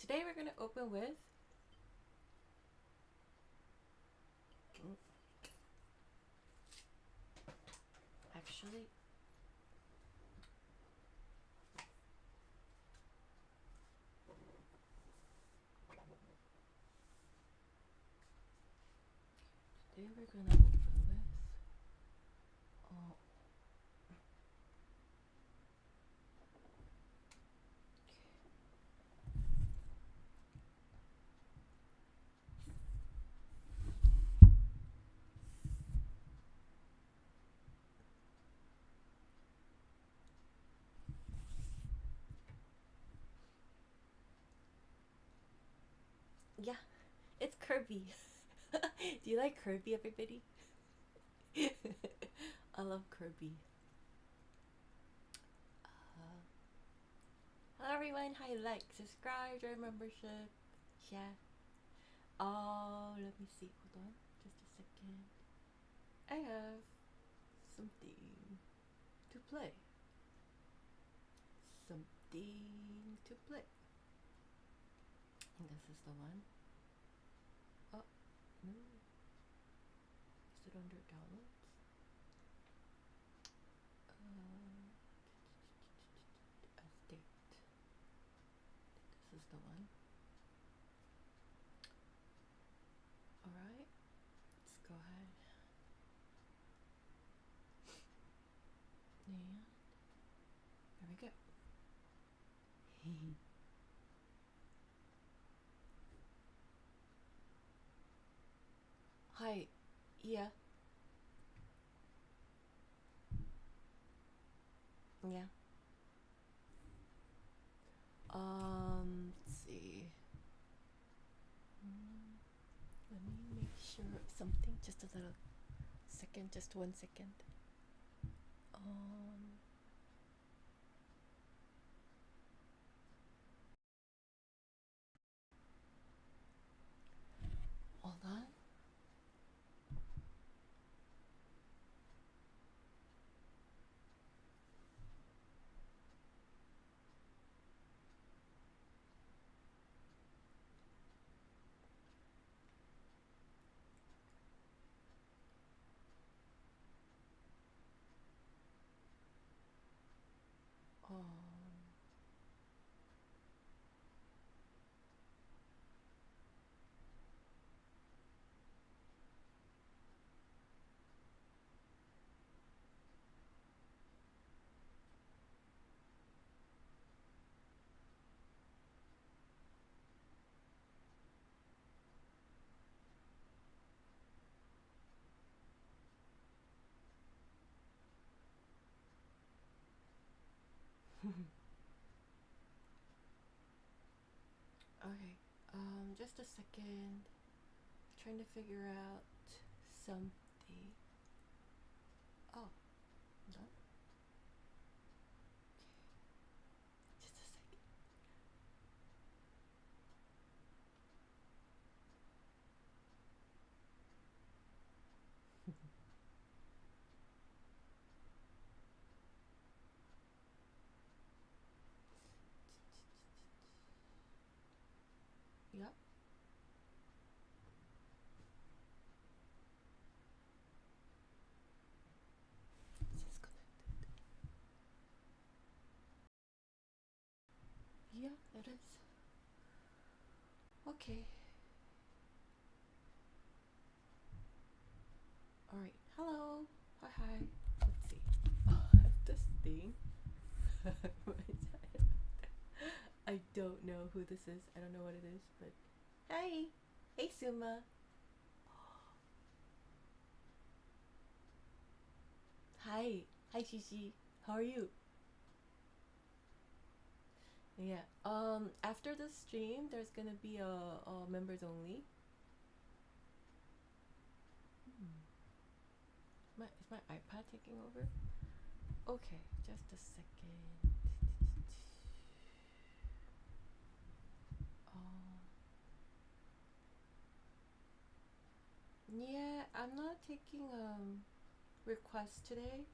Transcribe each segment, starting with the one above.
today we're gonna open with actually today we're gonna open with yeah, it's Kirby. Do you like Kirby, everybody? I love Kirby. Hello everyone, how you like, subscribe, join membership, yeah. Oh, let me see, hold on, just a second. I have something to play. Something to play. And this is the one. Oh, no. Is it under downloads? Date. This is the one. Alright, let's go ahead. And there we go. Hi, yeah. Yeah. Let's see. Let me make sure something, just a little second, just 1 second. Hold on. Okay, just a second. Trying to figure out something. Oh, no. Okay, just a second. Yep. It's disconnected. Yeah, it is. Okay. Alright. Hello. Hi. Let's see. Oh, I have this thing. I don't know who this is. I don't know what it is, but hey. Hey, Suma. Hi. Hi, Shishi. How are you? Yeah. After the stream, there's gonna be a members only. Is my iPad taking over? Okay, just a second. Yeah, I'm not taking requests today.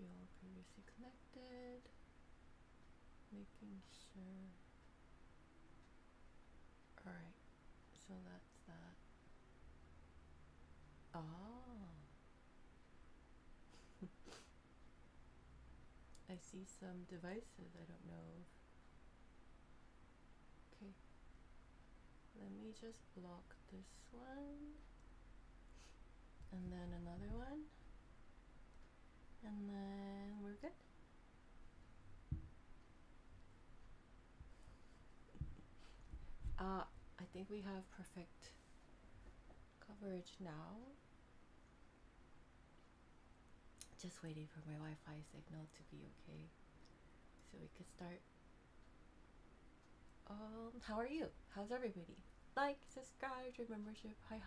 you all previously connected. Making sure. Alright, so that's that. Oh. I see some devices I don't know of. Okay. Let me just block this one. And then another one. And then we're good. I think we have perfect coverage now. Just waiting for my Wi-Fi signal to be okay so we could start. How are you? How's everybody? Like, subscribe, join membership. Hi.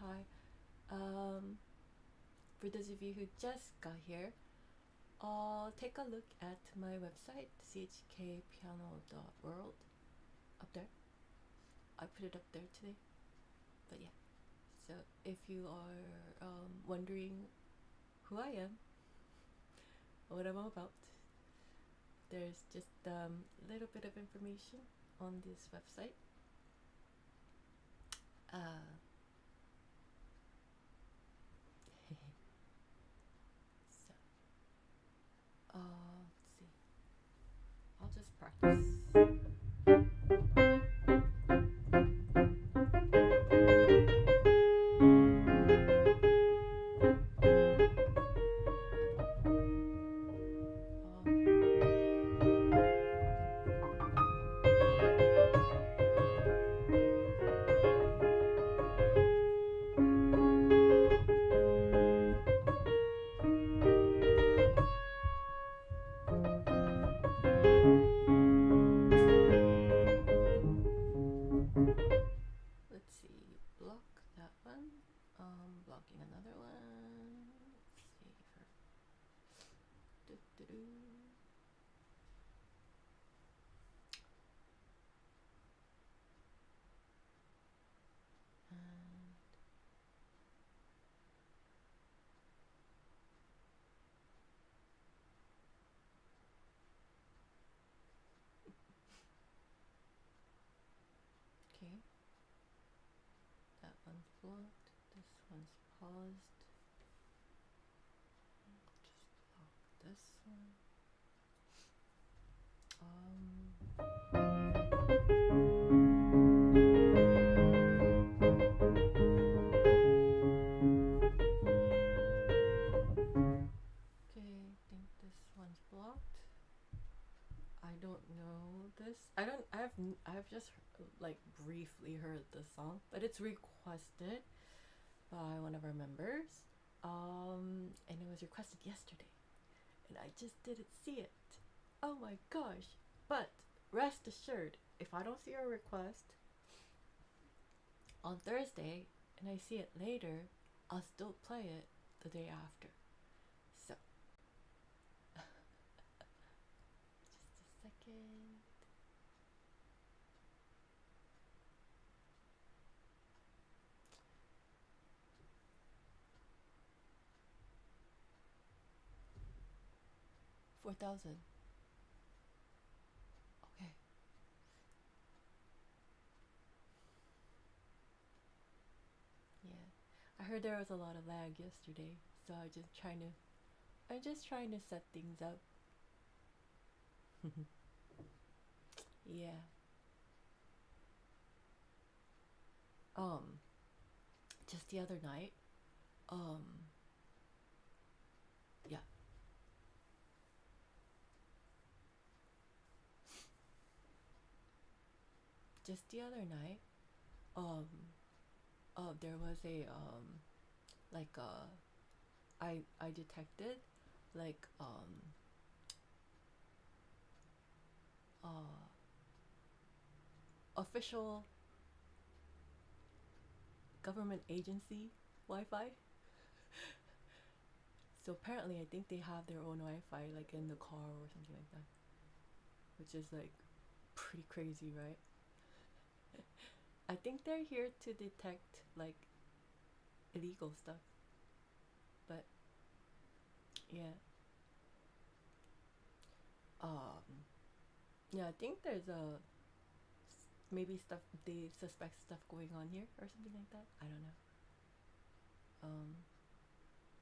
For those of you who just got here, take a look at my website, chkpiano.world. Up there. I put it up there today. But yeah. So if you are wondering who I am, what I'm all about, there's just a little bit of information on this website. So, let's see. I'll just practice. Blocking another one. Let's see. Okay. That one's blocked. This one's paused. Just block this one. Okay, I think this one's blocked. I don't know this. I've just like briefly heard the song, but it's requested by one of our members. And it was requested yesterday, and I just didn't see it. Oh my gosh. But rest assured, if I don't see a request on Thursday and I see it later, I'll still play it the day after. So just a second. $4,000. Okay. Yeah. I heard there was a lot of lag yesterday, so I'm just trying to set things up. Yeah. Just the other night, yeah. Just the other night, there was a like I detected like official government agency Wi-Fi. So apparently I think they have their own Wi-Fi like in the car or something like that, which is like pretty crazy, right? I think they're here to detect like illegal stuff, but yeah. yeah, I think there's a maybe stuff they suspect stuff going on here or something like that. I don't know.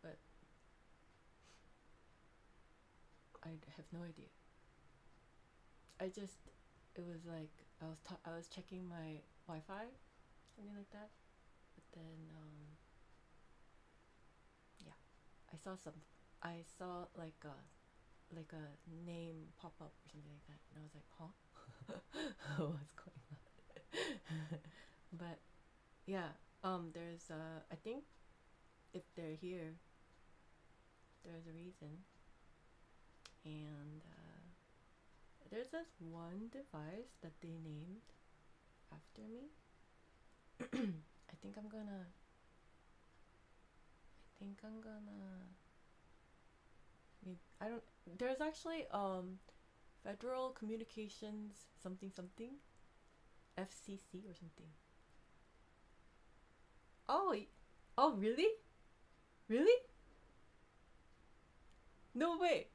But I have no idea. It was like I was checking my Wi-Fi, something like that. But then yeah, I saw some. I saw like a name pop up or something like that, and I was like, huh, what's going on? But yeah, there's I think if they're here, there's a reason, and there's this one device that they named after me. I think I'm gonna. Maybe, I don't. There's actually Federal Communications something something, FCC or something. Oh, oh really? Really? No way.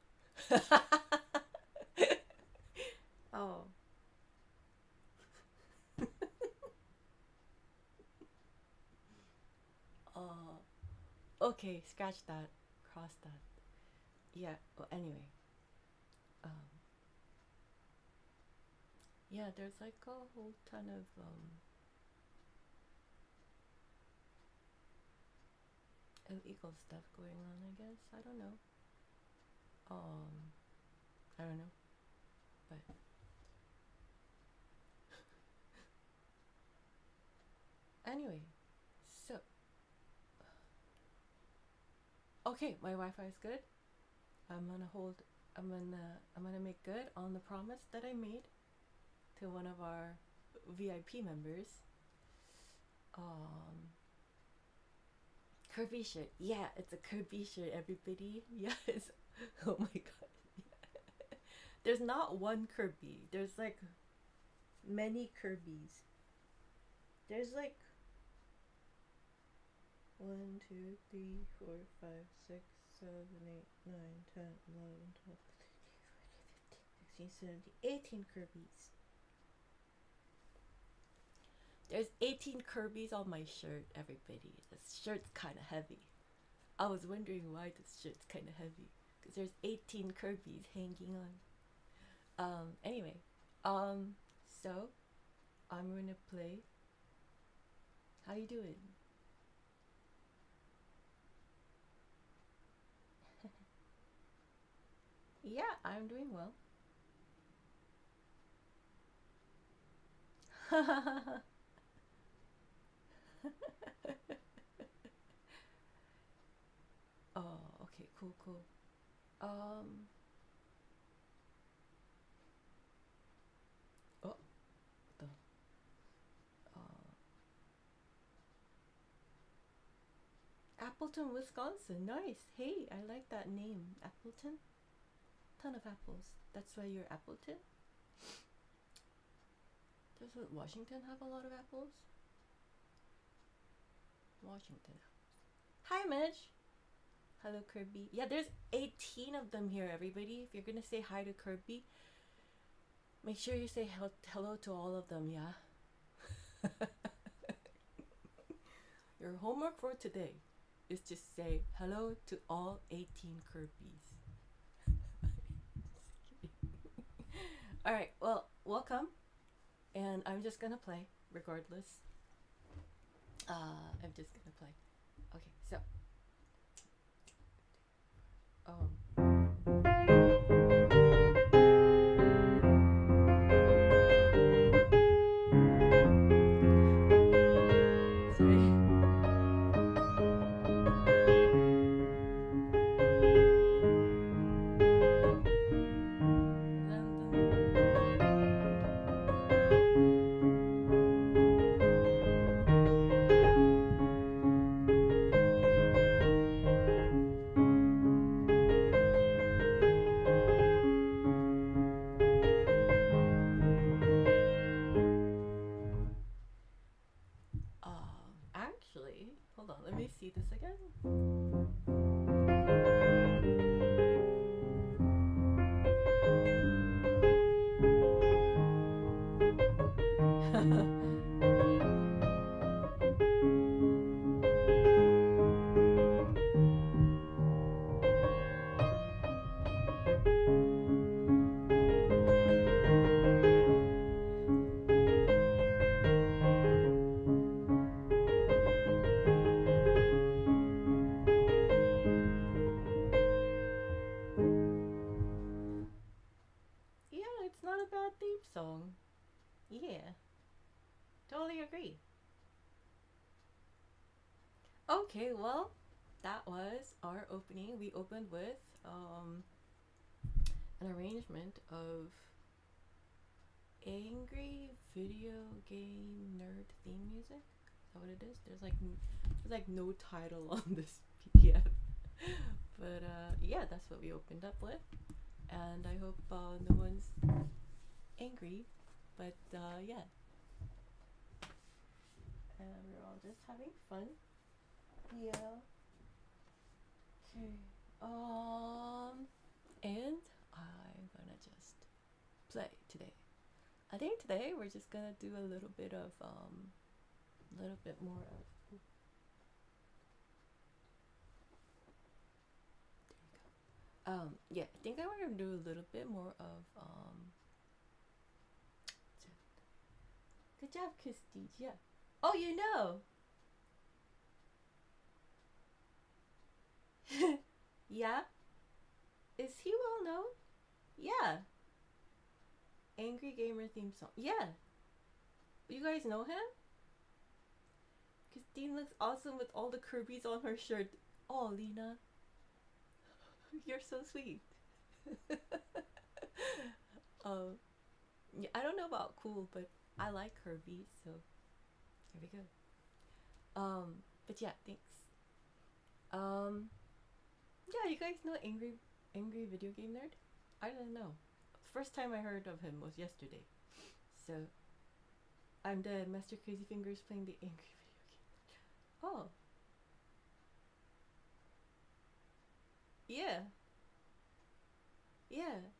Oh. Oh. Okay, scratch that. Cross that. Yeah. Well, anyway. Um. Yeah, there's like a whole ton of illegal stuff going on. I guess I don't know. I don't know, but anyway. So okay, my Wi-Fi is good. I'm gonna hold. I'm gonna make good on the promise that I made to one of our VIP members. Kirby shirt. Yeah, it's a Kirby shirt, everybody. Yes. Oh my god. There's not one Kirby. There's like many Kirbys. There's like 1, 2, 3, 4, 5, 6, 7, 8, 9, 10, 11, 12, 13, 14, 15, 16, 17, 18 Kirbys. There's 18 Kirbys on my shirt, everybody. This shirt's kind of heavy. I was wondering why this shirt's kind of heavy. Because there's 18 Kirbys hanging on. Anyway. So, I'm gonna play. How you doing? Yeah, I'm doing well. Oh, okay, cool, cool. Um, oh, the, Appleton, Wisconsin. Nice. Hey, I like that name. Appleton? Ton of apples. That's why you're Appleton? Doesn't Washington have a lot of apples? Washington apples. Hi, Mitch. Hello, Kirby. Yeah, there's 18 of them here, everybody. If you're gonna say hi to Kirby, make sure you say hello to all of them, yeah? Your homework for today is to say hello to all 18 Kirbys. Alright, well, welcome. And I'm just gonna play, regardless. I'm just gonna play. Okay, so. Actually, hold on, let me see this again. Okay, well, that was our opening. We opened with an arrangement of angry video game nerd theme music. Is that what it is? There's like no title on this PDF. But yeah, that's what we opened up with. And I hope no one's angry. But yeah. And we're all just having fun. Yeah. Okay. And I'm gonna just play today. I think today we're just gonna do a little bit more of. Yeah, I think I want to do a little bit more of Good job, Christy. Yeah. Oh, you know. Yeah. Is he well known? Yeah. Angry Gamer theme song. Yeah. You guys know him? Christine looks awesome with all the Kirby's on her shirt. Oh, Lena. You're so sweet. Yeah, I don't know about cool, but I like Kirby, so here we go. But yeah, thanks. Yeah, you guys know Angry Video Game Nerd? I don't know. The first time I heard of him was yesterday. So I'm the Master Crazy Fingers playing the Angry Video Game. Oh. Yeah. Yeah.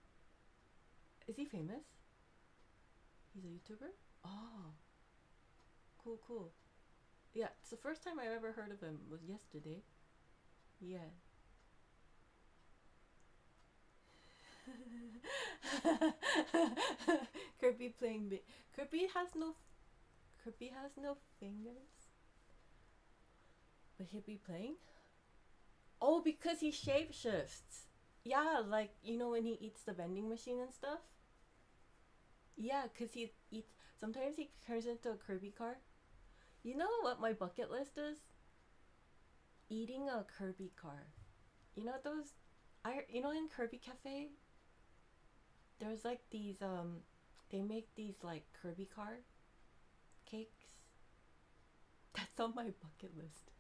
Is he famous? He's a YouTuber? Oh. Cool. Yeah, it's the first time I ever heard of him was yesterday. Yeah. Kirby playing Kirby has no fingers. But he'll be playing? Oh, because he shapeshifts. Yeah, like, you know when he eats the vending machine and stuff? Yeah, because he eats. Sometimes he turns into a Kirby car. You know what my bucket list is? Eating a Kirby car. You know those. You know in Kirby Cafe, there's like these they make these like Kirby car cakes. That's on my bucket list.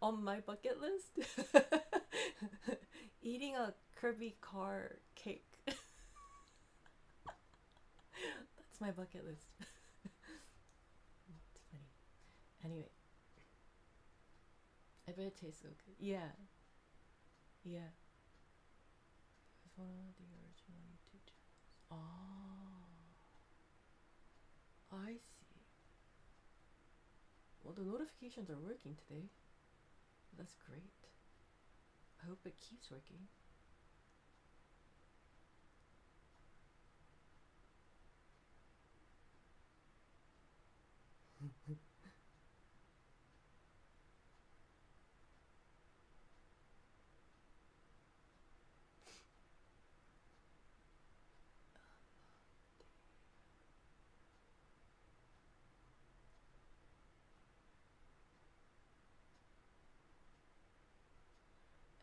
On my bucket list, eating a Kirby car cake. That's my bucket list. It's funny. Anyway, I bet it tastes so good. Yeah. It was one of the original YouTube channels. Oh, I see. Well, the notifications are working today. That's great. I hope it keeps working.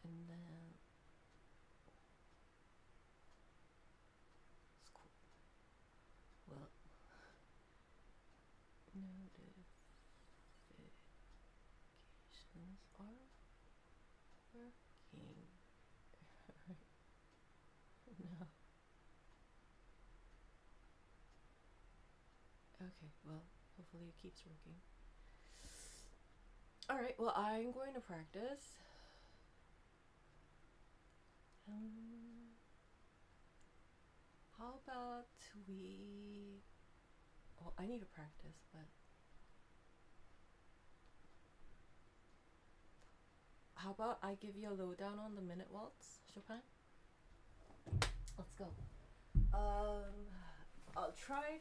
And then it's cool. Well, notifications are working. No. Okay, well, hopefully it keeps working. Alright, well, I'm going to practice. How about we... Well, I need to practice, but... How about I give you a lowdown on the minute waltz, Chopin? Let's go. I'll try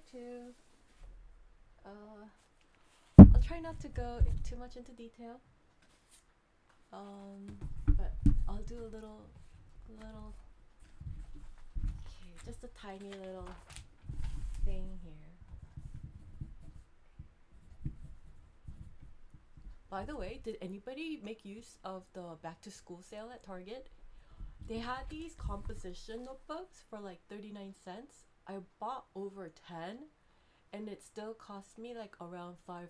not to go too much into detail. But I'll do a little, okay, just a tiny little thing here. By the way, did anybody make use of the back to school sale at Target? They had these composition notebooks for like 39 cents. I bought over 10 and it still cost me like around $5.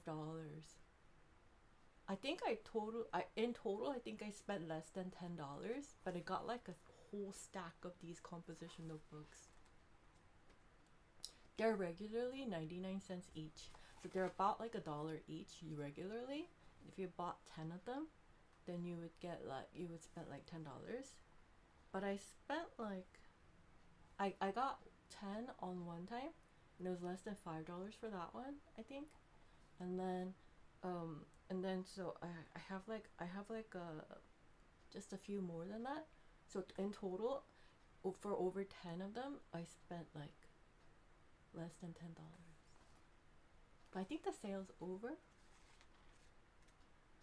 I think in total I think I spent less than $10, but I got like a whole stack of these composition notebooks. They're regularly 99 cents each. So they're about like $1 each regularly. If you bought 10 of them, then you would spend like $10. But I spent like I got 10 on one time and it was less than $5 for that one, I think. And then so I have like just a few more than that. So in total for over 10 of them I spent like less than $10. But I think the sale's over.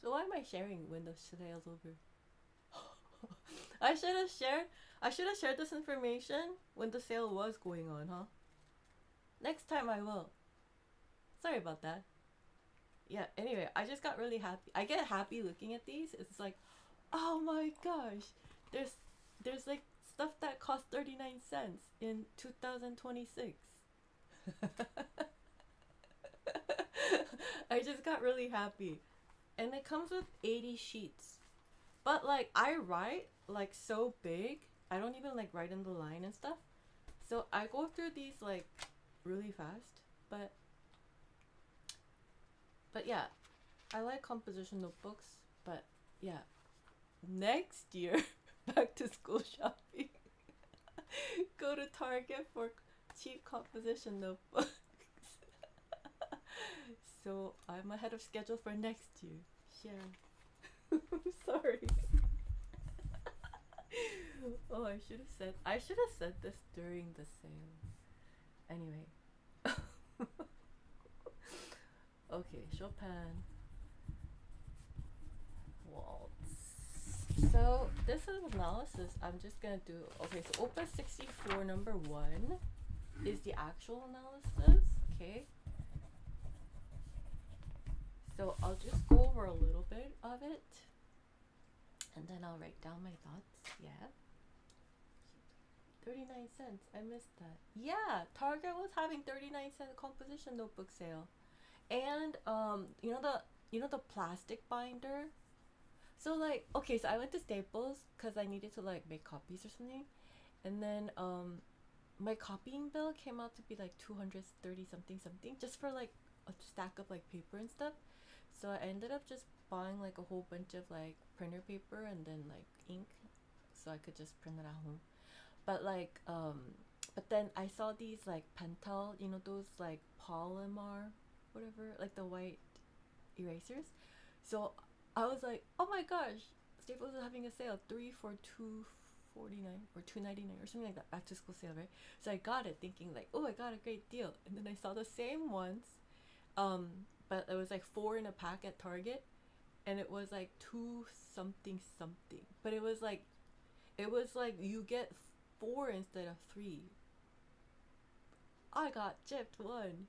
So why am I sharing when the sale's over? I should have shared this information when the sale was going on, huh? Next time I will. Sorry about that. Yeah, anyway, I just got really happy. I get happy looking at these. It's like, oh my gosh, there's like stuff that costs 39 cents in 2026. I just got really happy. And it comes with 80 sheets. But like I write like so big, I don't even like write in the line and stuff. So I go through these like really fast. But yeah, I like composition notebooks. But yeah, next year, back to school shopping. Go to Target for cheap composition notebooks. So I'm ahead of schedule for next year. Yeah. Sorry. Oh, I should have said this during the sale. Anyway. Okay, Chopin waltz. So this is analysis. I'm just gonna do. Okay, so Opus 64 number 1 is the actual analysis. Okay. So I'll just go over a little bit of it and then I'll write down my thoughts. Yeah. 39 cents. I missed that. Yeah, Target was having 39-cent composition notebook sale. And you know the plastic binder? So like, okay, so I went to Staples cuz I needed to like make copies or something. And then my copying bill came out to be like 230 something just for like a stack of like paper and stuff. So I ended up just buying like a whole bunch of like printer paper and then like ink so I could just print it at home. But like but then I saw these like Pentel, you know, those like polymer whatever, like the white erasers. So I was like, oh my gosh, Staples is having a sale, 3 for $2.49 or $2.99 or something like that, back to school sale, right? So I got it thinking like, oh, I got a great deal. And then I saw the same ones but it was like 4 in a pack at Target and it was like 2 something, but it was like you get 4 instead of 3. I got gypped 1.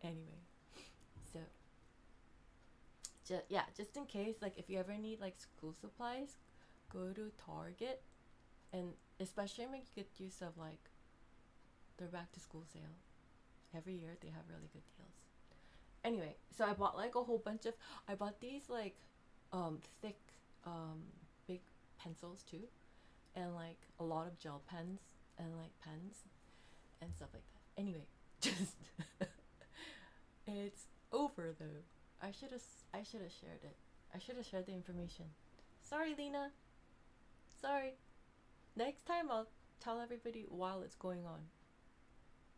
Anyway, so just in case, like if you ever need like school supplies, go to Target, and especially make good use of like their back to school sale. Every year they have really good deals. Anyway, so I bought like a whole bunch of, I bought these like thick big pencils too, and like a lot of gel pens and like pens and stuff like that. Anyway, just it's over though. I should have shared it. I should have shared the information. Sorry, Lena. Sorry. Next time I'll tell everybody while it's going on.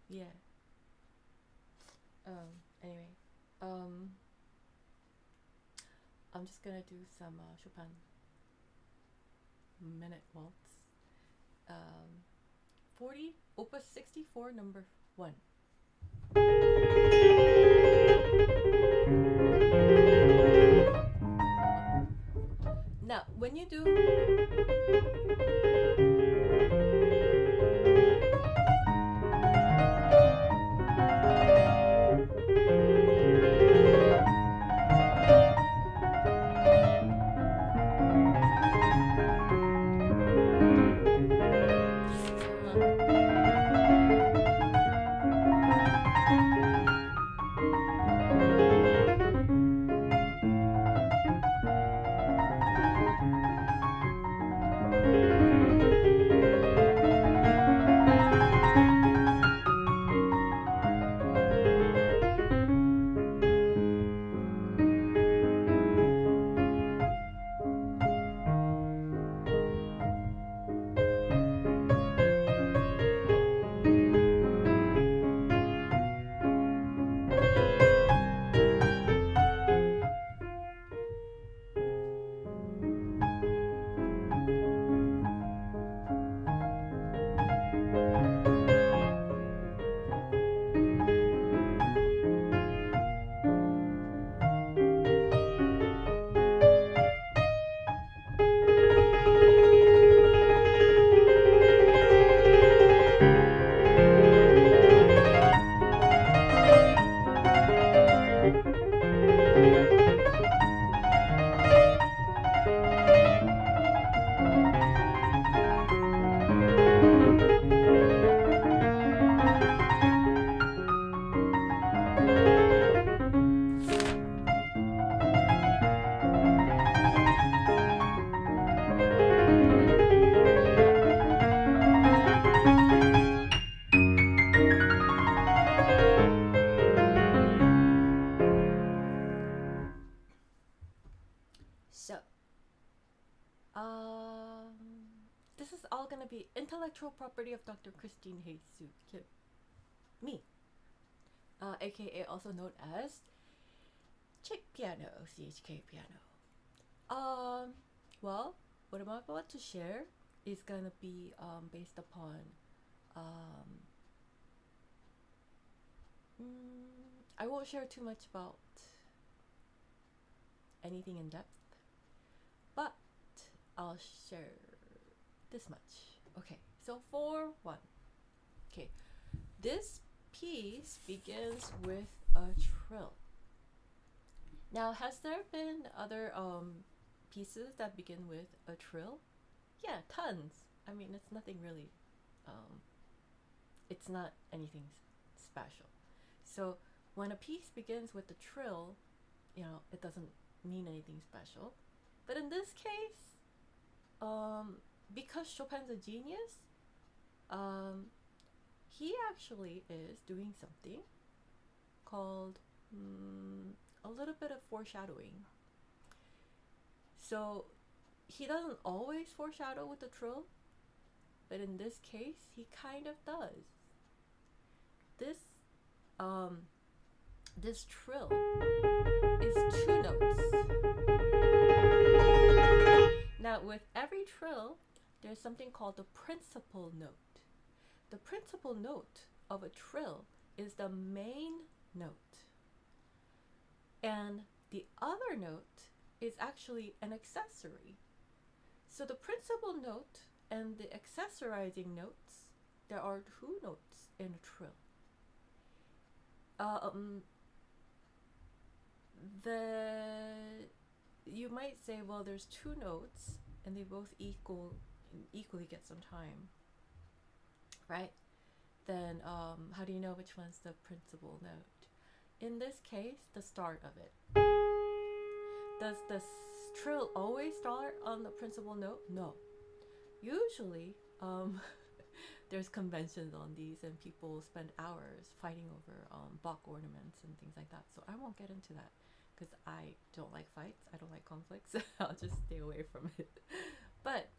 Yeah. Anyway, I'm just gonna do some Chopin minute waltz. 40, Opus 64, number 1. Now, when you do is all gonna be intellectual property of Dr. Christine Hye-Su Kim. Me. AKA also known as Chkpiano, CHKPiano. Well, what I'm about to share is gonna be based upon I won't share too much about anything in depth, but I'll share this much. Okay, so for one, okay, this piece begins with a trill. Now, has there been other pieces that begin with a trill? Yeah, tons. I mean, it's nothing really, it's not anything special. So when a piece begins with a trill, you know, it doesn't mean anything special. But in this case, because Chopin's a genius, he actually is doing something called a little bit of foreshadowing. So he doesn't always foreshadow with the trill, but in this case, he kind of does. This trill is 2 notes. Now, with every trill, there's something called the principal note. The principal note of a trill is the main note. And the other note is actually an accessory. So the principal note and the accessorizing notes, there are 2 notes in a trill. You might say, well, there's 2 notes and they both equally get some time, right? Then how do you know which one's the principal note? In this case, the start of it. Does the trill always start on the principal note? No. Usually, there's conventions on these and people spend hours fighting over Bach ornaments and things like that. So I won't get into that because I don't like fights. I don't like conflicts. I'll just stay away from it. But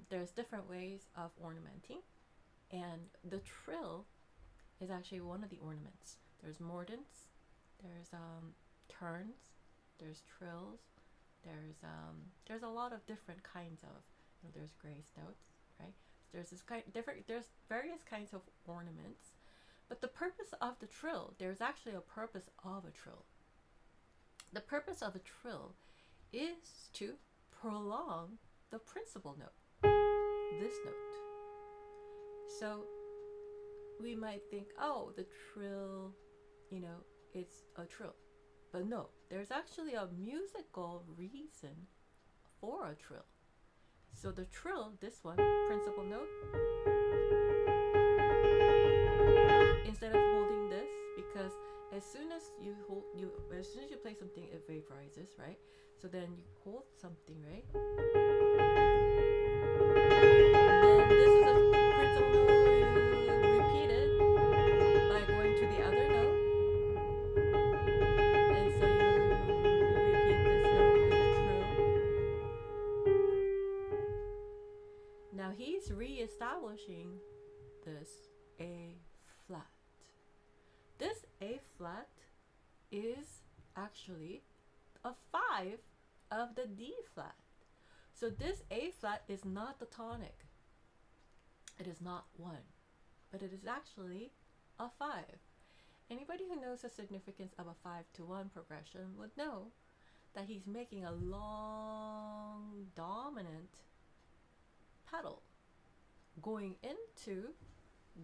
there's different ways of ornamenting, and the trill is actually one of the ornaments. There's mordents, there's turns, there's trills, there's a lot of different kinds of, you know, there's grace notes, right? There's various kinds of ornaments, but the purpose of the trill, there's actually a purpose of a trill. The purpose of a trill is to prolong the principal note, this note. So we might think, oh, the trill, you know, it's a trill. But no, there's actually a musical reason for a trill. So the trill, this one, principal note, instead of holding this, because as soon as you play something, it vaporizes, right? So then you hold something, right? Then this is a principal note, you repeat it by going to the other note. And so you repeat this note with the trill. Now he's re-establishing this A flat. This A flat is actually a 5 of the D flat. So this A flat is not the tonic. It is not 1, but it is actually a 5. Anybody who knows the significance of a 5-to-1 progression would know that he's making a long dominant pedal going into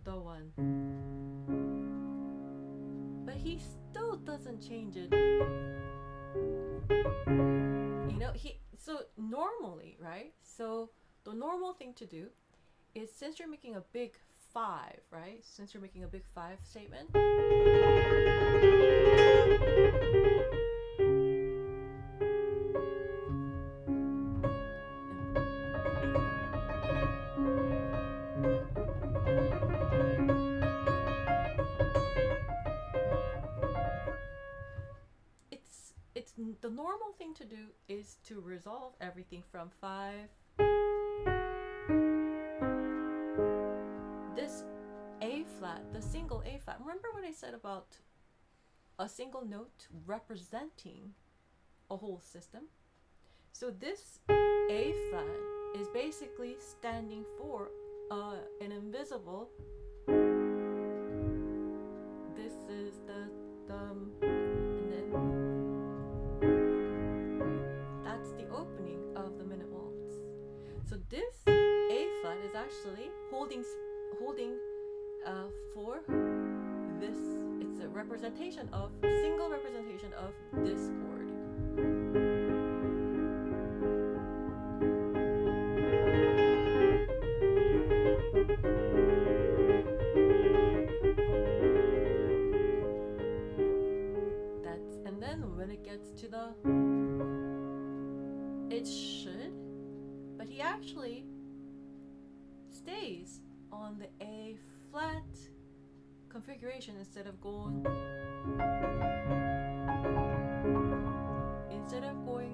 the 1. But he still doesn't change it. You know, so normally, right? So the normal thing to do is, since you're making a big 5, right? Since you're making a big 5 statement, the normal thing to do is to resolve everything from 5 the single A flat. Remember what I said about a single note representing a whole system? So this A flat is basically standing for an invisible. This is the and then that's the opening of the minute waltz. So this A flat is actually holding for this. It's a representation of single representation of this chord. And then when it gets to the, it should, but he actually stays on the A flat configuration instead of going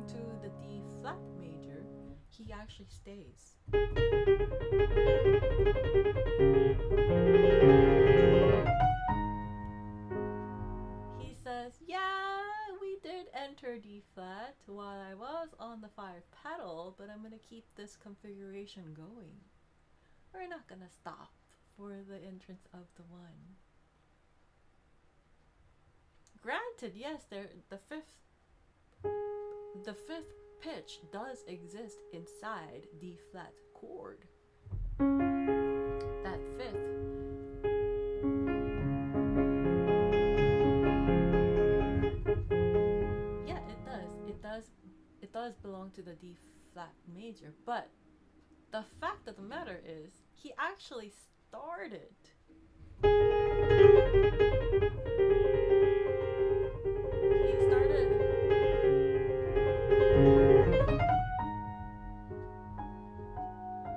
to the D flat major. He actually stays. He says, yeah, we did enter D flat while I was on the 5 pedal, but I'm going to keep this configuration going. We're not going to stop for the entrance of the 1. Granted, yes, the fifth pitch does exist inside D flat chord. That fifth. Yeah, it does. It does belong to the D flat major, but the fact of the matter is he actually started.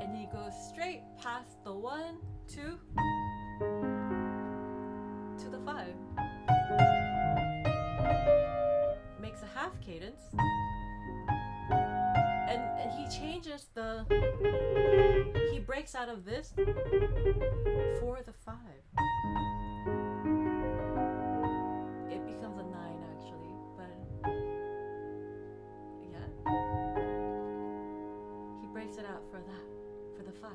And he goes straight past the 1, 2 to the 5. Makes a half cadence. And he changes he breaks out of this for the 5. It becomes a 9 actually, but yeah. He breaks it out for the 5.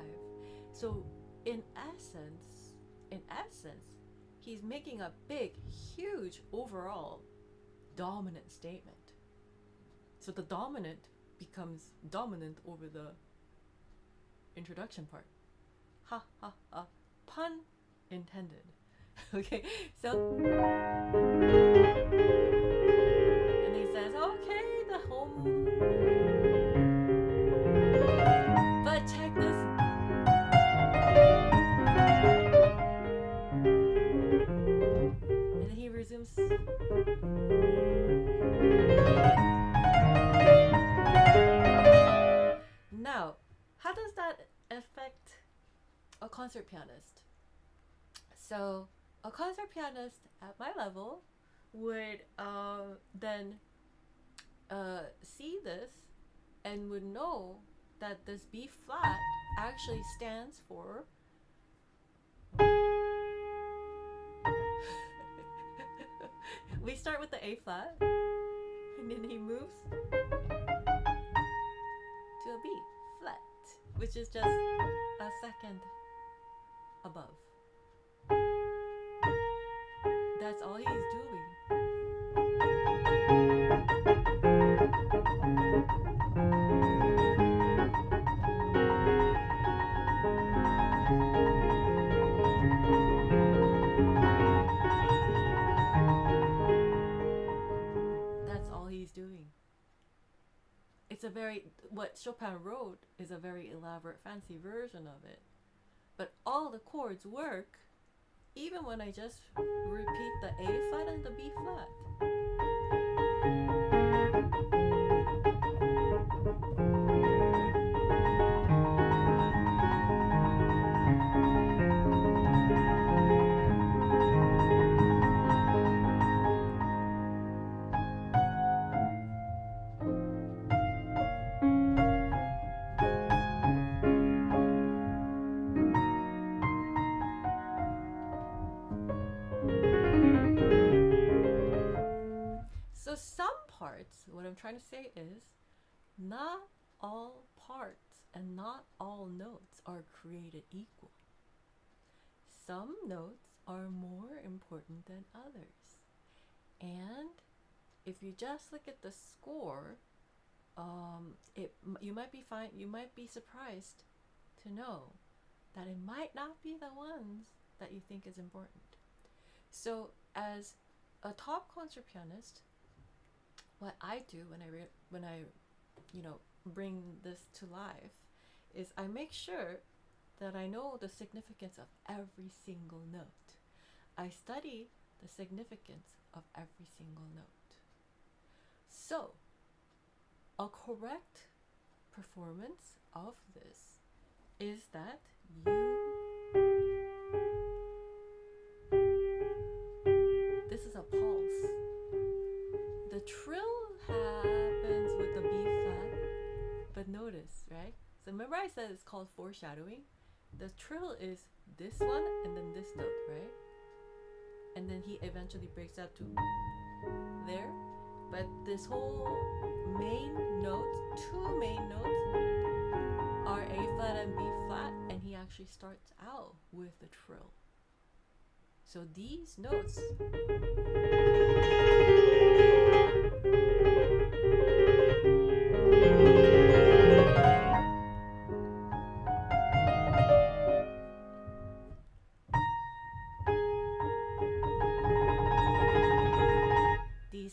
So in essence, he's making a big, huge overall dominant statement. So the dominant becomes dominant over the introduction part. Ha ha ha. Pun intended. Okay, so and he says, okay, the home. But check this. And he resumes. Now, how does that affect a concert pianist? So, a concert pianist at my level would then see this and would know that this B flat actually stands for we start with the A flat and then he moves to a B flat, which is just a second above. That's all he's doing. That's all he's doing. It's a very, what Chopin wrote is a very elaborate, fancy version of it. But all the chords work even when I just repeat the A flat and the B flat. parts, what I'm trying to say is, not all parts and not all notes are created equal. Some notes are more important than others. And if you just look at the score, you might be surprised to know that it might not be the ones that you think is important. So as a top concert pianist, what I do when I bring this to life is I make sure that I know the significance of every single note. I study the significance of every single note. So a correct performance of this is that this is a pulse. The trill happens with the B flat, but notice, right? So remember I said it's called foreshadowing? The trill is this one and then this note, right? And then he eventually breaks out to there. But this whole main notes, two main notes, are A flat and B flat, and he actually starts out with the trill. So these notes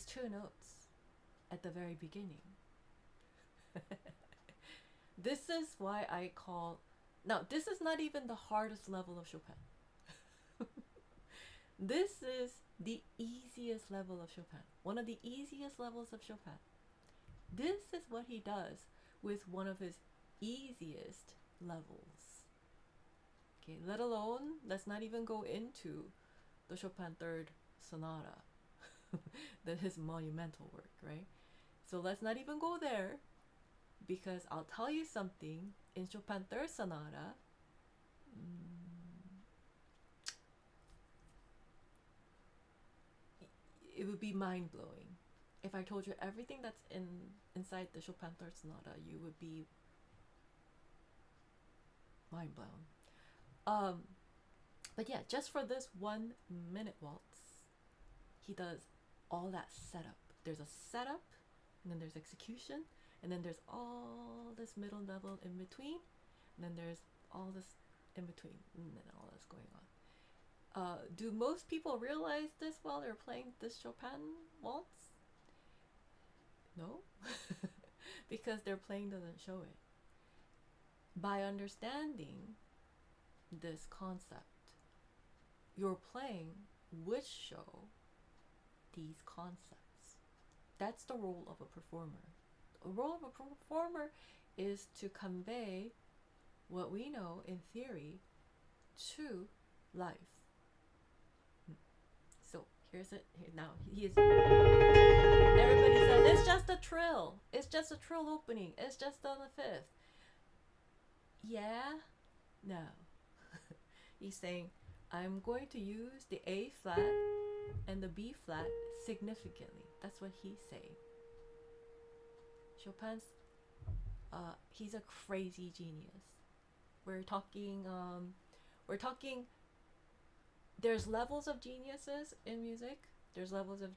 two notes at the very beginning. This is why I call, now this is not even the hardest level of Chopin. This is the easiest level of Chopin, one of the easiest levels of Chopin. This is what he does with one of his easiest levels. Okay, let alone, let's not even go into the Chopin Third Sonata, his monumental work, right? So let's not even go there, because I'll tell you something. In Chopin Third Sonata, it would be mind-blowing. If I told you everything that's inside the Chopin Third Sonata, you would be mind-blown. But yeah, just for this 1 minute waltz, he does all that setup. There's a setup, and then there's execution, and then there's all this middle level in between, and then there's all this in between, and then all that's going on. Do most people realize this while they're playing this Chopin waltz? No, because their playing doesn't show it. By understanding this concept, your playing would show these concepts. That's the role of a performer. The role of a performer is to convey what we know in theory to life. So here's it. Now he is. Everybody says it's just a trill. It's just a trill opening. It's just on the fifth. Yeah, no. He's saying I'm going to use the A flat and the B flat significantly. That's what he's saying. Chopin's, he's a crazy genius. We're talking, there's levels of geniuses in music. There's levels of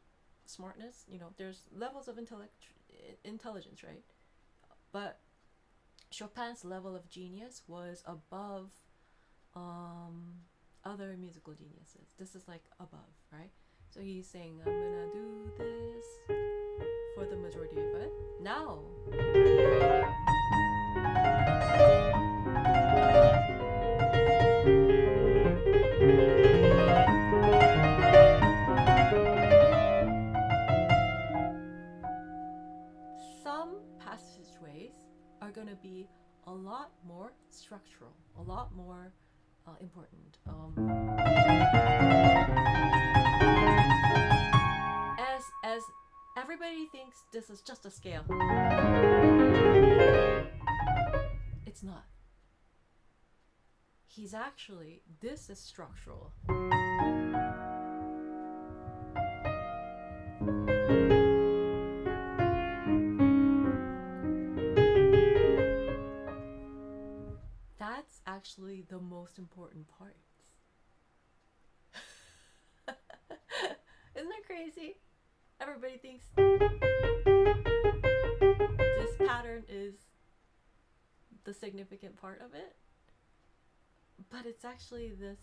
smartness, there's levels of intelligence, right? But Chopin's level of genius was above other musical geniuses. This is like above, right? So he's saying, I'm gonna do this for the majority of it. Now, some passageways are gonna be a lot more structural, a lot more important. As everybody thinks this is just a scale. It's not. He's actually, this is structural. most important parts. Isn't that crazy? Everybody thinks this pattern is the significant part of it, but it's actually this.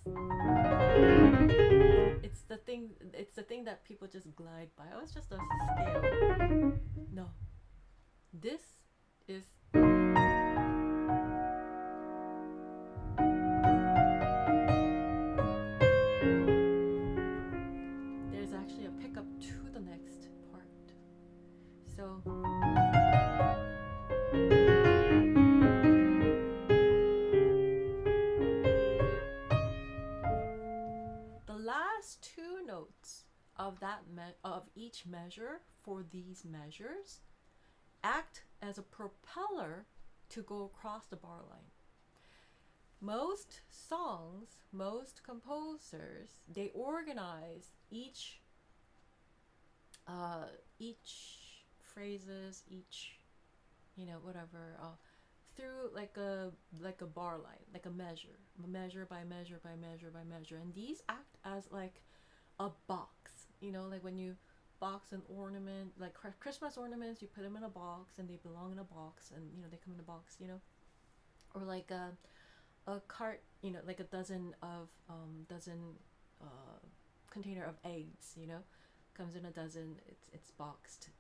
It's the thing. It's the thing that people just glide by. Oh, it's just a scale. No, this is. There's actually a pickup to the next part. So. Last two notes of that of each measure for these measures act as a propeller to go across the bar line. Most songs, most composers, they organize each phrases, each whatever through like a bar line, like a measure by measure by measure by measure, and these act as like a box, like when you box an ornament, like Christmas ornaments, you put them in a box and they belong in a box, and they come in a box, or like a cart, like a dozen container of eggs, comes in a dozen, it's boxed,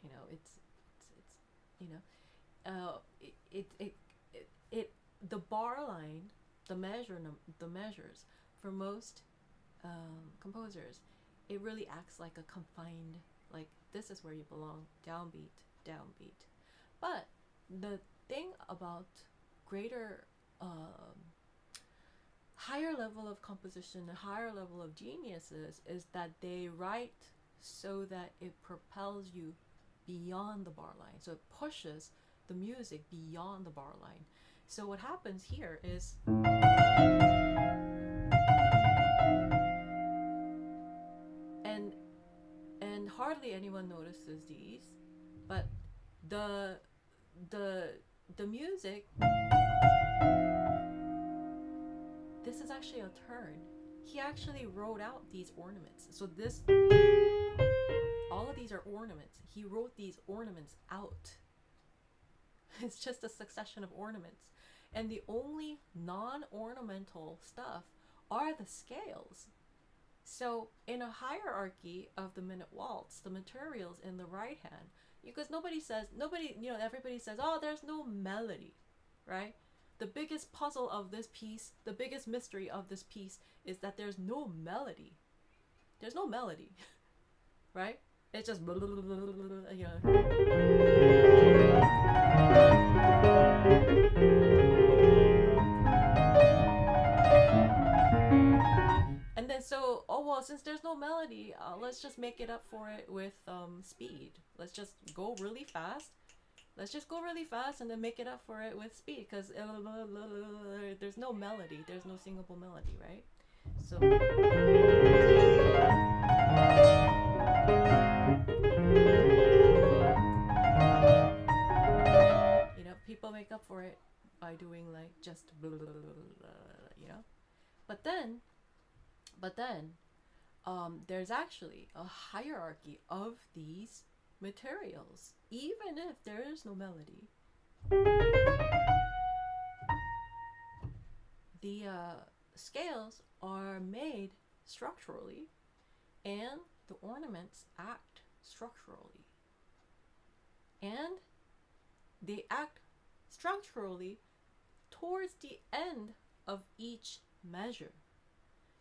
the bar line, the measures for most composers, it really acts like a confined, like this is where you belong, downbeat, downbeat. But the thing about greater higher level of composition, a higher level of geniuses, is that they write so that it propels you beyond the bar line, so it pushes the music beyond the bar line. So what happens here is and hardly anyone notices these, but the music, this is actually a turn. He actually wrote out these ornaments. So all of these are ornaments. He wrote these ornaments out. It's just a succession of ornaments. And the only non-ornamental stuff are the scales. So in a hierarchy of the minute waltz, the materials in the right hand, because everybody says, oh, there's no melody, right? The biggest puzzle of this piece, the biggest mystery of this piece is that there's no melody. There's no melody, right? It's just blah, blah, blah, blah, blah, And then so, since there's no melody, let's just make it up for it with speed. Let's just go really fast. And then make it up for it with speed, because there's no melody. There's no singable melody, right? So people make up for it by doing like just blah, blah, blah, blah, But then there's actually a hierarchy of these materials, even if there is no melody. The scales are made structurally, and the ornaments act structurally, and they act structurally towards the end of each measure.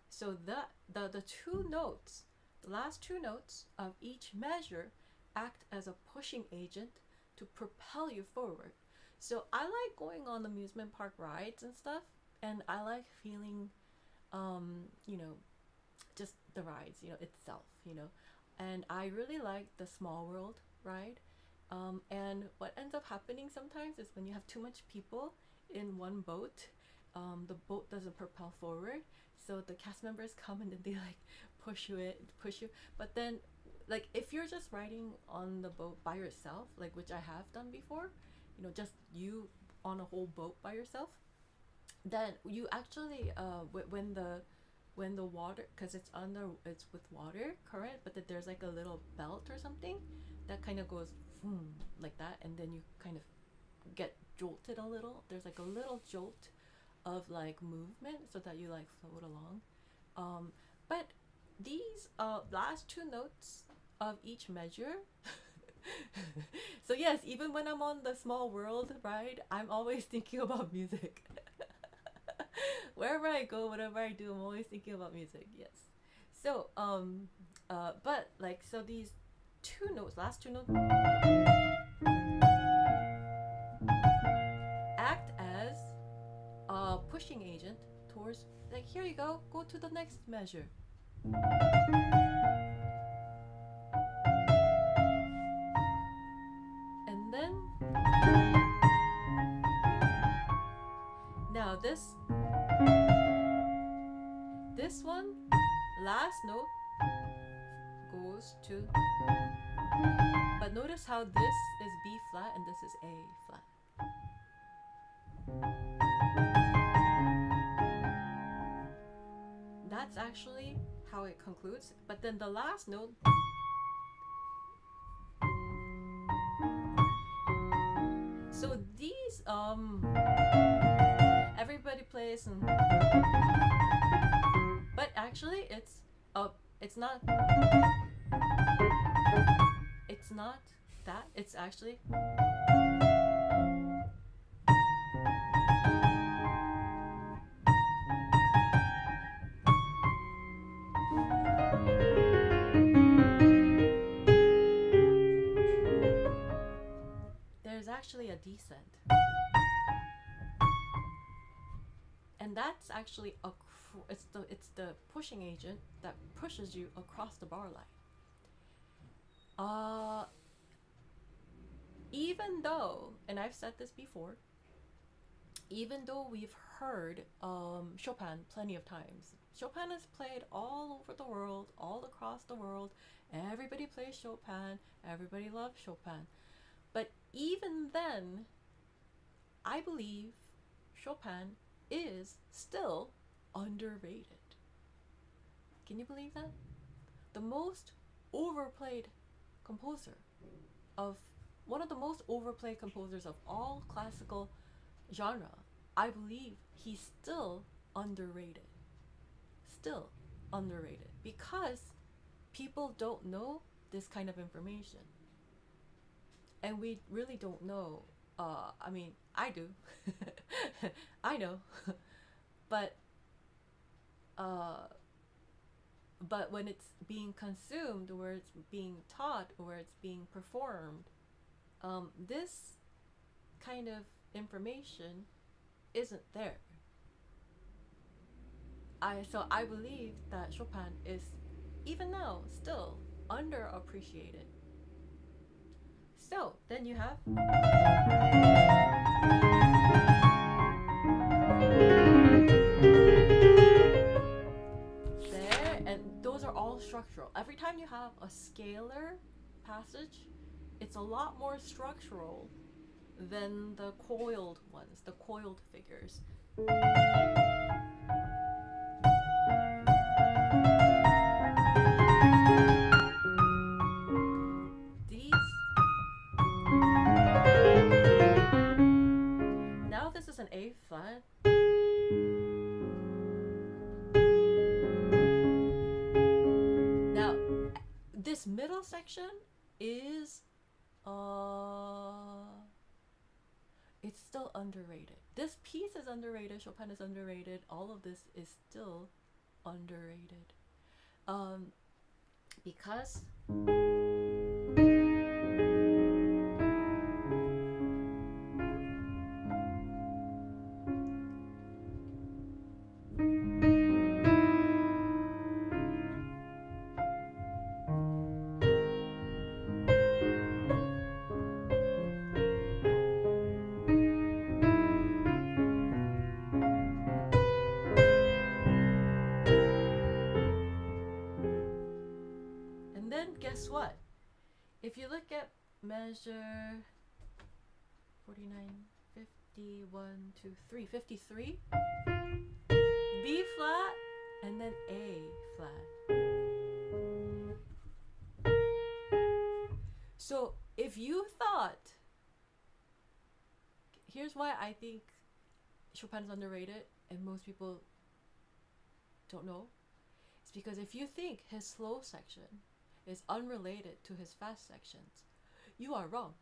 So the two notes, the last two notes of each measure, act as a pushing agent to propel you forward. So I like going on amusement park rides and stuff, and I like feeling just the rides itself, and I really like the Small World ride, and what ends up happening sometimes is when you have too much people in one boat, the boat doesn't propel forward, so the cast members come and then they like push you, but then like if you're just riding on the boat by yourself, like which I have done before, just you on a whole boat by yourself, then you actually when the water, because it's with water current, but that there's like a little belt or something that kind of goes boom, like that, and then you kind of get jolted a little. There's like a little jolt of like movement so that you like float along. But these last two notes of each measure so yes, even when I'm on the small world ride, I'm always thinking about music. Wherever I go, whatever I do, I'm always thinking about music. Yes. So but like, so these two notes, last two notes, act as a pushing agent towards, like, here you go to the next measure. And then now this one, last note goes to, but notice how this is B flat and this is A flat. That's actually how it concludes. But then the last note, so these everybody plays and, but actually it's not that, it's actually there's actually a descent. And that's actually it's the pushing agent that pushes you across the bar line. Even though, and I've said this before, even though we've heard Chopin plenty of times, Chopin is played all over the world, all across the world. Everybody plays Chopin. Everybody loves Chopin. But even then, I believe Chopin is still underrated. Can you believe that? The most overplayed composer of, one of the most overplayed composers of all classical genre, I believe he's still underrated. Still underrated because people don't know this kind of information. And we really don't know. I mean, I do. I know. But when it's being consumed, or it's being taught, or it's being performed, this kind of information isn't there. So I believe that Chopin is, even now, still underappreciated. So then you have there, and those are all structural. Every time you have a scalar passage, it's a lot more structural than the coiled ones, the coiled figures. Now this is an A flat. Now this middle section is it's still underrated. This piece is underrated, Chopin is underrated, all of this is still underrated. Because guess what? If you look at measure 49, 50, 51, 2, 3, 53, B flat, and then A flat. So if you thought, here's why I think Chopin is underrated and most people don't know. It's because if you think his slow section is unrelated to his fast sections, you are wrong.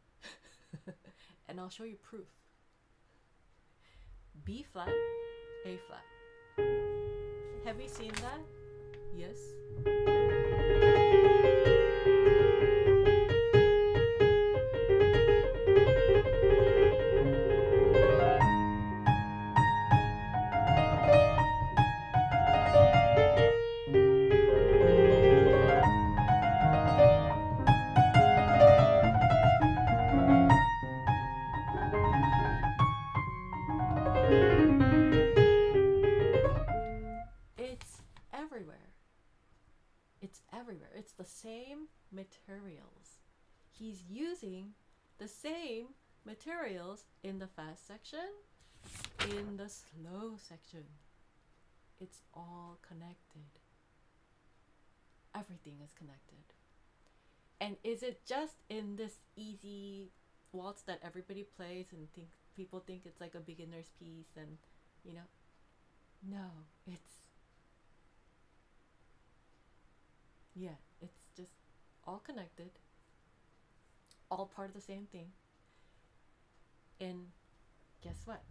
And I'll show you proof. B flat, A flat. Have we seen that? Yes. It's everywhere. It's everywhere. It's the same materials. He's using the same materials in the fast section, in the slow section. It's all connected. Everything is connected. And is it just in this easy waltz that everybody plays and people think it's like a beginner's piece and, you know? No, it's just all connected, all part of the same thing. And guess what?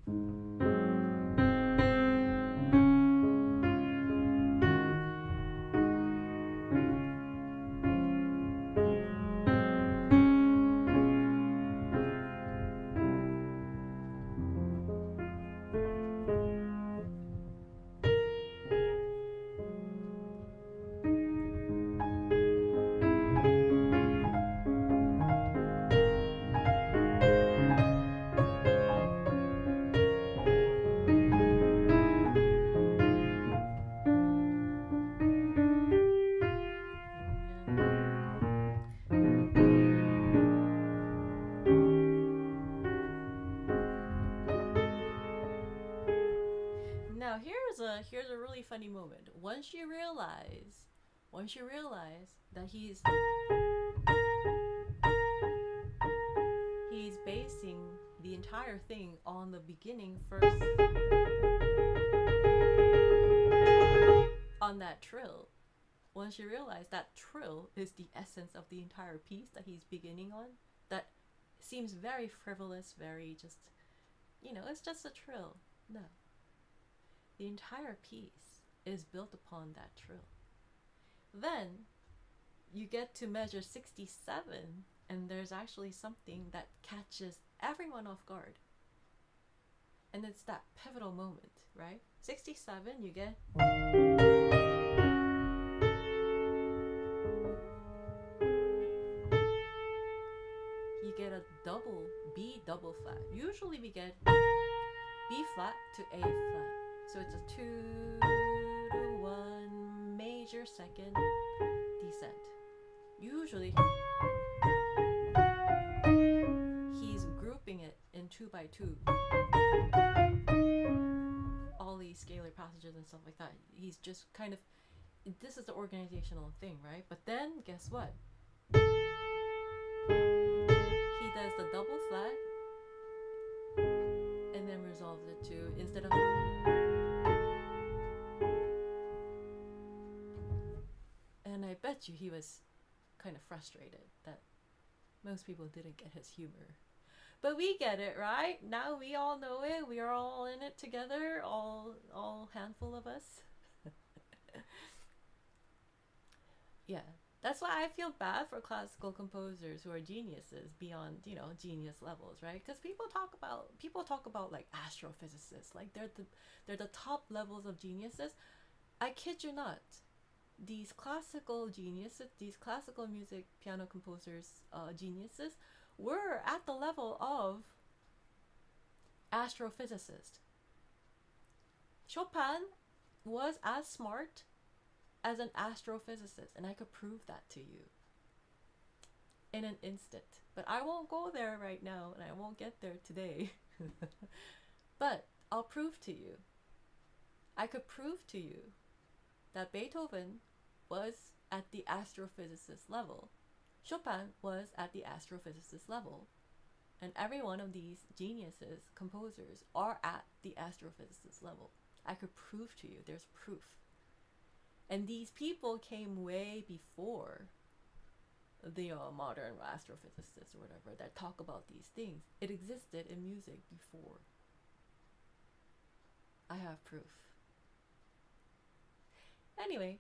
Now here's a really funny moment. Once you realize that he's basing the entire thing on the beginning first, on that trill. Once you realize that trill is the essence of the entire piece that he's beginning on, that seems very frivolous, very just, it's just a trill. No. The entire piece is built upon that trill. Then you get to measure 67, and there's actually something that catches everyone off guard. And it's that pivotal moment, right? 67, you get a double B double flat. Usually we get B flat to A flat. So it's a 2 to 1 major second descent. Usually he's grouping it in 2 by 2. All these scalar passages and stuff like that. He's just kind of, this is the organizational thing, right? But then guess what? He does the double flat and then resolves it to, instead of, and I bet you he was kind of frustrated that most people didn't get his humor. But we get it, right? Now we all know it. We are all in it together, all handful of us. Yeah. That's why I feel bad for classical composers who are geniuses beyond, genius levels, right? Because people talk about like astrophysicists, like they're the top levels of geniuses. I kid you not. These classical geniuses, these classical music piano composers, geniuses, were at the level of astrophysicists. Chopin was as smart as an astrophysicist, and I could prove that to you in an instant. But I won't go there right now, and I won't get there today. But I'll prove to you. I could prove to you that Beethoven was at the astrophysicist level. Chopin was at the astrophysicist level. And every one of these geniuses, composers, are at the astrophysicist level. I could prove to you, there's proof. And these people came way before the modern astrophysicists or whatever that talk about these things. It existed in music before. I have proof. Anyway,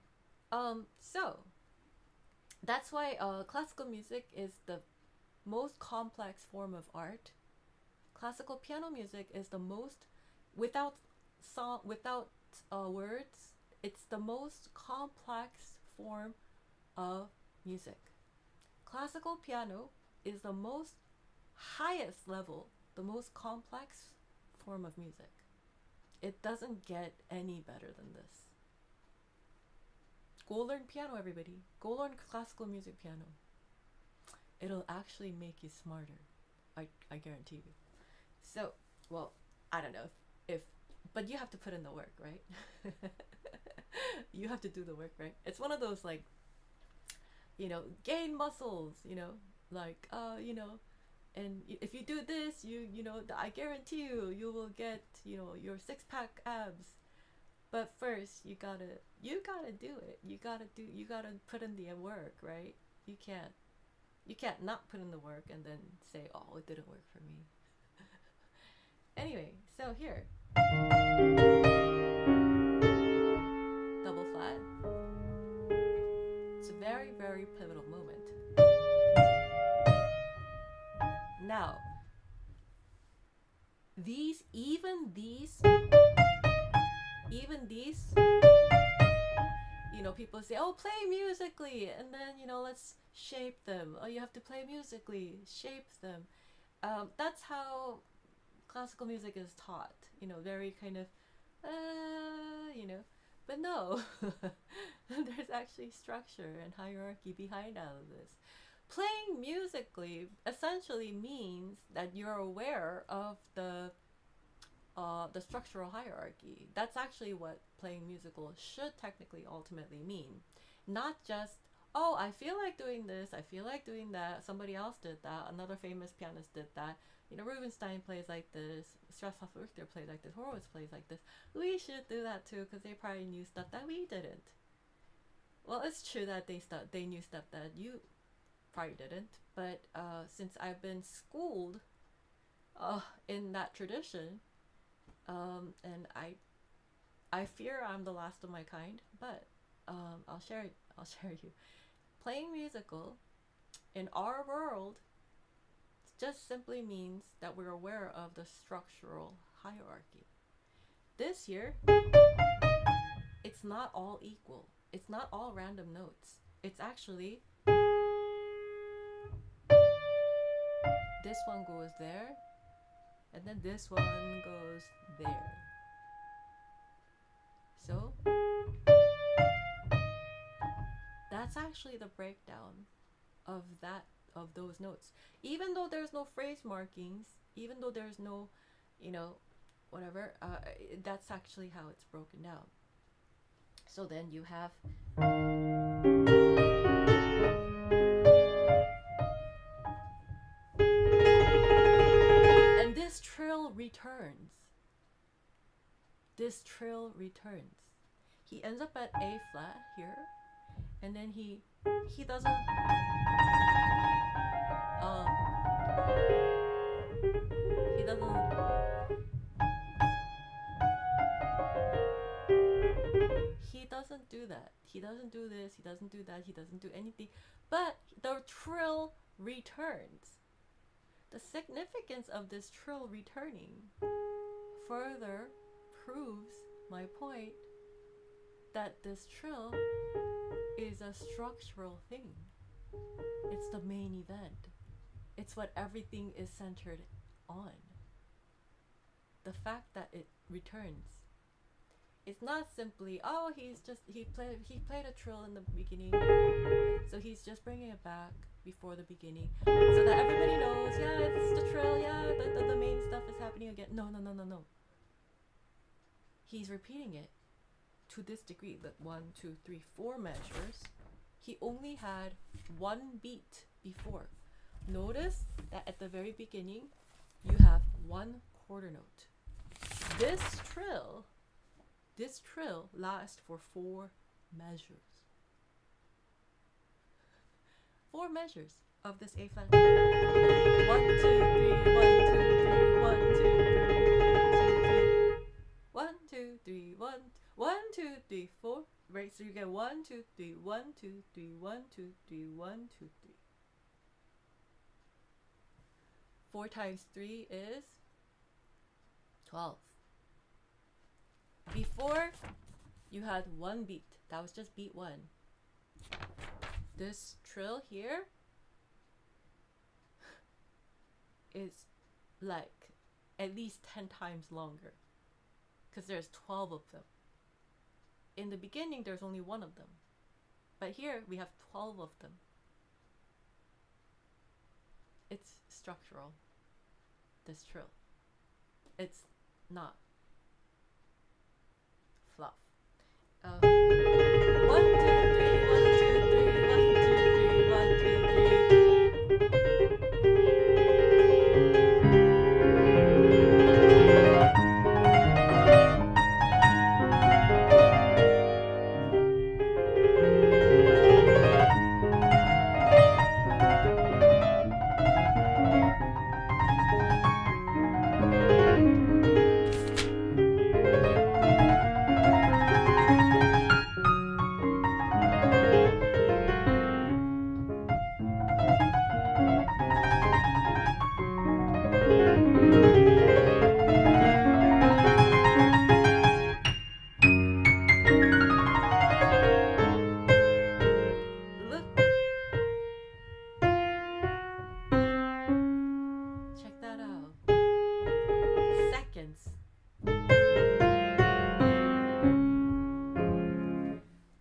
so that's why classical music is the most complex form of art. Classical piano music is the most, without song, without words, it's the most complex form of music. Classical piano is the most highest level, the most complex form of music. It doesn't get any better than this. Go learn piano, everybody. Go learn classical music piano. It'll actually make you smarter. I guarantee you. So, well, I don't know if but you have to put in the work, right? You have to do the work, right? It's one of those, like, you know, gain muscles, you know, like, you know, and if you do this, you know, I guarantee you will get, you know, your 6-pack abs. But first, you gotta do it. You gotta put in the work, right? You can't not put in the work and then say, oh, it didn't work for me. Anyway, so here. Double flat. It's a very, very pivotal moment. Now, even these, you know, people say, oh, play musically, and then, you know, let's shape them. Oh, you have to play musically, shape them. That's how classical music is taught, you know, very kind of, you know, but no, there's actually structure and hierarchy behind all of this. Playing musically essentially means that you're aware of the structural hierarchy. That's actually what playing musical should technically ultimately mean. Not just, oh, I feel like doing this, I feel like doing that, somebody else did that, another famous pianist did that, you know, Rubinstein plays like this, Strauss Richter plays like this, Horowitz plays like this. We should do that too, because they probably knew stuff that we didn't. Well, it's true that they knew stuff that you probably didn't, but since I've been schooled in that tradition, and I fear I'm the last of my kind, but I'll share you. Playing musical in our world just simply means that we're aware of the structural hierarchy. This year, it's not all equal. It's not all random notes. It's actually, this one goes there, and then this one goes there. So that's actually the breakdown of those notes. Even though there's no phrase markings, even though there's no, you know, whatever, that's actually how it's broken down. So then you have and this trill returns. He ends up at A flat here, and then he doesn't do that. He doesn't do this, he doesn't do that, he doesn't do anything, but the trill returns. The significance of this trill returning further proves my point that this trill is a structural thing. It's the main event. It's what everything is centered on. The fact that it returns. It's not simply, oh, he played a trill in the beginning, so he's just bringing it back before the beginning, so that everybody knows, yeah, it's the trill, yeah, the main stuff is happening. happening again. No. He's repeating it to this degree. That 1, 2, 3, 4 measures. He only had one beat before. Notice that at the very beginning, you have one quarter note. This trill lasts for 4 measures. 4 measures of this A flat. 1, 2, 3, 1, 2, 3, 1, 2, 3, 1, 2, 3, 1, 1, 2, 3, 4. Right, so you get 1, 2, 3, 1, 2, 3, 1, 2, 3, 1, 2, 3. 4 times 3 is 12. Before, you had one beat. That was just beat 1. This trill here is like at least 10 times longer because there's 12 of them. In the beginning, there's only one of them. But here, we have 12 of them. It's structural, this trill. It's not fluff. 1, 2, 3, 1, 2, 3, 1, 2, 3, 1, 2,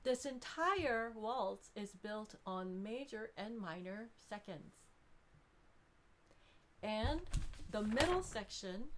This entire waltz is built on major and minor seconds. And the middle section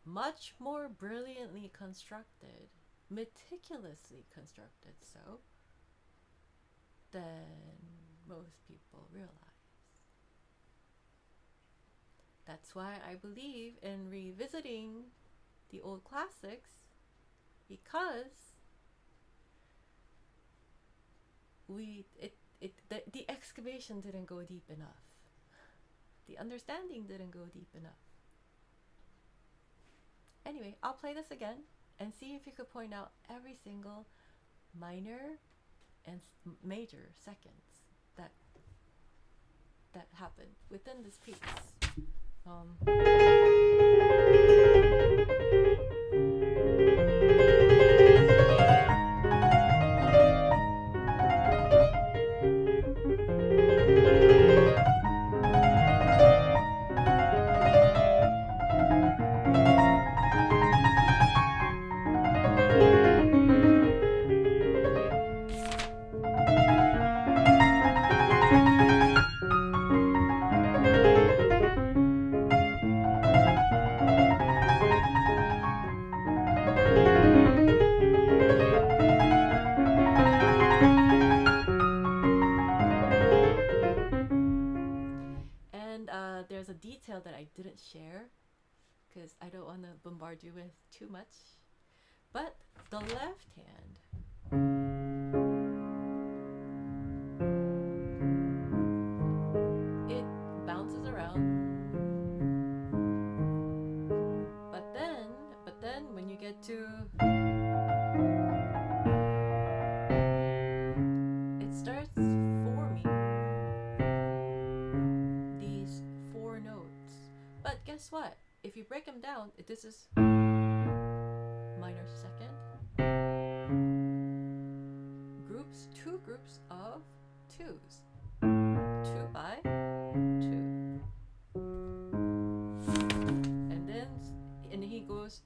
much more brilliantly constructed, meticulously constructed so, than most people realize. That's why I believe in revisiting the old classics, because the excavation didn't go deep enough. The understanding didn't go deep enough. Anyway, I'll play this again and see if you could point out every single minor and major seconds that happened within this piece. There's a detail that I didn't share because I don't want to bombard you with too much, but the left hand it bounces around, but then when you get to what? If you break them down, this is minor second. Groups, 2 groups of 2s. 2 by 2. And he goes,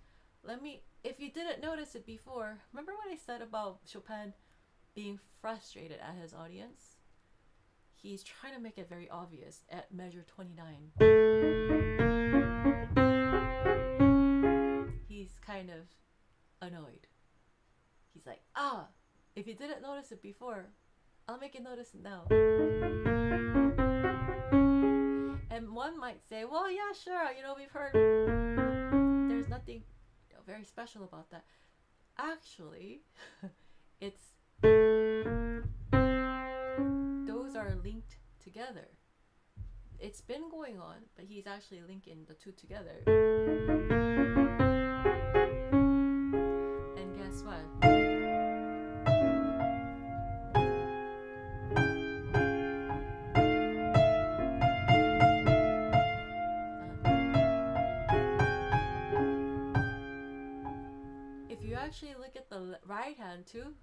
if you didn't notice it before, remember what I said about Chopin being frustrated at his audience? He's trying to make it very obvious at measure 29. He's kind of annoyed. He's like, if you didn't notice it before, I'll make you notice it now. And one might say, well, yeah, sure, we've heard. There's nothing very special about that. Actually, those are linked together. It's been going on, but he's actually linking the 2 together. And guess what? If you actually look at the right hand too,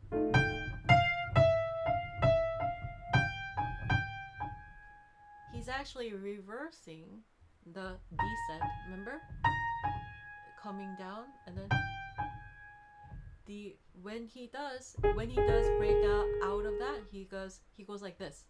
he's actually reversing the descent, remember? Coming down, and then when he does break out of that, he goes like this.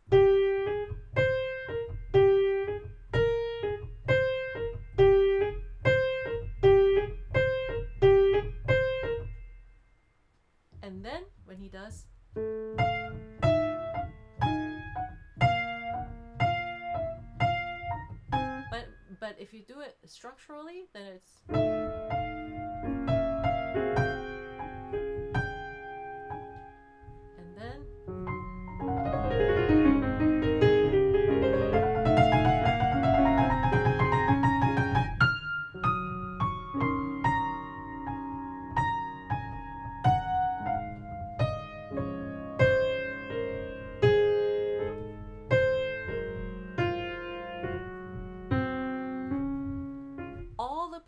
And then when he does, but if you do it structurally, then it's and then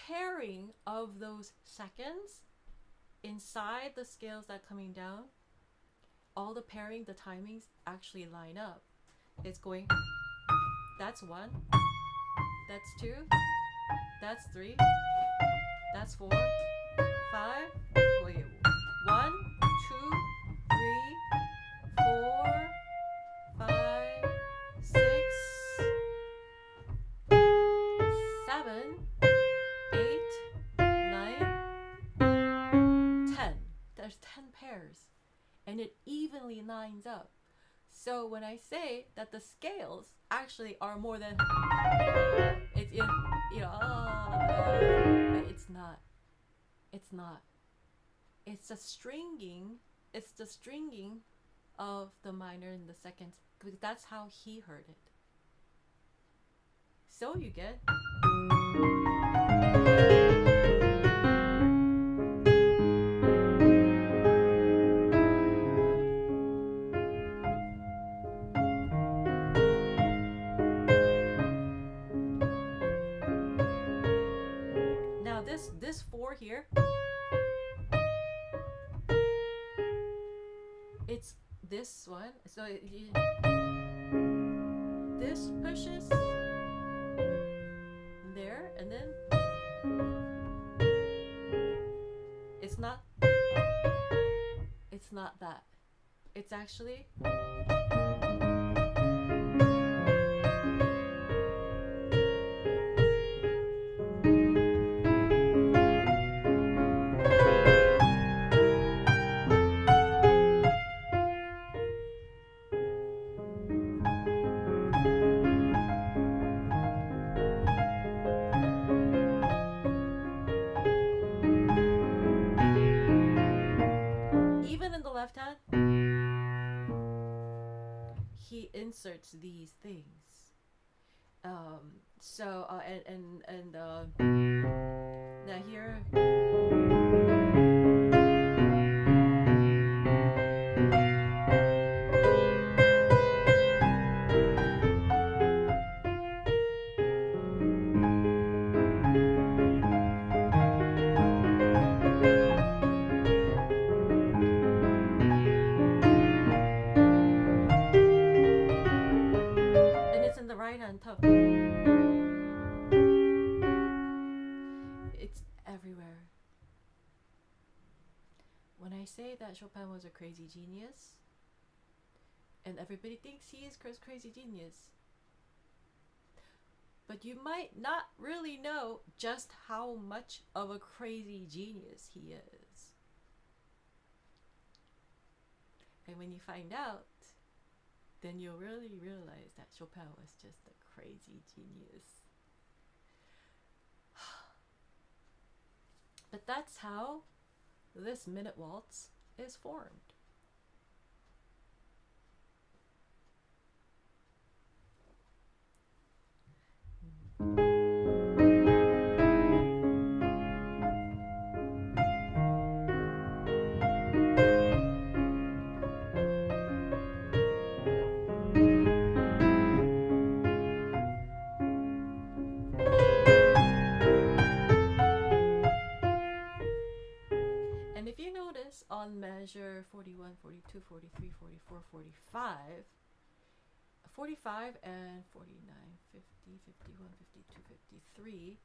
pairing of those seconds inside the scales that coming down, all the pairing, the timings actually line up. It's going, that's 1, that's 2, that's 3, that's 4, 5, wait, 1, 2, 3, 4, 5, 6, 7, 8, 9, 10. There's 10 pairs, and it evenly lines up. So when I say that the scales actually are more than it's not. It's the stringing of the minor and the seconds, because that's how he heard it. So you get now this 4 here, it's this one, so this pushes there, and then it's not that. It's actually left hand, he inserts these things. Now here, when I say that Chopin was a crazy genius, and everybody thinks he is crazy genius, but you might not really know just how much of a crazy genius he is. And when you find out, then you'll really realize that Chopin was just a crazy genius. But that's how this minute waltz is formed. And if you notice on measure 41, 42, 43, 44, 45, 45 and 49, 50, 51, 52, 53,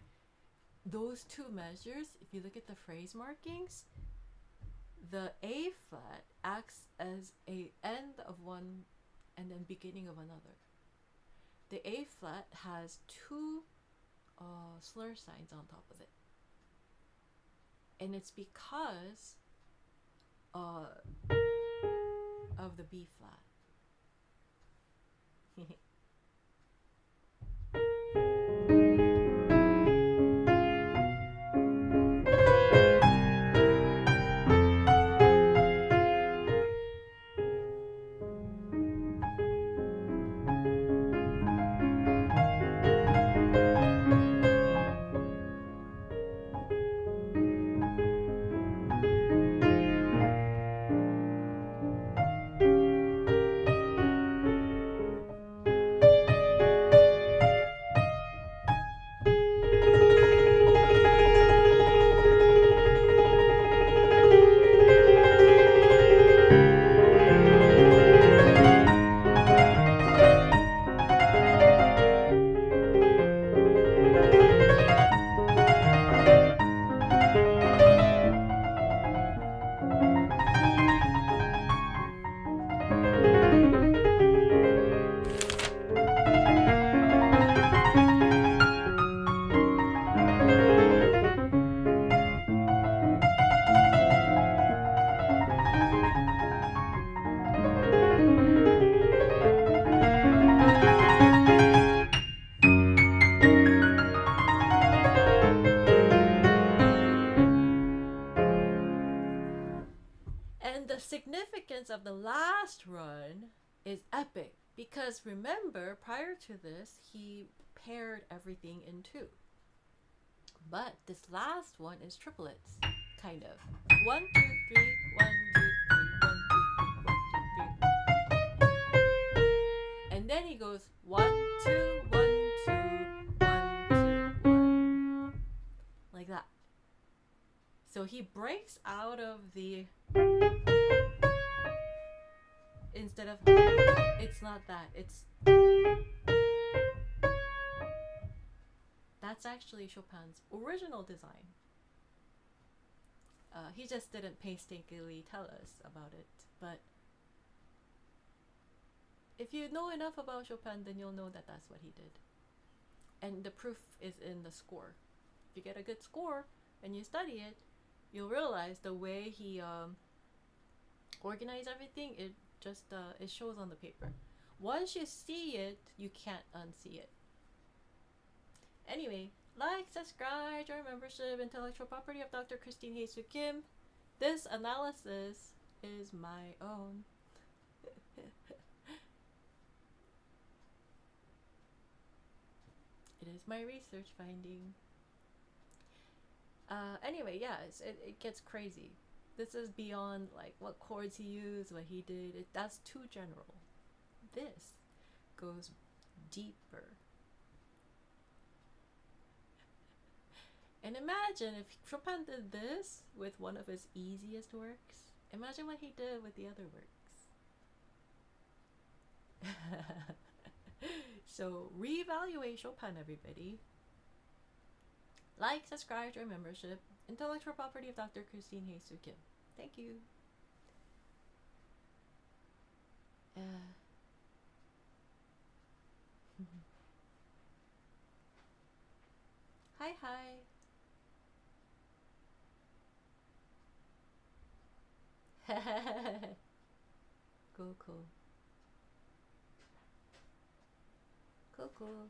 those two measures, if you look at the phrase markings, the A flat acts as a end of one and then beginning of another. The A flat has two slur signs on top of it. And it's because of the B flat. And the significance of the last run is epic because remember, prior to this, he paired everything in two. But this last one is triplets, kind of. 1, 2, 3, 1, 2, 3, 1, 2, 3, 1, 2, 3. And then he goes 1, 2, 1, 2, 1, 2, 1. Like that. So he breaks out of the, instead of, it's not that, it's, that's actually Chopin's original design. He just didn't painstakingly tell us about it, but if you know enough about Chopin, then you'll know that that's what he did. And the proof is in the score. If you get a good score and you study it, you'll realize the way he organized everything, it just it shows on the paper. Once you see it, you can't unsee it. Anyway, like, subscribe, join membership, intellectual property of Dr. Christine Hye-Su Kim. This analysis is my own. It is my research finding. Anyway, yeah, it gets crazy. This is beyond like what chords he used, what he did. That's too general. This goes deeper. And imagine if Chopin did this with one of his easiest works. Imagine what he did with the other works. So reevaluate Chopin, everybody. Like, subscribe, join membership. Intellectual property of Dr. Christine Hye-Su Kim. Thank you. Hi, hi. Cool, cool. Cool, cool.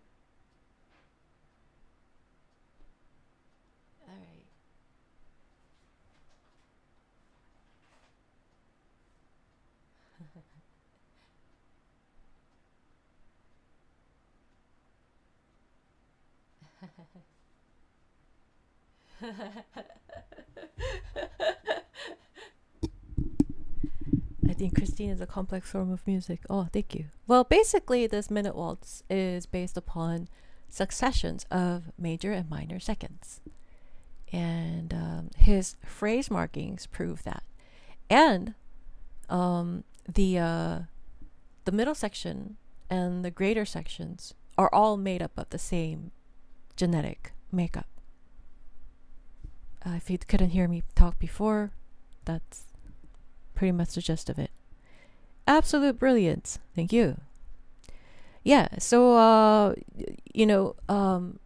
All right. I think Christine is a complex form of music. Oh, thank you. Well, basically, this minute waltz is based upon successions of major and minor seconds. And his phrase markings prove that. And the middle section and the greater sections are all made up of the same genetic makeup. If you couldn't hear me talk before, that's pretty much the gist of it. Absolute brilliance. Thank you. Yeah, so,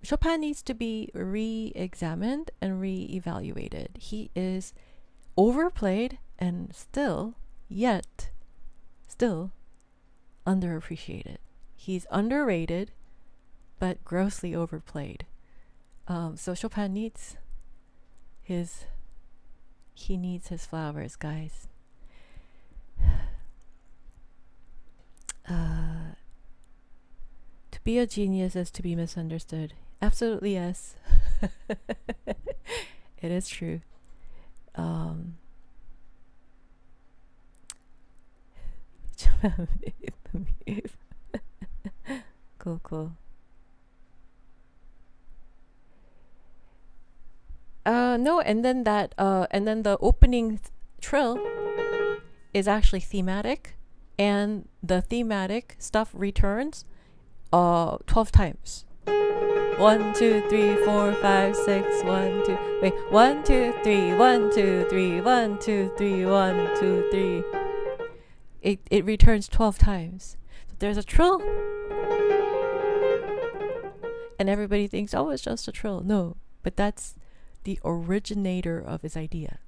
Chopin needs to be re-examined and re-evaluated. He is overplayed and still underappreciated. He's underrated, but grossly overplayed. So Chopin needs his flowers, guys. To be a genius is to be misunderstood. Absolutely, yes. It is true. Cool. No, and then the opening trill is actually thematic, and the thematic stuff returns 12 times. 1 2 3 4 5 6 1 2 wait 1 2 3 1 2 3 1 2 3 1 2 3. It returns 12 times. So there's a trill, and everybody thinks, oh, it's just a trill. No, but that's the originator of his idea,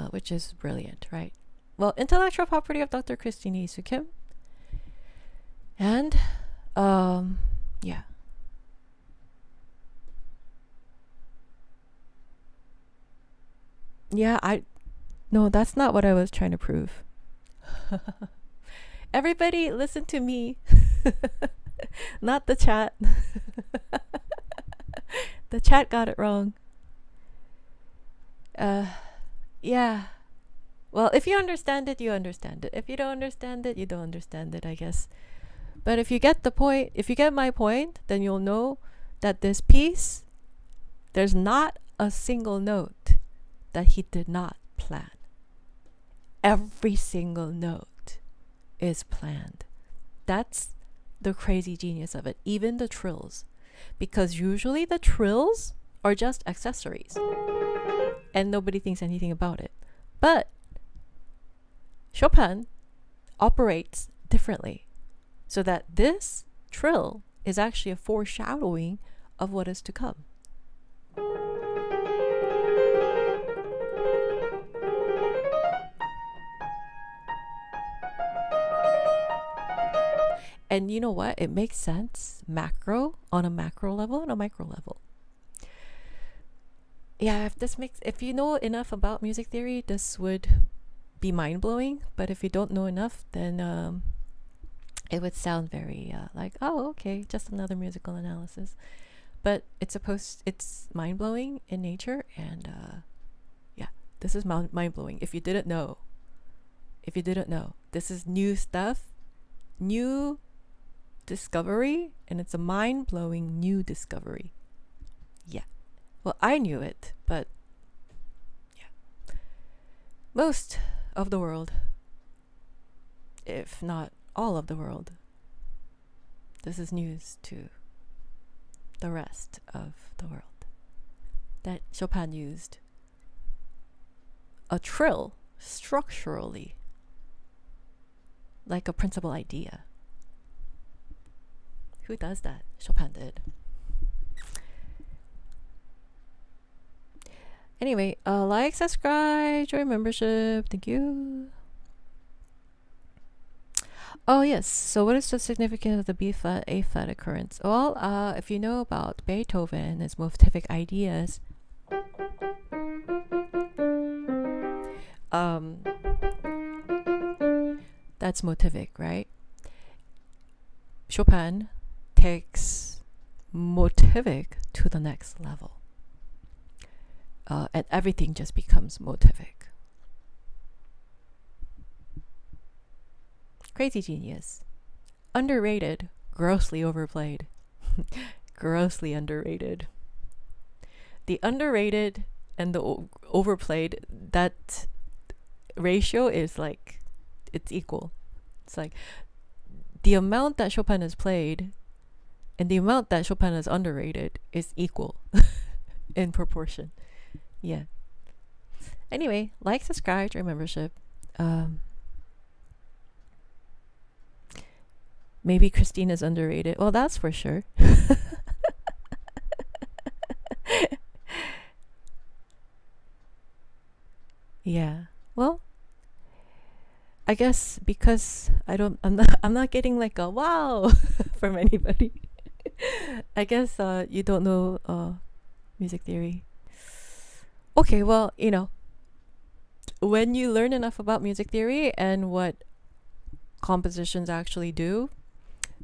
which is brilliant, right? Well, intellectual property of Dr. Christine Hye-Su Kim. And yeah. No, that's not what I was trying to prove. Everybody listen to me. Not the chat. The chat got it wrong. Yeah. Well, if you understand it, you understand it. If you don't understand it, you don't understand it, I guess. But if you get the point, if you get my point, then you'll know that this piece, there's not a single note that he did not plan. Every single note is planned. That's the crazy genius of it. Even the trills. Because usually the trills are just accessories. And nobody thinks anything about it. But Chopin operates differently. So that this trill is actually a foreshadowing of what is to come. And you know what? It makes sense on a macro level and a micro level. Yeah, if you know enough about music theory, this would be mind-blowing. But if you don't know enough, then it would sound very like, oh, okay, just another musical analysis. But it's mind-blowing in nature, and yeah, this is mind-blowing. If you didn't know, this is new stuff, new discovery, and it's a mind-blowing new discovery. Yeah. Well, I knew it, but yeah. Most of the world, if not all of the world, this is news to the rest of the world, that Chopin used a trill structurally, like a principal idea. Who does that? Chopin did. Anyway, like, subscribe, join membership. Thank you. Oh yes, so what is the significance of the B flat A flat occurrence? Well, if you know about Beethoven and his motivic ideas, that's motivic, right? Chopin takes motivic to the next level, and everything just becomes motivic. Crazy genius. Underrated, grossly overplayed. Grossly underrated. The underrated and the overplayed, that ratio is like, it's equal. It's like the amount that Chopin is played and the amount that Chopin is underrated is equal in proportion. Yeah. Anyway, like, subscribe, join membership. Maybe Christine is underrated. Well, that's for sure. Yeah. Well, I guess because I'm not getting like a wow from anybody. I guess you don't know music theory. Okay, well, when you learn enough about music theory and what compositions actually do,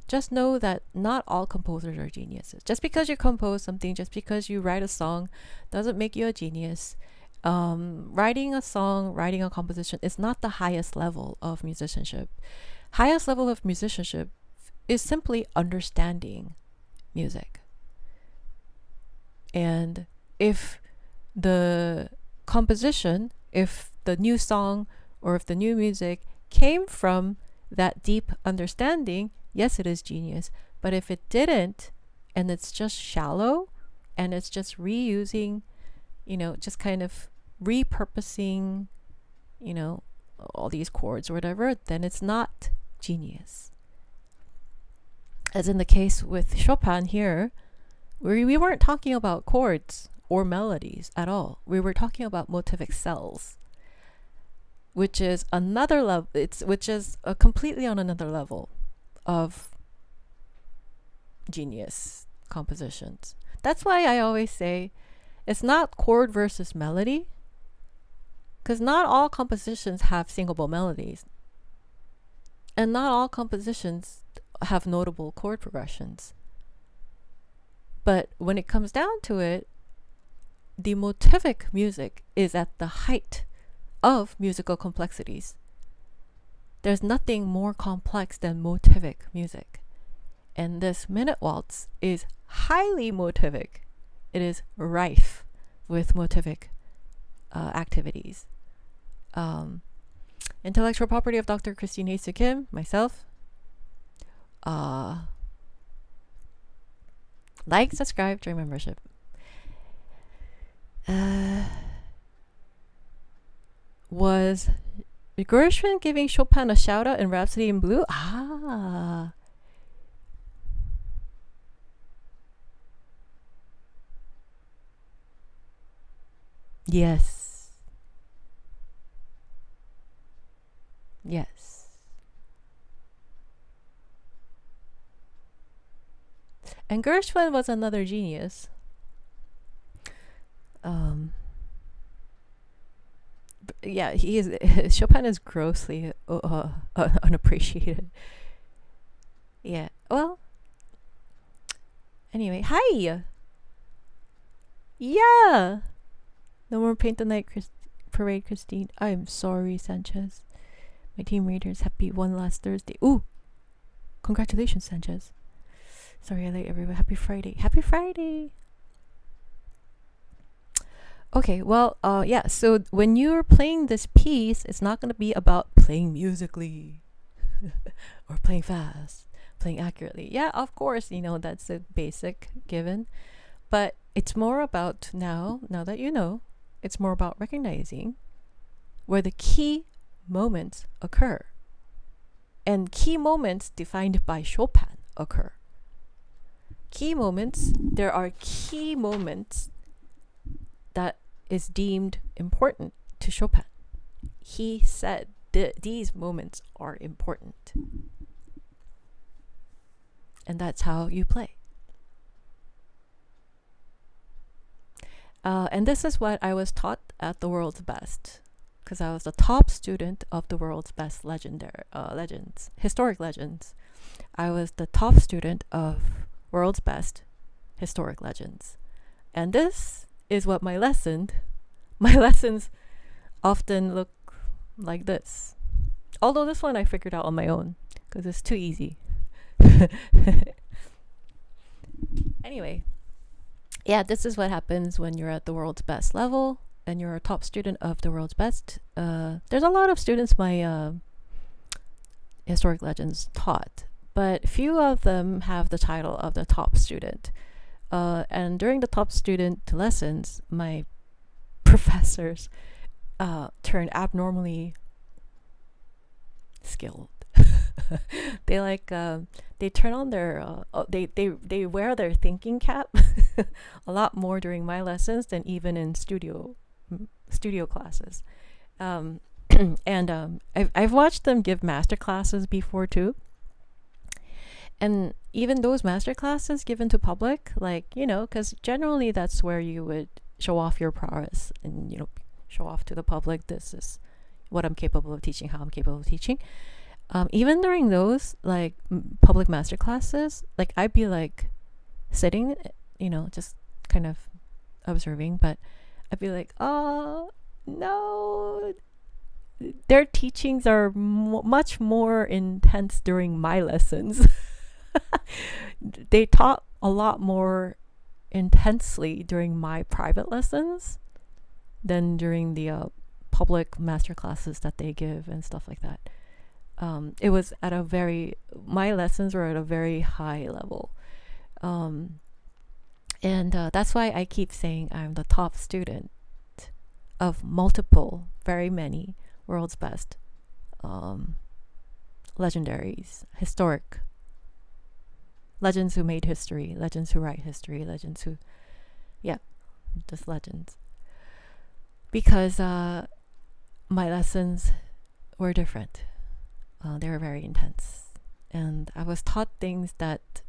just know that not all composers are geniuses. Just because you compose something, just because you write a song, doesn't make you a genius. Writing a song, writing a composition is not the highest level of musicianship. Highest level of musicianship is simply understanding music. And if the composition, if the new song or if the new music came from that deep understanding, yes, it is genius. But if it didn't, and it's just shallow, and it's just reusing, just kind of repurposing, all these chords or whatever, then it's not genius. As in the case with Chopin here, we weren't talking about chords or melodies at all. We were talking about motivic cells, which is another level. Which is completely on another level of genius compositions. That's why I always say it's not chord versus melody, because not all compositions have singable melodies, and not all compositions have notable chord progressions. But when it comes down to it, the motivic music is at the height of musical complexities. There's nothing more complex than motivic music. And this minute waltz is highly motivic. It is rife with motivic activities. Intellectual property of Dr. Christine Hye-Su Kim, myself. Like, subscribe, join membership. Was Gershwin giving Chopin a shout out in Rhapsody in Blue? Yes. Yes. And Gershwin was another genius. Yeah, he is. Chopin is grossly unappreciated. Yeah. Well. Anyway, hi. Yeah. No more paint the night parade, Christine. I'm sorry, Sanchez. My team readers, happy one last Thursday. Ooh, congratulations, Sanchez. Sorry I late everyone. Happy Friday. Happy Friday. Okay, well, yeah, so when you're playing this piece, it's not going to be about playing musically or playing fast, playing accurately. Yeah, of course, that's a basic given. But it's more about now that you know, it's more about recognizing where the key moments occur. And key moments defined by Chopin occur. Key moments, there are key moments that is deemed important to Chopin. He said these moments are important. And that's how you play. And this is what I was taught at the World's Best, because I was the top student of the World's Best legends, historic legends. I was the top student of World's Best historic legends. And this is what my lessons often look like this. Although this one I figured out on my own because it's too easy. Anyway, yeah, this is what happens when you're at the World's Best level and you're a top student of the World's Best. There's a lot of students my historic legends taught, but few of them have the title of the top student. And during the top student lessons, my professors turned abnormally skilled. They turn on their they wear their thinking cap a lot more during my lessons than even in studio classes. And I've watched them give master classes before too. And even those master classes given to public, because generally that's where you would show off your prowess and, show off to the public, this is what I'm capable of teaching, how I'm capable of teaching. Even during those, public master classes, I'd be, sitting, just kind of observing, but I'd be like, oh, no, their teachings are much more intense during my lessons. They taught a lot more intensely during my private lessons than during the public master classes that they give and stuff like that. It was at my lessons were at a very high level. And that's why I keep saying I'm the top student of very many World's Best legendaries, historic legends who made history, legends who write history, legends who, just legends. Because my lessons were different. They were very intense. And I was taught things that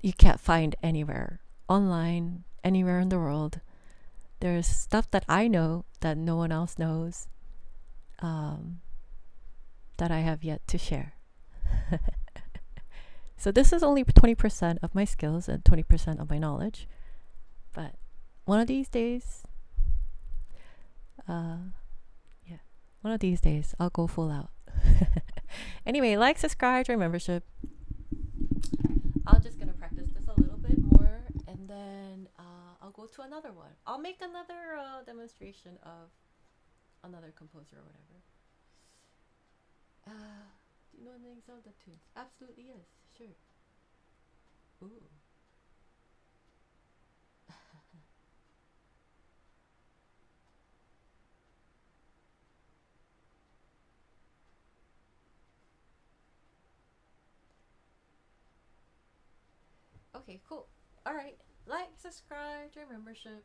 you can't find anywhere, online, anywhere in the world. There's stuff that I know that no one else knows, that I have yet to share. So this is only 20% of my skills and 20% of my knowledge. But one of these days, one of these days, I'll go full out. Anyway, subscribe, join membership. I'm just gonna practice this a little bit more, and then I'll go to another one. I'll make another demonstration of another composer or whatever. Do you know the names of the tunes? Absolutely, yes, sure. Ooh. Okay, cool. All right, subscribe, join membership.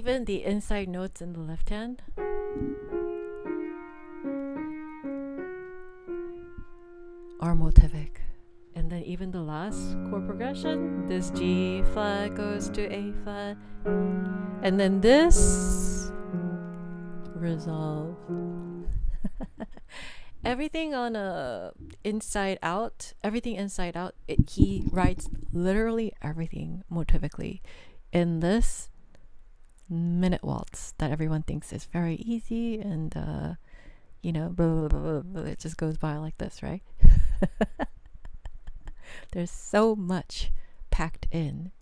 even the inside notes in the left hand are motivic. And then even the last chord progression, this G flat goes to A flat, and then this resolve. Everything on a inside out, he writes literally everything motivically in this minute waltz that everyone thinks is very easy and blah, blah, blah, blah, it just goes by like this, right? There's so much packed in.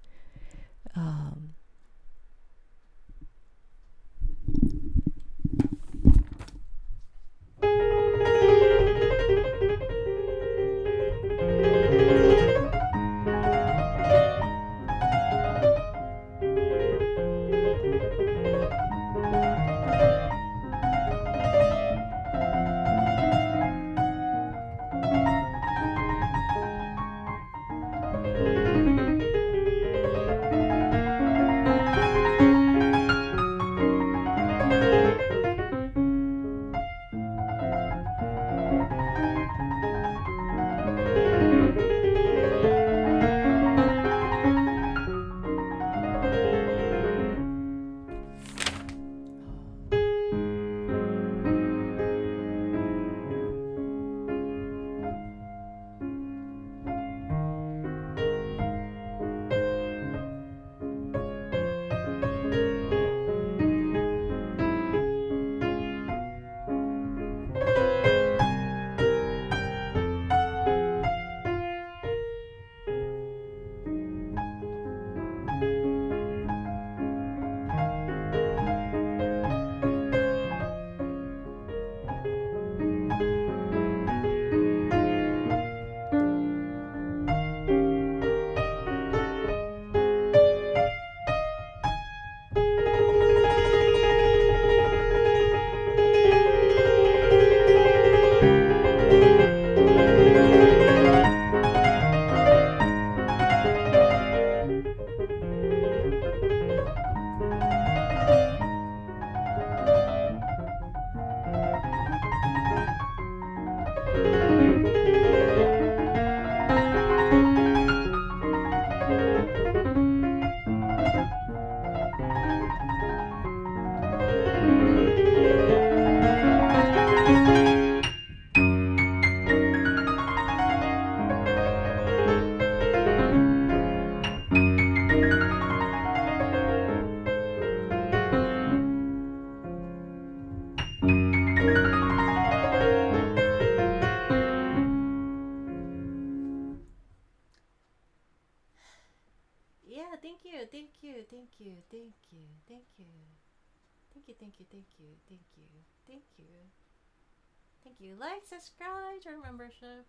Thank you. Like, subscribe, join membership.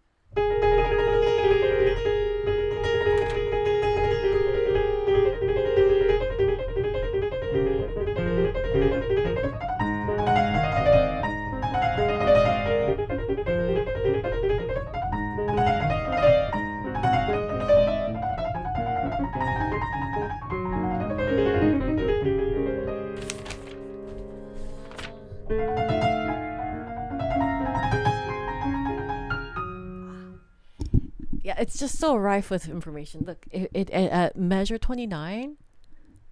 It's just so rife with information. Look, it at measure 29,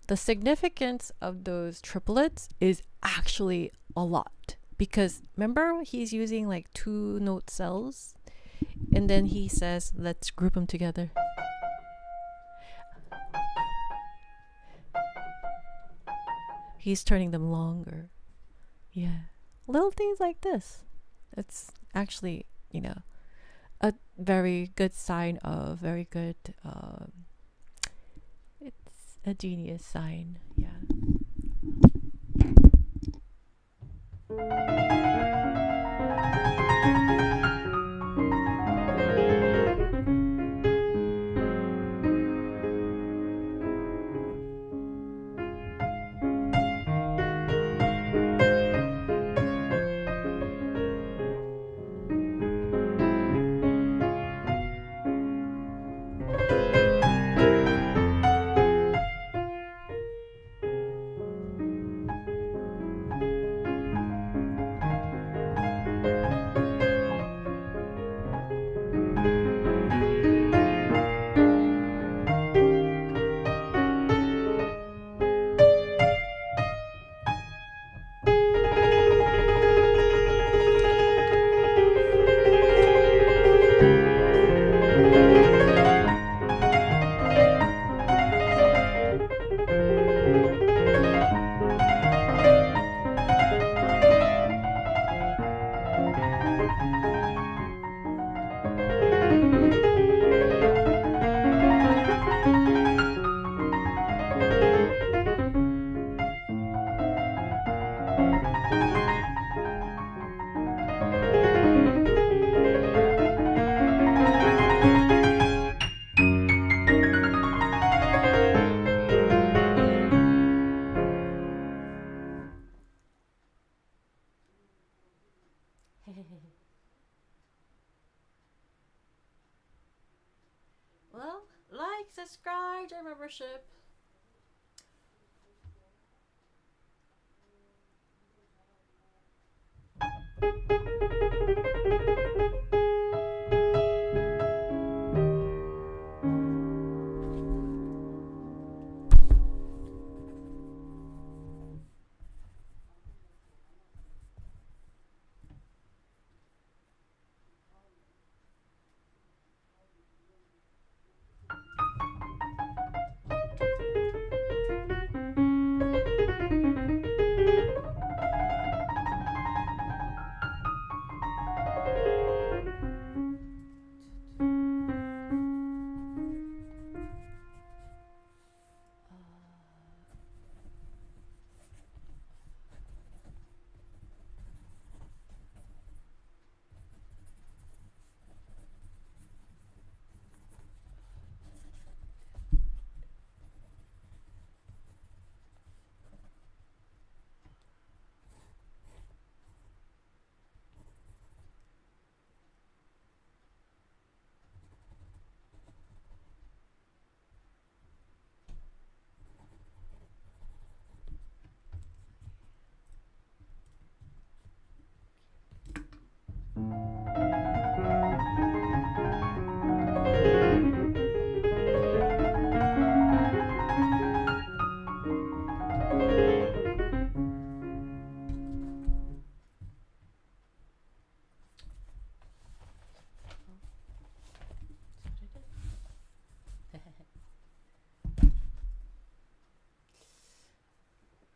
the significance of those triplets is actually a lot, because remember he's using like 2 note cells, and then he says let's group them together. He's turning them longer. Yeah, little things like this. It's actually, a very good sign of very good, it's a genius sign. Yeah. Well, like, subscribe, join membership.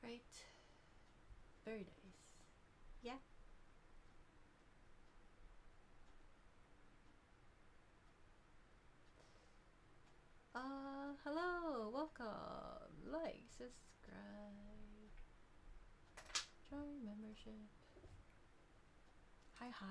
Right. Very nice. Yeah. Hello, welcome. Like, subscribe, join membership. Hi, hi.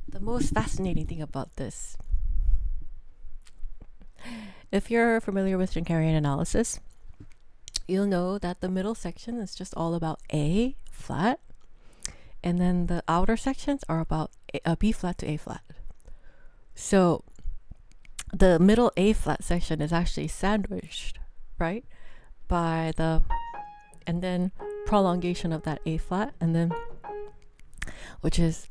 The most fascinating thing about this, if you're familiar with Chkpiano analysis, you'll know that the middle section is just all about A flat, and then the outer sections are about B flat to A flat. So the middle A flat section is actually sandwiched, right, by the, and then prolongation of that A flat, and then, which is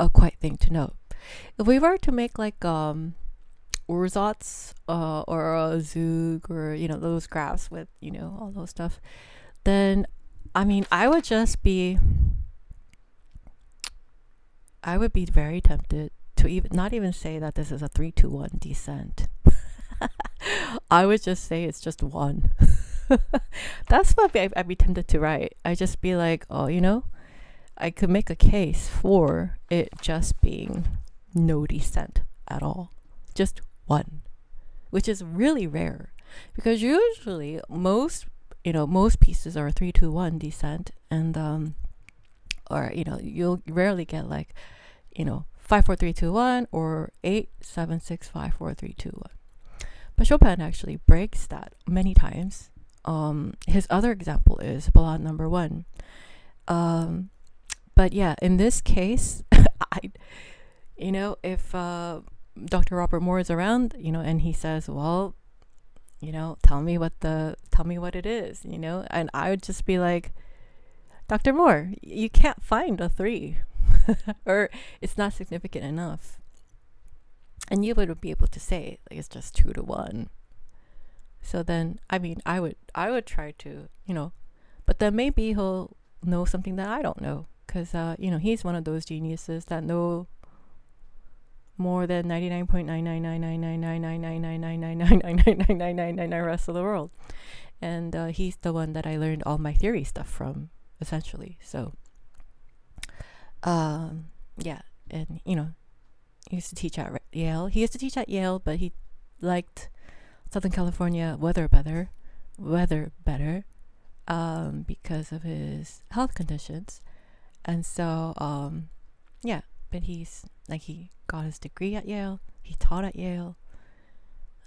a quite thing to note. If we were to make like Urzats or a Zug, or those graphs with all those stuff, then I mean I would be very tempted to not even say that this is a 3-2-1 descent. I would just say it's just one. That's what I'd be tempted to write. I'd just be like, oh, I could make a case for it just being no descent at all, just one, which is really rare, because usually most pieces are 3-2-1 descent, and or you'll rarely get like 5-4-3-2-1 or 8-7-6-5-4-3-2-1. But Chopin actually breaks that many times. His other example is Ballade number 1. But yeah, in this case, if Dr. Robert Moore is around, and he says, well, tell me what it is, and I would just be like, Dr. Moore, you can't find a 3, or it's not significant enough. And you would be able to say like it's just 2-1. So then, I mean, I would try to, but then maybe he'll know something that I don't know, because he's one of those geniuses that know more than 99.99999999999999999 rest of the world. And he's the one that I learned all my theory stuff from, essentially. So yeah, and he used to teach at Yale. But he liked Southern California weather better because of his health conditions. And so yeah, but he got his degree at Yale, he taught at Yale,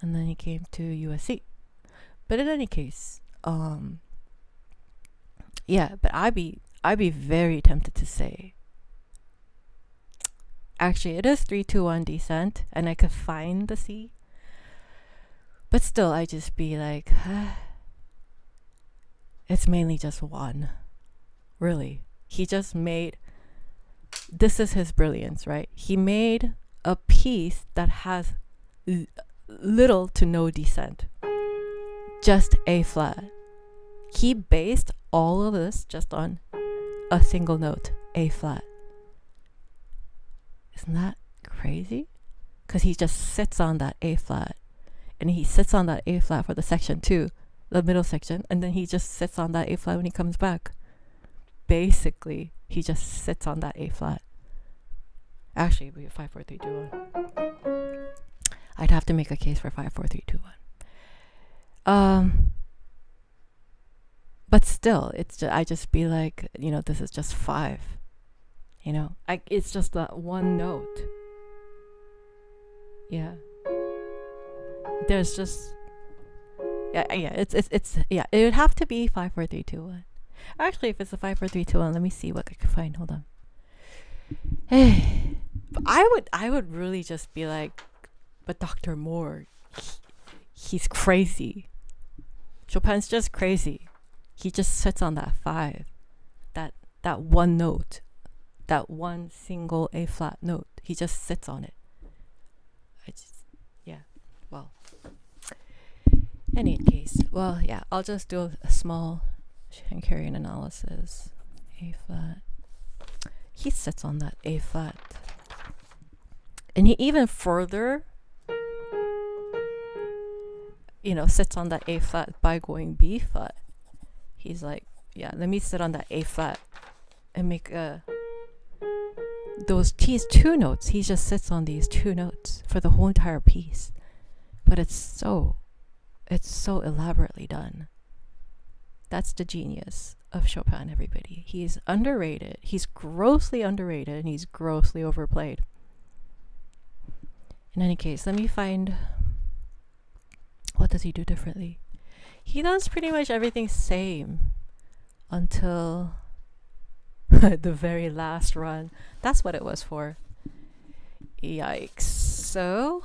and then he came to USC. But in any case, yeah, but I'd be very tempted to say, actually it is 3-2-1 descent, and I could find the C, but still I just be like, it's mainly just one. Really, he just made, this is his brilliance, right? He made a piece that has little to no descent, just A flat. He based all of this just on a single note, A flat. Isn't that crazy? Because he just sits on that A flat, and he sits on that A flat for the section 2, the middle section, and then he just sits on that A flat when he comes back. Basically, he just sits on that A flat. Actually, we have 5-4-3-2-1. I'd have to make a case for 5-4-3-2-1. But still, I just be like, this is just 5. It's just that one note. Yeah. There's just, yeah. It's yeah. It would have to be 5-4-3-2-1. Actually, if it's a 5-4-3-2-1, let me see what I can find. Hold on. I would really just be like, but Dr. Moore, he's crazy. Chopin's just crazy. He just sits on that 5, that one note, that one single A flat note. He just sits on it. Well, any case, I'll just do a small Schenkerian analysis. A flat. He sits on that A flat, and he even further, sits on that A flat by going B flat. He's like, let me sit on that A flat and make these 2 notes. He just sits on these 2 notes for the whole entire piece. But it's so elaborately done. That's the genius of Chopin, everybody. He's underrated. He's grossly underrated, and he's grossly overplayed. In any case, let me find, what does he do differently? He does pretty much everything same until the very last run. That's what it was for. Yikes. So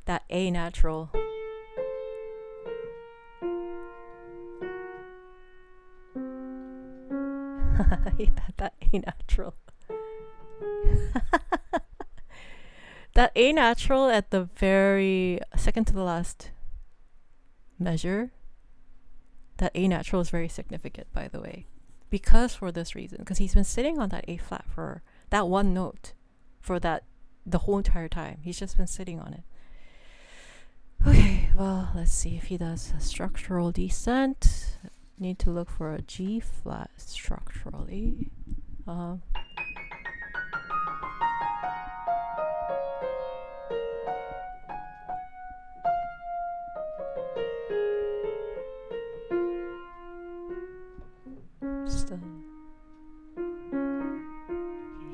that A natural, that A natural that A natural at the very second to the last measure, that A natural is very significant, by the way, because for this reason, because he's been sitting on that A flat for that one note for the whole entire time. He's just been sitting on it. Okay, well, let's see if he does a structural descent. Need to look for a G flat structurally.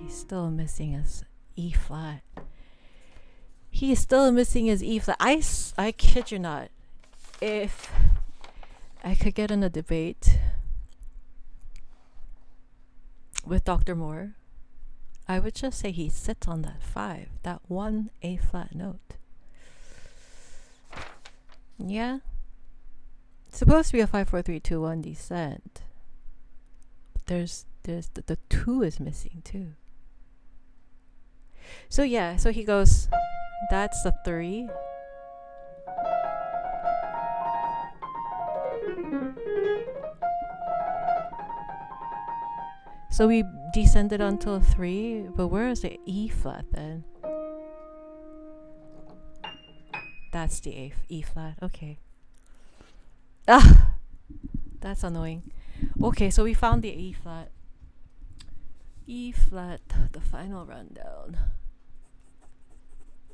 He's still missing his E flat. He is still missing his E flat. I kid you not. If I could get in a debate with Dr. Moore, I would just say he sits on that 5, that one A flat note. Yeah. It's supposed to be a 5-4-3-2-1 descent. But there's the 2 is missing too. So yeah, so he goes, that's the 3. So we descended until 3, but where is the E flat then? That's the E flat. Okay. Ah, that's annoying. Okay, so we found the E flat. E flat, the final rundown.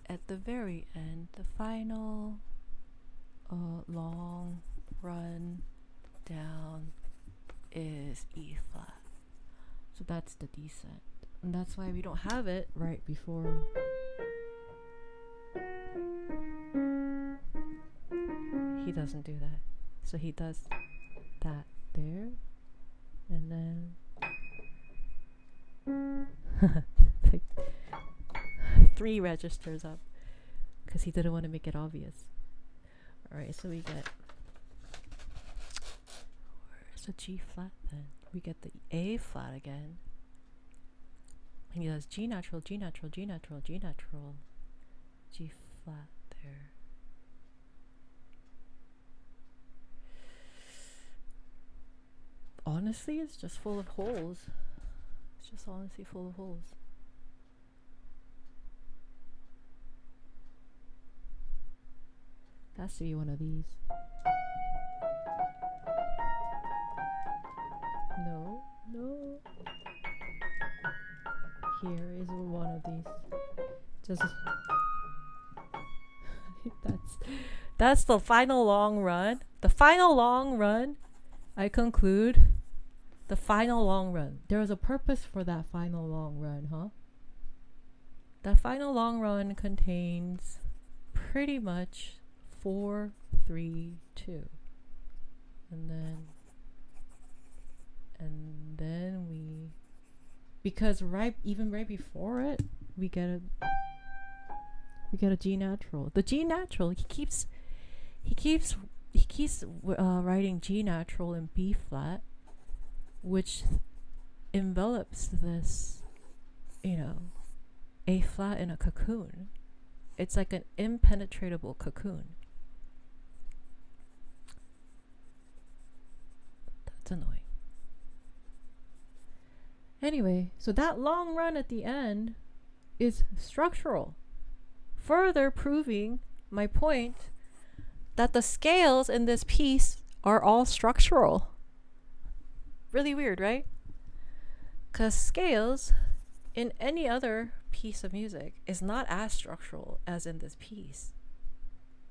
At the very end, the final long run down is E flat. So that's the descent. And that's why we don't have it right before. He doesn't do that. So he does that there. And then like 3 registers up because he didn't want to make it obvious. Alright, so we get, where's the G flat then? We get the A flat again. And he does G natural, G natural, G natural, G natural, G flat there. Honestly, it's just full of holes. It's just honestly full of holes. That has to be one of these. No, no. Here is one of these. Just that's the final long run. The final long run. I conclude the final long run. There was a purpose for that final long run, huh? That final long run contains pretty much 4, 3, 2. And then we, because even right before it, we get a G natural. The G natural, he keeps writing G natural and B flat, which envelops this, A flat in a cocoon. It's like an impenetrable cocoon. That's annoying. Anyway, so that long run at the end is structural, further proving my point that the scales in this piece are all structural. Really weird, right? Because scales in any other piece of music is not as structural as in this piece.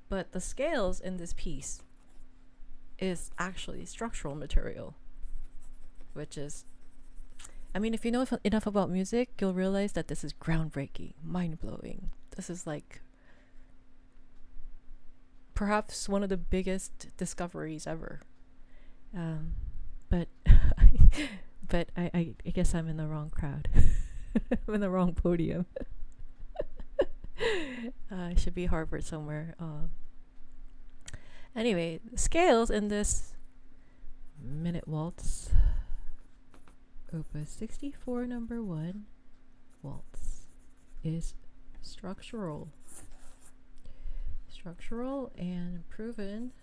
But the scales in this piece is actually structural material, which is, if you know enough about music, you'll realize that this is groundbreaking, mind-blowing. This is like perhaps one of the biggest discoveries ever. But I guess I'm in the wrong crowd. I'm in the wrong podium. I should be Harvard somewhere. Anyway, scales in this minute waltz, Opus 64, number 1, waltz, is structural. Structural and proven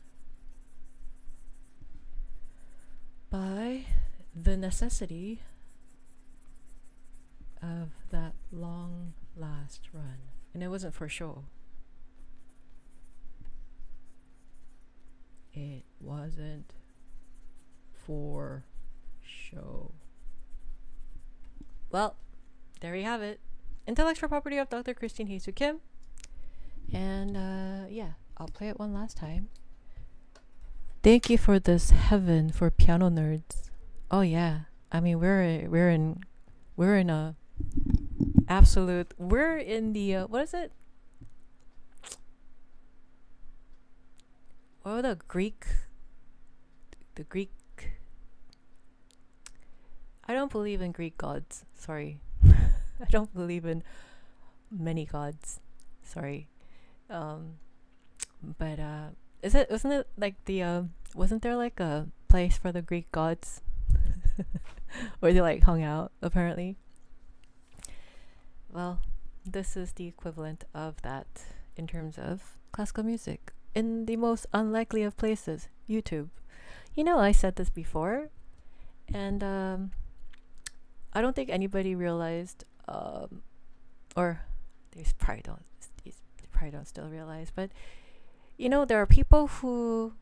by the necessity of that long last run. And it wasn't for show. It wasn't for show. Well, there you have it. Intellectual property of Dr. Christine Hye-Su Kim. And yeah, I'll play it one last time. Thank you for this heaven for piano nerds. Oh yeah, we're in a absolute. We're in the what is it? What the Greek? The Greek. I don't believe in Greek gods. Sorry, I don't believe in many gods. Sorry. But wasn't it like wasn't there like a place for the Greek gods where they like hung out apparently? Well, this is the equivalent of that in terms of classical music in the most unlikely of places, YouTube. I said this before, and I don't think anybody realized, or they probably don't still realize, but there are people who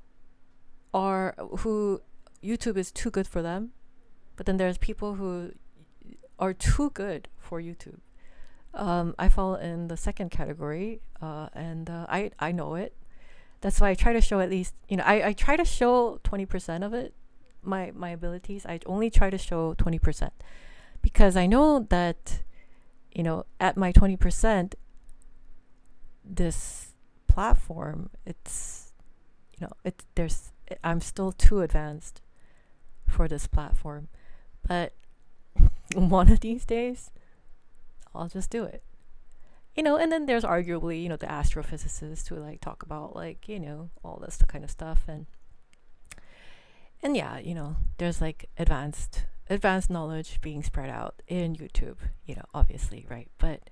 YouTube is too good for them, but then there's people who are too good for YouTube. I fall in the second category, and I know it. That's why I try to show at least, I try to show 20% of it, my abilities. I only try to show 20% because I know that, at my 20%, this platform, I'm still too advanced for this platform. But one of these days, I'll just do it. And then there's arguably, the astrophysicists who like talk about like, all this kind of stuff. And yeah, there's like advanced knowledge being spread out in YouTube, obviously, right? But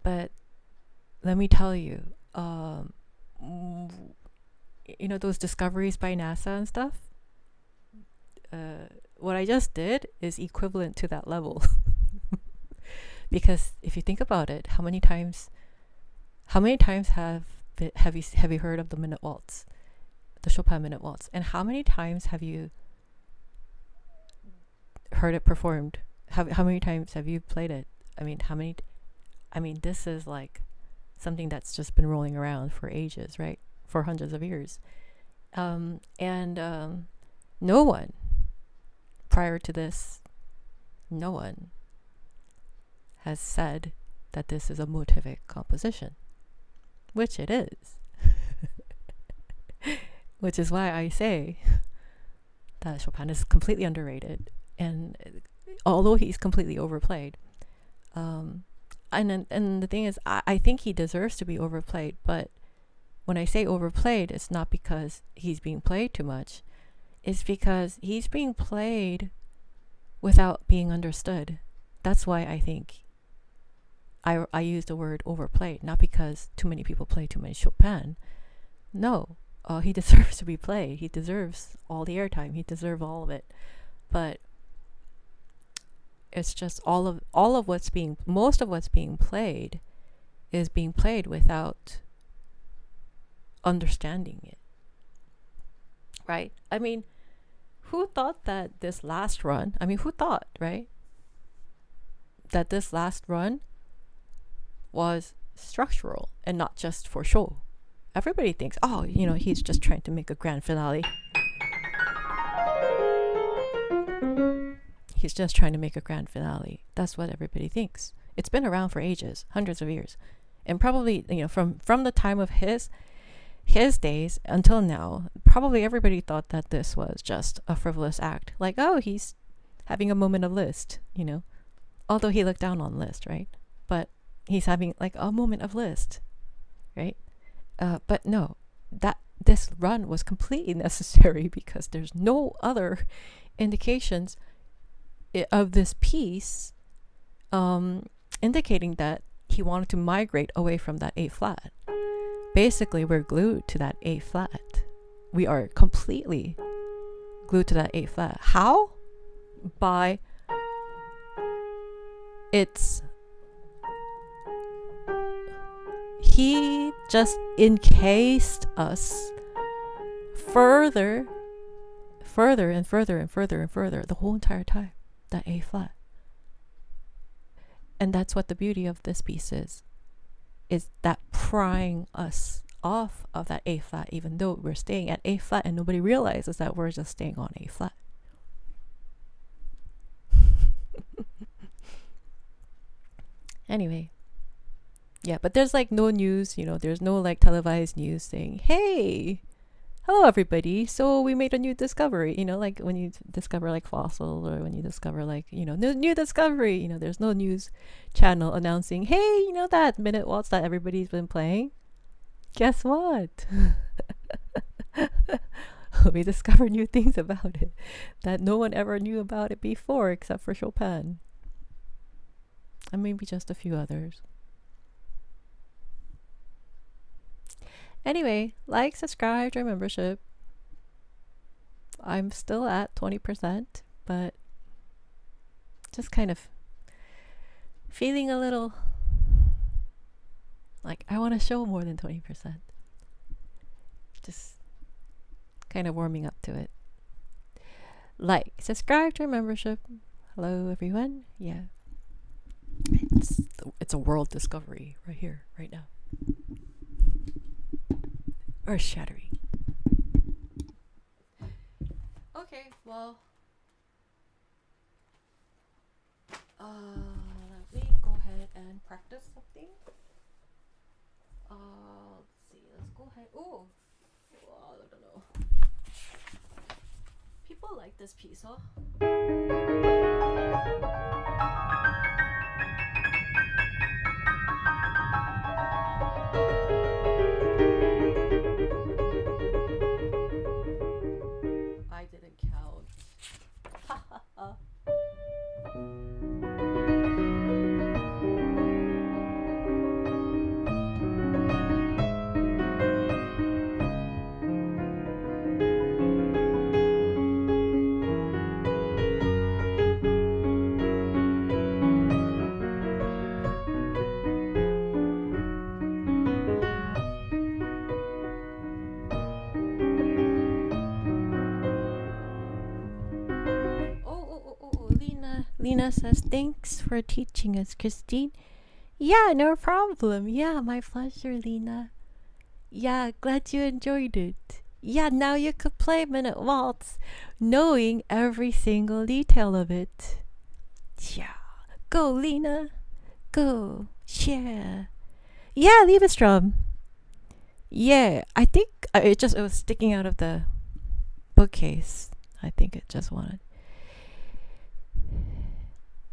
but let me tell you, those discoveries by NASA and stuff, what I just did is equivalent to that level. Because if you think about it, how many times have you heard of the Minute Waltz, the Chopin Minute Waltz, and how many times have you heard it performed? How many times have you played it? This is like something that's just been rolling around for ages, right? For hundreds of years. No one prior to this, no one has said that this is a motivic composition, which it is. Which is why I say that Chopin is completely underrated, and although he's completely overplayed, and the thing is, I think he deserves to be overplayed. But when I say overplayed, it's not because he's being played too much. It's because he's being played without being understood. That's why I think I use the word overplayed, not because too many people play too many Chopin. No, he deserves to be played. He deserves all the airtime. He deserves all of it. But it's just most of what's being played is being played without understanding it. Right? Who thought that this last run, right? That this last run was structural and not just for show. Everybody thinks, he's just trying to make a grand finale. He's just trying to make a grand finale. That's what everybody thinks. It's been around for ages, hundreds of years. And probably, from the time of his days until now, probably everybody thought that this was just a frivolous act. Like, he's having a moment of Liszt, Although he looked down on Liszt, right? But he's having like a moment of Liszt, right? But no, this run was completely necessary because there's no other indications of this piece indicating that he wanted to migrate away from that A flat. Basically, we're glued to that A flat. We are completely glued to that A flat. How? By he just encased us further and further and further and further the whole entire time, that A flat. And that's what the beauty of this piece is that prying us off of that A flat, even though we're staying at A flat and nobody realizes that we're just staying on A flat. Anyway, yeah, but there's like no news, there's no like televised news saying, hey, hello everybody, so we made a new discovery, like when you discover like fossil, or when you discover like, new discovery, there's no news channel announcing, hey, that Minute Waltz that everybody's been playing, guess what? We discovered new things about it that no one ever knew about it before except for Chopin. And maybe just a few others. Anyway, like, subscribe, join membership. I'm still at 20%, but just kind of feeling a little like I want to show more than 20%. Just kind of warming up to it. Like, subscribe to our membership. Hello, everyone. Yeah. It's a world discovery right here, right now. Earth shattering. Okay, well, let me go ahead and practice something. Let's see. Let's go ahead. Oh, well, I don't know. People like this piece, huh? I didn't count. Lena says, thanks for teaching us, Christine. Yeah, no problem. Yeah, my pleasure, Lena. Yeah, glad you enjoyed it. Yeah, now you could play Minute Waltz, knowing every single detail of it. Yeah, go, Lena. Go. Yeah. Yeah, leave a strum. Yeah, I think it was sticking out of the bookcase. I think it just wanted.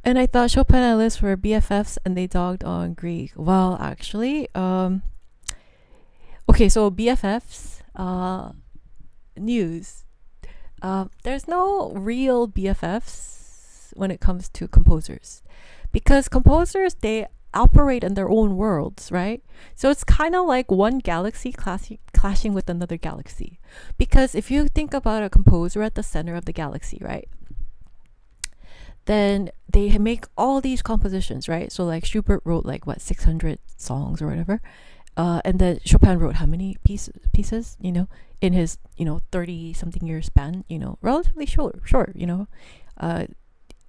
And I thought Chopin and Liszt were BFFs and they dogged on Grieg. Well, actually, okay, so BFFs, news. There's no real BFFs when it comes to composers. Because composers, they operate in their own worlds, right? So it's kind of like one galaxy clashing with another galaxy. Because if you think about a composer at the center of the galaxy, right? Then they make all these compositions, right? So like Schubert wrote like 600 songs or whatever, and then Chopin wrote how many pieces, in his 30 something year span, relatively short,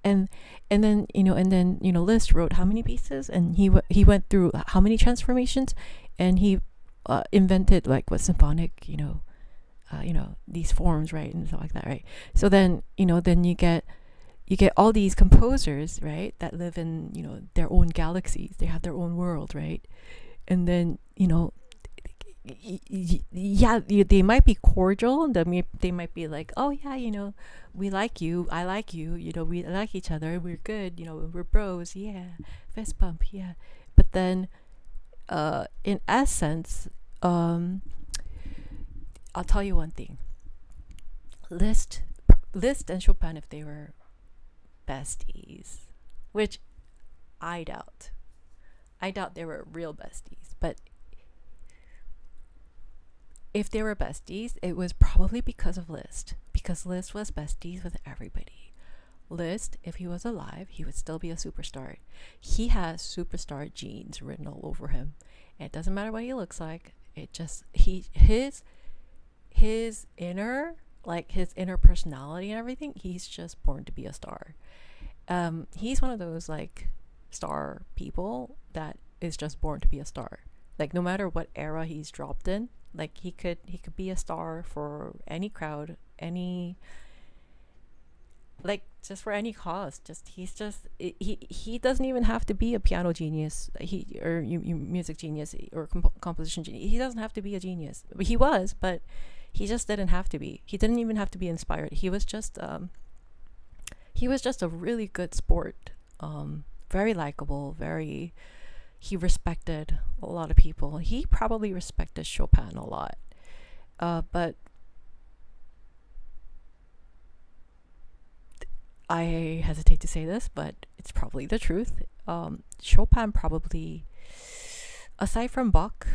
and then Liszt wrote how many pieces, and he went through how many transformations, and he invented symphonic, these forms, right, and stuff like that, right? So then then you get all these composers, right, that live in, their own galaxies. They have their own world, right? And then, they might be cordial. And they might be like, oh, yeah, we like you. I like you. We like each other. We're good. We're bros. Yeah. Fist bump. Yeah. But then, in essence, I'll tell you one thing. Liszt and Chopin, if they were besties, which I doubt they were real besties, but if they were besties, it was probably because of Liszt, because Liszt was besties with everybody. Liszt, if he was alive, he would still be a superstar. He has superstar genes written all over him, and it doesn't matter what he looks like. It just his inner personality and everything, he's just born to be a star. He's one of those star people that is just born to be a star. No matter what era he's dropped in, he could be a star for any crowd, just for any cause. He doesn't even have to be a piano genius, music genius or composition genius. He doesn't have to be a genius. He was, but he just didn't have to be. He didn't even have to be inspired. He was just a really good sport. Very likable, he respected a lot of people. He probably respected Chopin a lot. But I hesitate to say this, but it's probably the truth. Chopin probably, aside from Bach,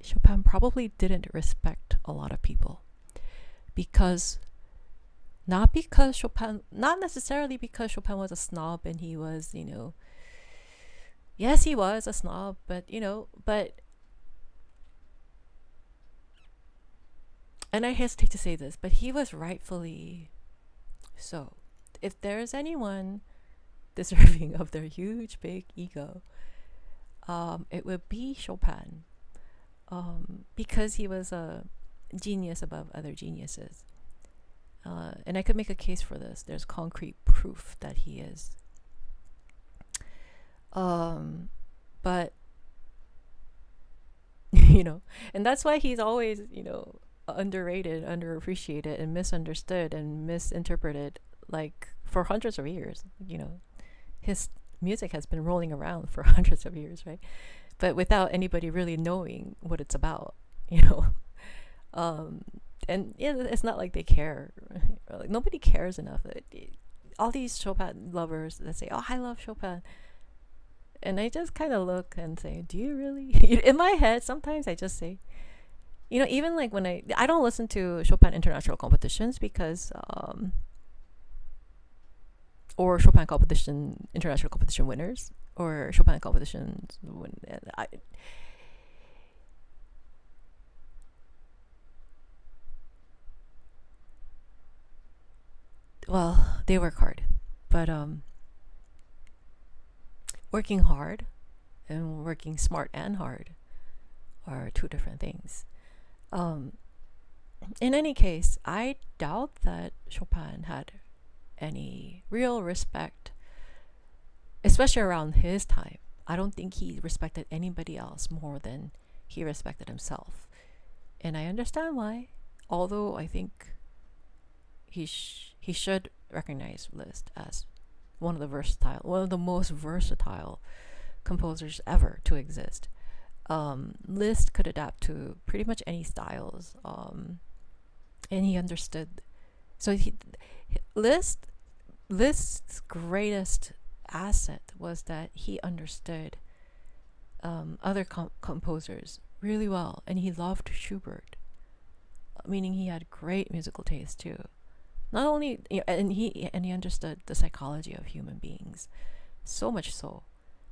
Chopin probably didn't respect a lot of people, because not necessarily because Chopin was a snob and he was, yes, he was a snob, but and I hesitate to say this, but he was rightfully so. If there's anyone deserving of their huge, big ego, it would be Chopin, because he was a genius above other geniuses. And I could make a case for this. There's concrete proof that he is. But, and that's why he's always, underrated, underappreciated, and misunderstood and misinterpreted, like, for hundreds of years. His music has been rolling around for hundreds of years, right? But without anybody really knowing what it's about, and it's not like they care. Like, nobody cares enough. All these Chopin lovers that say, "Oh, I love Chopin," and I just kind of look and say, "Do you really?" In my head, sometimes I just say, even like when I don't listen to Chopin international competitions because or Chopin international competition winners, or Chopin competitions well, they work hard, but working hard and working smart and hard are two different things. In any case, I doubt that Chopin had any real respect, especially around his time. I don't think he respected anybody else more than he respected himself. And I understand why, although I think he should recognize Liszt as one of the most versatile composers ever to exist. Liszt could adapt to pretty much any styles, and he understood. So Liszt's greatest asset was that he understood other composers really well, and he loved Schubert, meaning he had great musical taste too. Not only, and he understood the psychology of human beings, so much so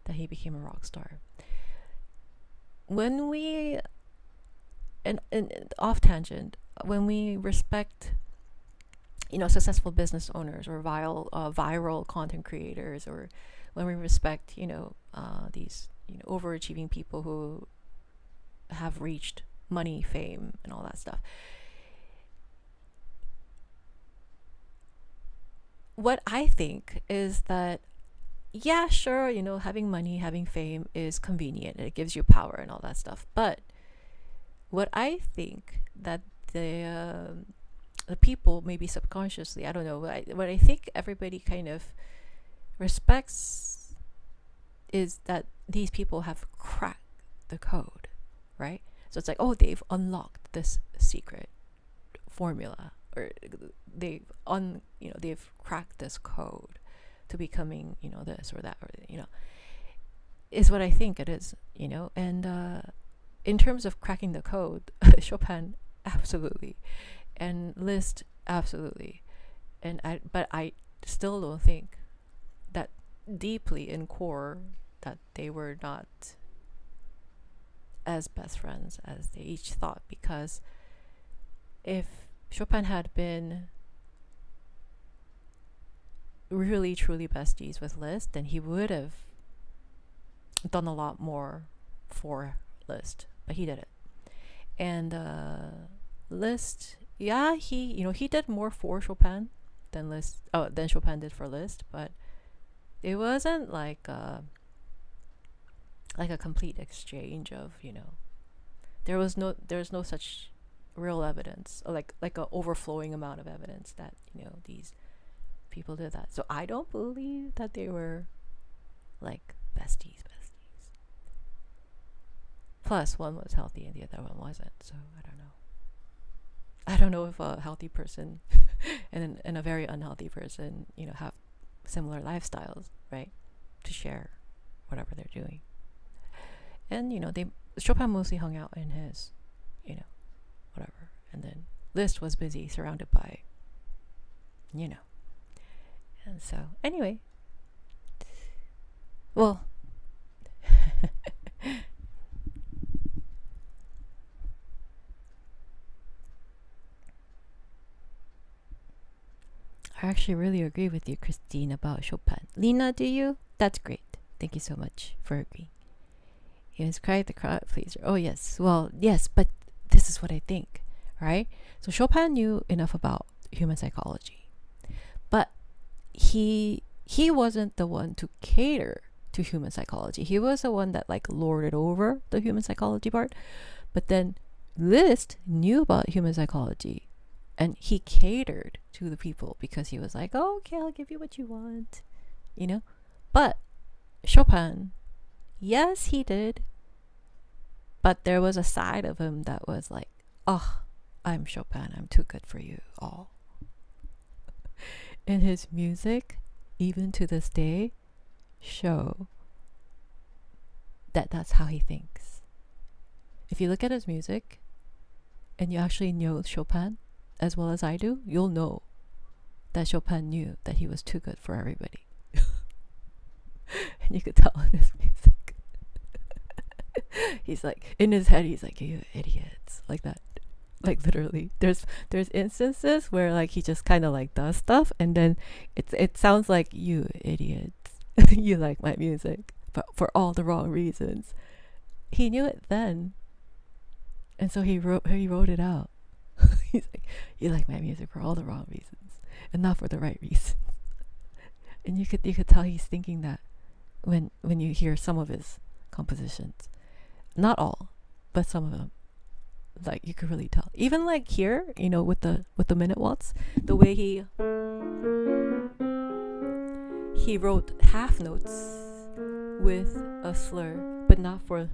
that he became a rock star. When we, and off tangent, when we respect, successful business owners or viral content creators, or when we respect, these, overachieving people who have reached money, fame, and all that stuff. What I think is that, yeah, sure, having money, having fame is convenient. It gives you power and all that stuff. But what I think that the people, maybe subconsciously, I don't know, what I think everybody kind of respects is that these people have cracked the code, right? So it's like, oh, they've unlocked this secret formula, or they've cracked this code to becoming, this or that, or, is what I think it is, and in terms of cracking the code, Chopin, absolutely, and Liszt, absolutely, but I still don't think that deeply in core that they were not as best friends as they each thought, because if Chopin had been really truly besties with Liszt, then he would have done a lot more for Liszt, but he didn't. And Liszt, yeah, he did more for Chopin than Chopin did for Liszt, but it wasn't like a complete exchange of, there's no such real evidence, like a overflowing amount of evidence that these people did that. So I don't believe that they were like besties. Plus, one was healthy and the other one wasn't. So I don't know if a healthy person and a very unhealthy person, have similar lifestyles, right? To share whatever they're doing. And Chopin mostly hung out in his, whatever, and then Liszt was busy surrounded by, you know. And so, anyway. Well, I actually really agree with you, Christine, about Chopin. Lena, do you? That's great. Thank you so much for agreeing. You describe the crowd pleaser. Oh, yes. Well, yes, but this is what I think, right? So Chopin knew enough about human psychology, but he wasn't the one to cater to human psychology. He was the one that like lorded over the human psychology part. But then Liszt knew about human psychology, and he catered to the people because he was like, oh, okay, I'll give you what you want, you know? But Chopin, yes, he did. But there was a side of him that was like, oh, I'm Chopin. I'm too good for you all. And his music, even to this day, show that that's how he thinks. If you look at his music and you actually know Chopin as well as I do, you'll know that Chopin knew that he was too good for everybody. And you could tell in his music. He's like, in his head, he's like, you idiots, like that. Like literally, there's instances where like he just kind of like does stuff, and then it sounds like, you idiots, you like my music, but for all the wrong reasons. He knew it then, and so he wrote it out. He's like, you like my music for all the wrong reasons, and not for the right reasons. And you could tell he's thinking that when you hear some of his compositions, not all, but some of them. Like you could really tell. Even like here, you know, with the minute waltz, the way he wrote half notes with a slur, but not for.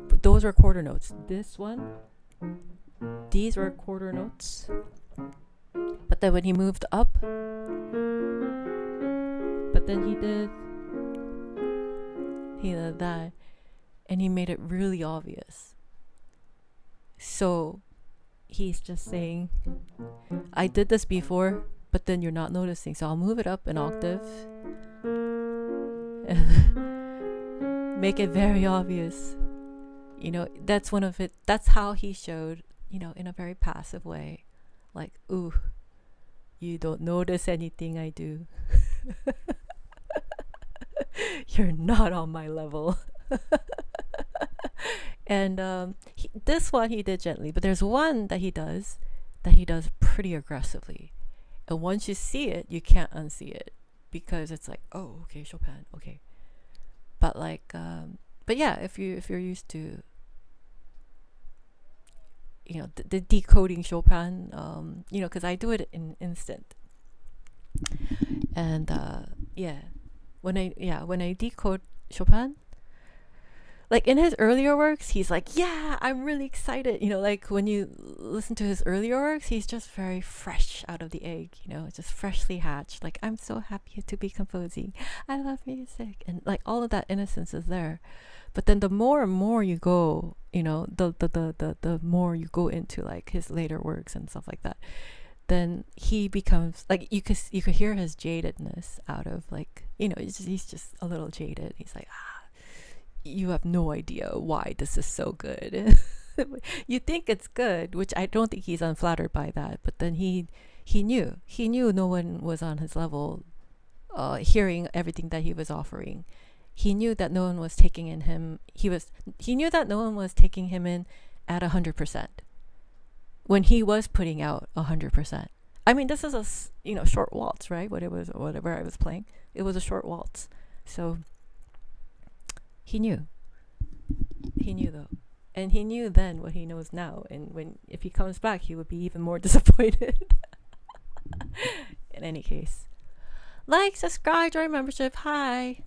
But those are quarter notes. This one, these were quarter notes. But then when he moved up, but then he did that, and he made it really obvious. So he's just saying, I did this before, but then you're not noticing, so I'll move it up an octave and make it very obvious. You know, that's one of it. That's how he showed, you know, in a very passive way, like, ooh, you don't notice anything I do. You're not on my level. And this one he did gently, but there's one that he does pretty aggressively, and once you see it, you can't unsee it, because it's like, oh, okay, Chopin, okay. But like, but yeah, if you're used to, you know, the decoding Chopin, you know, because I do it in instant, and when I decode Chopin, like in his earlier works, he's like, yeah, I'm really excited. You know, like when you listen to his earlier works, he's just very fresh out of the egg, you know, just freshly hatched. Like, I'm so happy to be composing. I love music. And like all of that innocence is there. But then the more and more you go, you know, the more you go into like his later works and stuff like that, then he becomes like, you could hear his jadedness out of, like, you know, he's just a little jaded. He's like, you have no idea why this is so good. You think it's good, which I don't think he's unflattered by that, but then he knew no one was on his level, hearing everything that he was offering. He knew that no one was taking in him. He knew that no one was taking him in at 100%. When he was putting out 100%. I mean, this is a, you know, short waltz, right? Whatever I was playing, it was a short waltz. So he knew though, and he knew then what he knows now. And if he comes back, he would be even more disappointed. In any case, like, subscribe, join membership. Hi.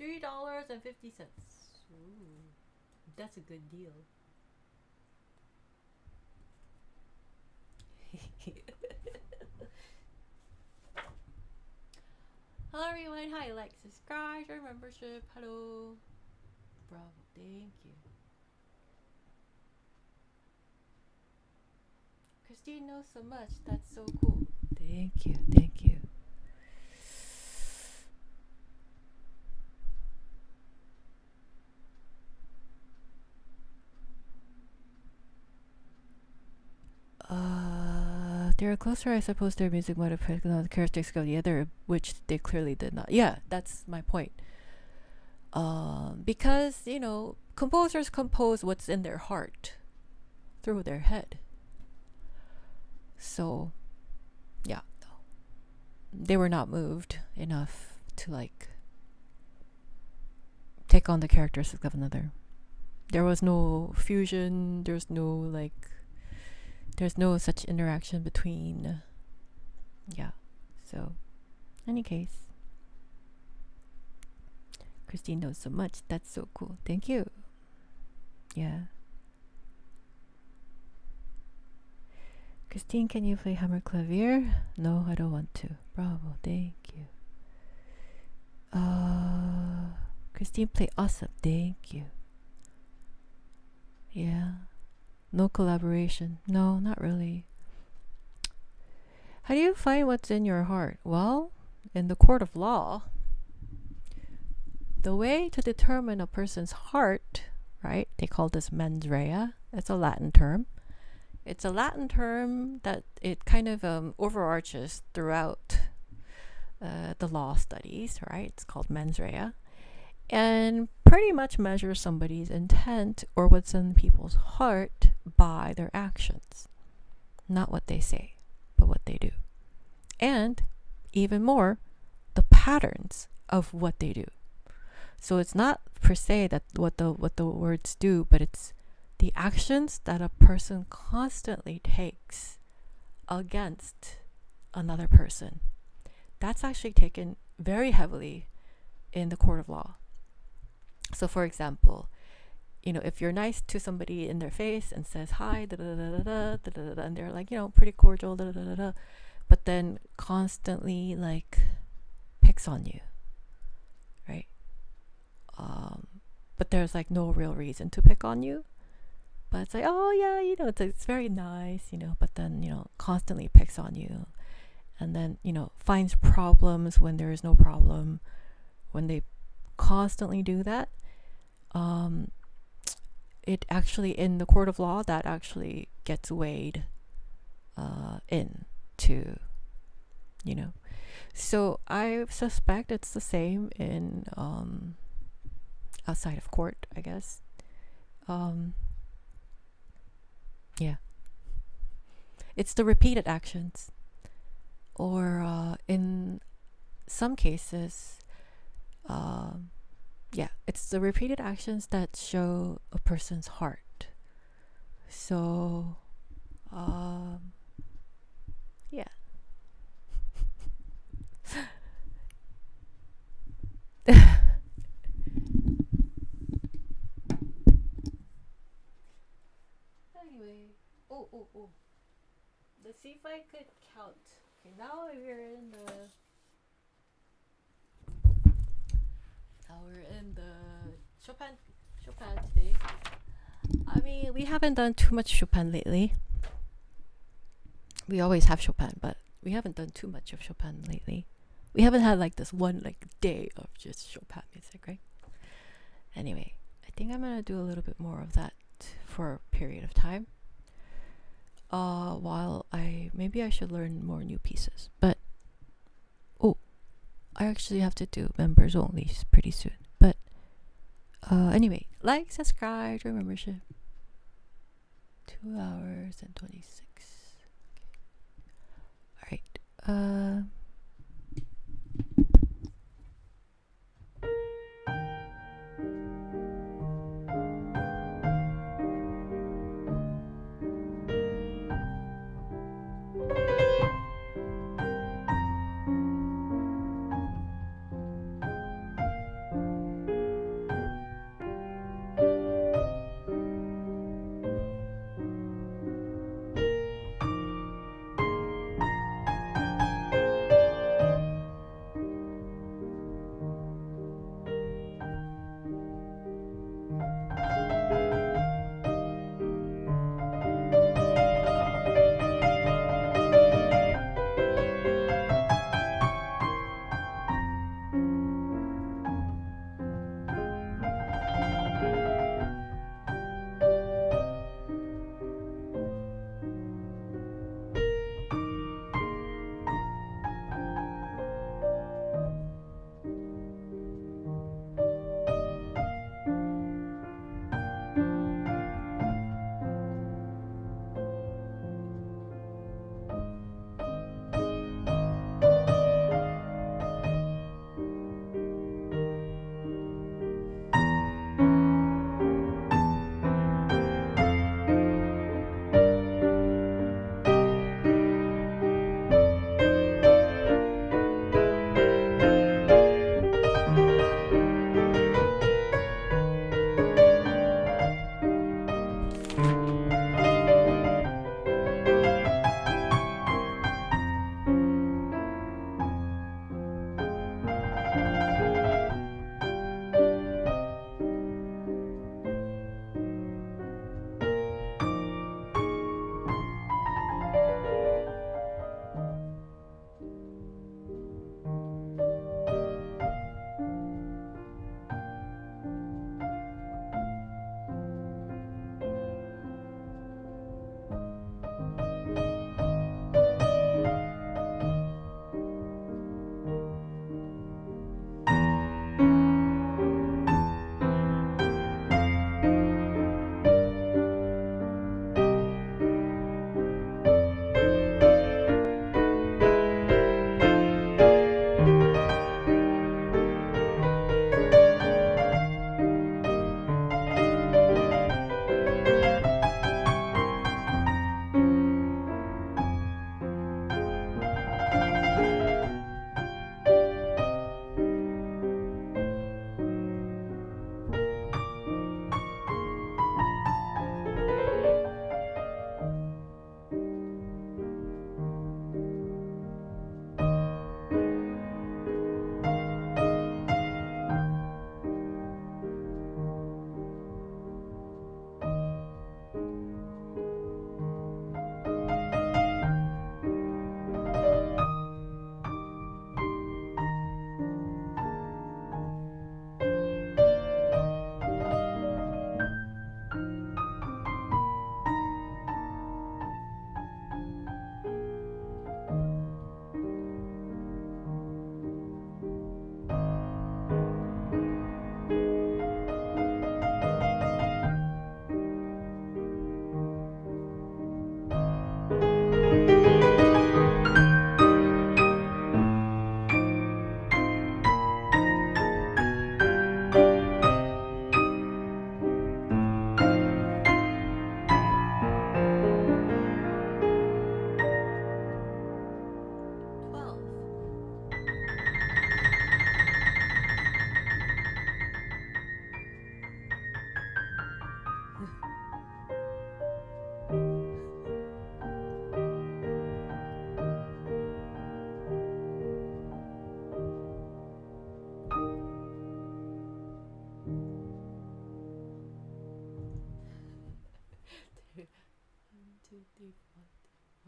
$3.50. Ooh, that's a good deal. Hello everyone, hi, like, subscribe, join membership, hello. Bravo, thank you. Christine knows so much, that's so cool. Thank you, thank you. They're closer, I suppose their music might have picked on the characteristics of the other, which they clearly did not. Yeah, that's my point. Because, you know, composers compose what's in their heart through their head. So, yeah, they were not moved enough to, like, take on the characteristics of another. There was no fusion, there's no such interaction between. Yeah, so any case, Christine knows so much, that's so cool, thank you. Yeah. Christine, can you play hammer clavier? No, I don't want to. Bravo, thank you. Christine, play awesome, thank you. Yeah. No collaboration. No, not really. How do you find what's in your heart? Well, in the court of law, the way to determine a person's heart, right? They call this mens rea. It's a Latin term. It's a Latin term that it kind of overarches throughout the law studies, right? It's called mens rea. And pretty much measures somebody's intent or what's in people's heart by their actions. Not what they say, but what they do. And even more, the patterns of what they do. So it's not per se that what the words do, but it's the actions that a person constantly takes against another person. That's actually taken very heavily in the court of law. So for example, you know, if you're nice to somebody in their face and says hi, and they're like, you know, pretty cordial, but then constantly like picks on you, right? But there's like no real reason to pick on you. But it's like, oh yeah, you know, it's very nice, you know, but then, you know, constantly picks on you. and then, you know, finds problems when there is no problem. When they constantly do that, it actually, in the court of law, that actually gets weighed in to, you know. So I suspect it's the same in outside of court, I guess. Yeah. It's the repeated actions, or in some cases, yeah, it's the repeated actions that show a person's heart. So, yeah. Anyway, oh. Let's see if I could count. Okay, now we're in the Chopin today. I mean, we haven't done too much Chopin lately. We always have Chopin, but we haven't done too much of Chopin lately. We haven't had like this one like day of just Chopin music, right? Anyway, I think I'm gonna do a little bit more of that for a period of time. While maybe I should learn more new pieces. But I actually have to do members only pretty soon. But anyway, like, subscribe, join membership. 2 hours and 26. Okay. All right.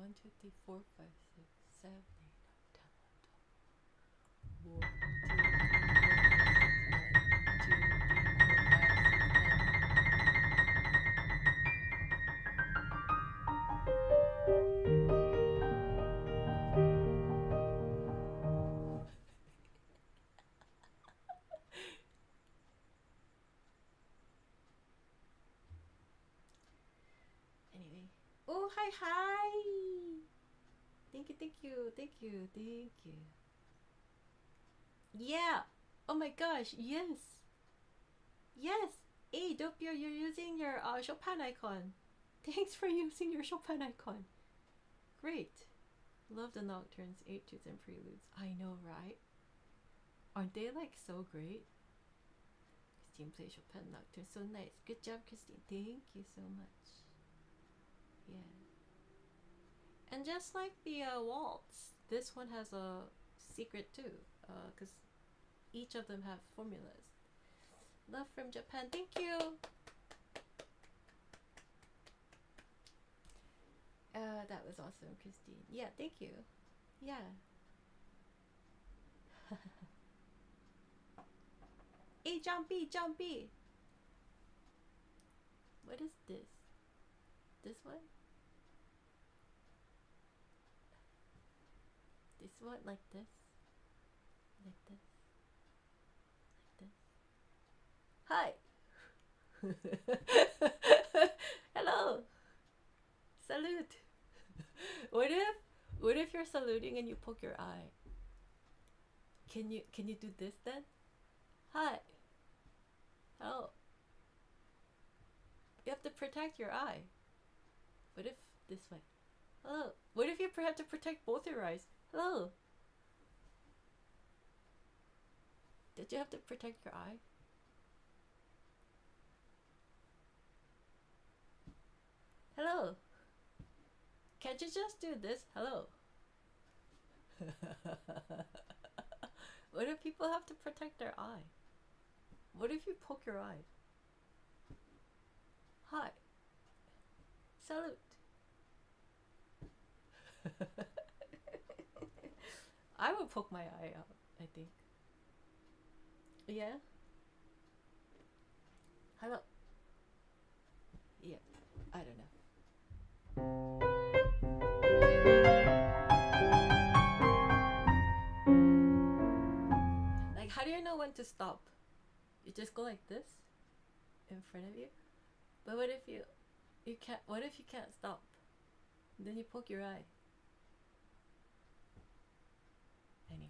1, 2, 3, 4, 5, 6, 7, 8, 9, 10, 11, 12. 1, 2, 3, 4, 5, 6, 10. Anyway. Oh, hi, hi. Thank you, thank you, thank you, thank you. Yeah. Oh my gosh, yes. Yes. Hey, Doppio, you're using your Chopin icon. Thanks for using your Chopin icon. Great. Love the nocturnes, etudes, and preludes. I know, right? Aren't they like so great? Christine plays Chopin nocturne. So nice. Good job, Christine. Thank you so much. Yeah. And just like the waltz, this one has a secret too, because each of them have formulas. Love from Japan. Thank you. That was awesome, Christine. Yeah, thank you. Yeah. Hey, Jumpy, Jumpy. What is this? This one? This one? Like this? Like this? Like this? Hi. Hello. Salute. What if you're saluting and you poke your eye? Can you do this then? Hi. Hello. You have to protect your eye. What if this way? Hello. What if you have to protect both your eyes? Hello. Did you have to protect your eye? Hello. Can't you just do this? Hello. What if people have to protect their eye? What if you poke your eye? Hi. Salute. I would poke my eye out, I think. Yeah? Hello. Yeah, I don't know. Like, how do you know when to stop? You just go like this in front of you? But what if you can't, what if you can't stop? Then you poke your eye. Anyway.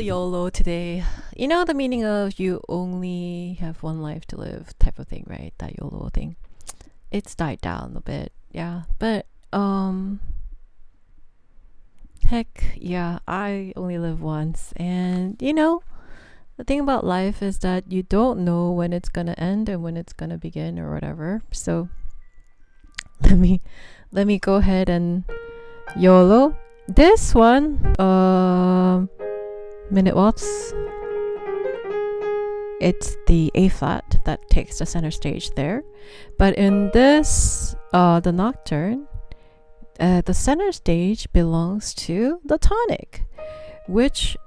YOLO today. You know the meaning of you only have one life to live type of thing, right? That YOLO thing. It's died down a bit, yeah. But heck, yeah, I only live once, and you know, the thing about life is that you don't know when it's gonna end and when it's gonna begin or whatever. So let me go ahead and YOLO this one. Minute waltz. It's the A flat that takes the center stage there, but in this the nocturne, the center stage belongs to the tonic, which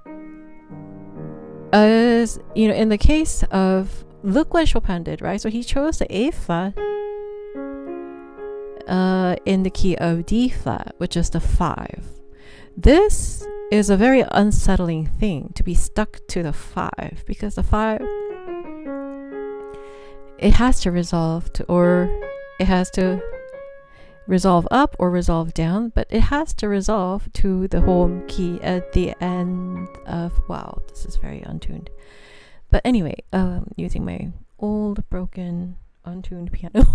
is, you know, in the case of, look what Chopin did, right? So he chose the A flat in the key of D flat, which is the 5. This is a very unsettling thing, to be stuck to the 5, because the 5, it has to resolve to, or it has to resolve up or resolve down, but it has to resolve to the home key at the end of, wow, this is very untuned. But anyway, using my old broken untuned piano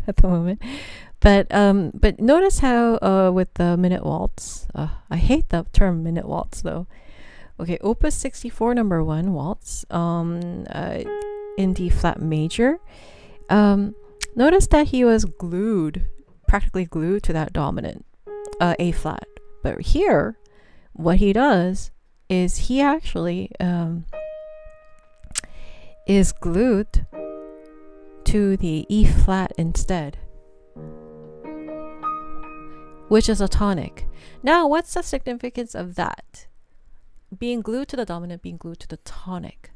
at the moment. But notice how with the minute waltz, I hate the term minute waltz though. Okay, Opus 64 number 1 waltz in D flat major. Notice that he was practically glued to that dominant A flat. But here, what he does is he actually is glued to the E flat instead, which is a tonic. Now, what's the significance of that? Being glued to the dominant, being glued to the tonic.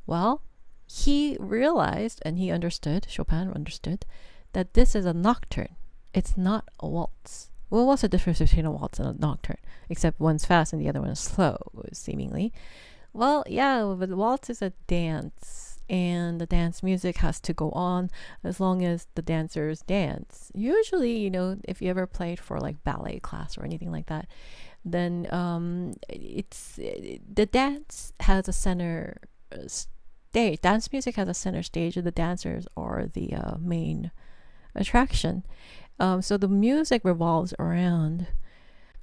Well, he realized and he understood, Chopin understood, that this is a nocturne. It's not a waltz. Well, what's the difference between a waltz and a nocturne? Except one's fast and the other one is slow, seemingly. Well, yeah, but the waltz is a dance, and the dance music has to go on as long as the dancers dance. Usually, you know, if you ever played for like ballet class or anything like that, then the dance has a center stage. Dance music has a center stage, and the dancers are the main attraction. So the music revolves around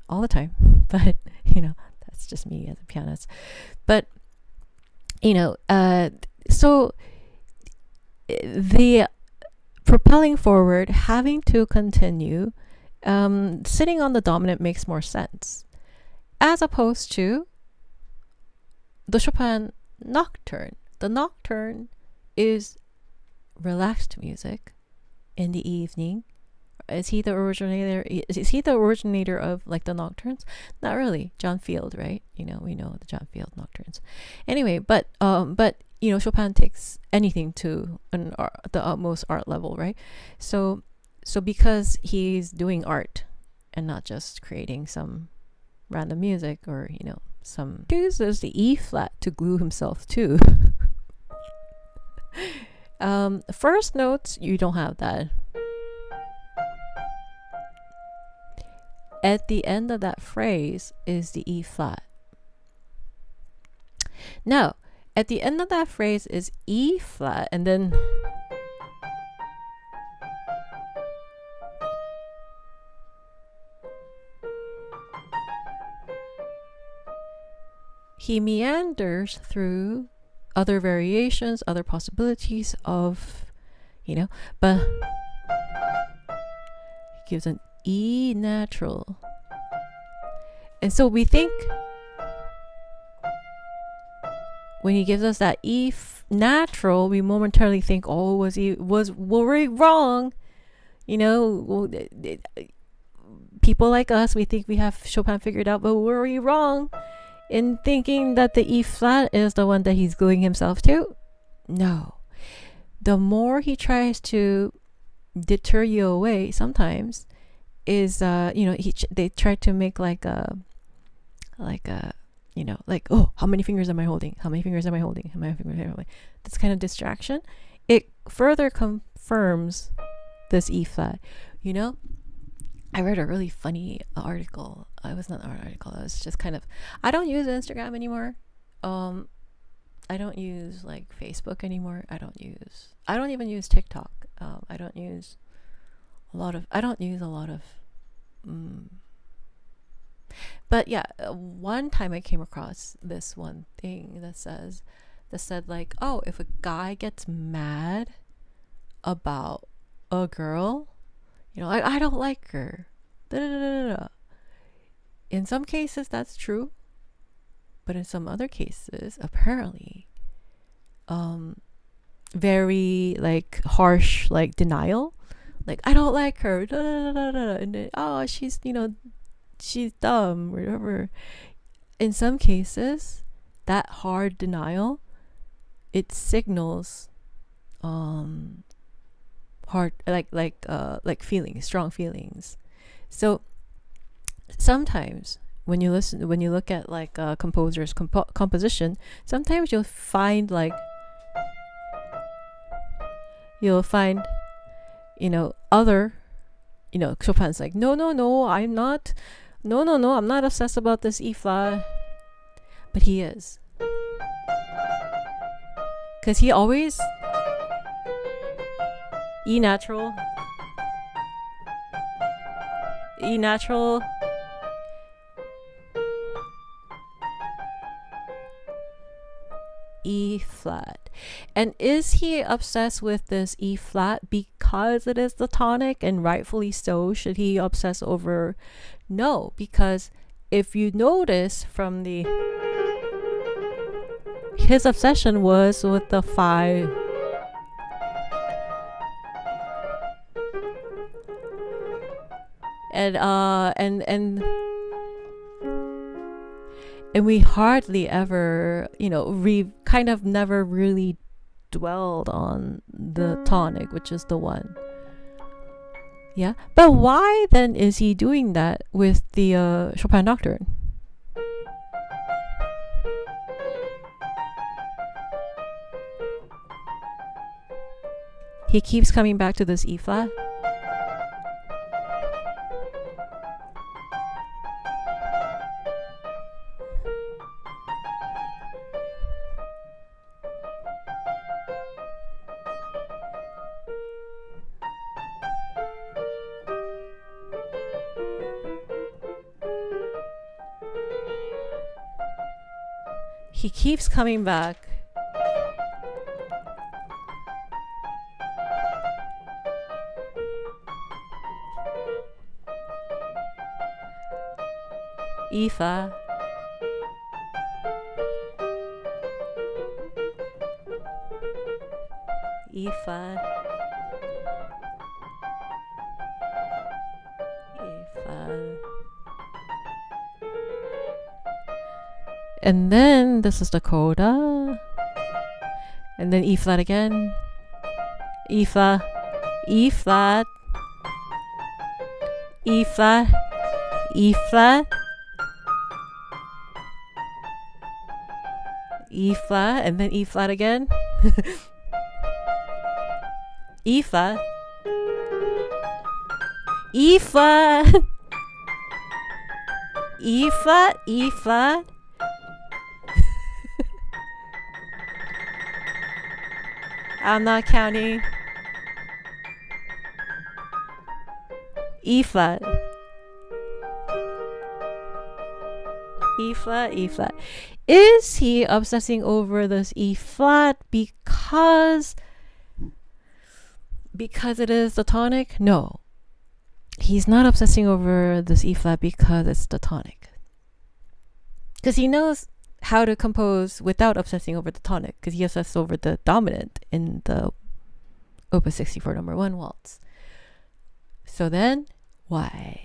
all the time, but you know, that's just me as a pianist. But you know, so the propelling forward, having to continue, sitting on the dominant makes more sense, as opposed to the Chopin nocturne. The nocturne is relaxed music in the evening. Is he the originator? Is he the originator of like the nocturnes? Not really. John Field, right? You know, we know the John Field nocturnes. Anyway, but you know, Chopin takes anything to the utmost art level, right? So because he's doing art and not just creating some random music, or you know, some chooses the E flat to glue himself to. First notes, you don't have that. At the end of that phrase is the E flat. Now, at the end of that phrase is E flat, and then he meanders through other variations, other possibilities of, you know, but he gives an E natural. And so we think when he gives us that E natural, we momentarily think, oh, were we wrong? You know, people like us, we think we have Chopin figured out, but were we wrong in thinking that the E flat is the one that he's gluing himself to? No. The more he tries to deter you away, sometimes, is you know, they try to make like a you know, like, oh, how many fingers am I holding? How many fingers am I holding? How many fingers am I holding? This kind of distraction, it further confirms this E flat. You know, I read a really funny article. It was not an article. It was just kind of, I don't use Instagram anymore. I don't use like Facebook anymore. I don't even use TikTok. I don't use a lot of but yeah, one time I came across this one thing that said like, oh, if a guy gets mad about a girl, like, I don't like her, da, da, da, da, da. In some cases that's true, but in some other cases apparently very like harsh, like denial, like, I don't like her, da, da, da, da, da. And then, oh, she's she's dumb, whatever. In some cases, that hard denial, it signals hard, like feelings, strong feelings. So sometimes when you look at like a composer's composition, sometimes you'll find other, Chopin's like, no, I'm not, no, I'm not obsessed about this E flat, but he is, because he always E natural, E flat. And is he obsessed with this E flat because it is the tonic, and rightfully so? Should he obsess over? No, because if you notice from his obsession was with the 5. And we hardly ever, we kind of never really dwelled on the tonic, which is the 1. Yeah, but why then is he doing that with the Chopin Nocturne? He keeps coming back to this E flat. He keeps coming back. E flat. E flat. E flat. And then this is the coda. And then E flat again. E flat. E flat. E flat. E flat. E flat, and then E flat again. E flat. E flat. E flat. E flat. I'm not counting. E flat. E flat, E flat. Is he obsessing over this E flat because it is the tonic? No. He's not obsessing over this E flat because it's the tonic. Because he knows how to compose without obsessing over the tonic, because he obsesses over the dominant in the Opus 64 number 1 waltz. So then, why?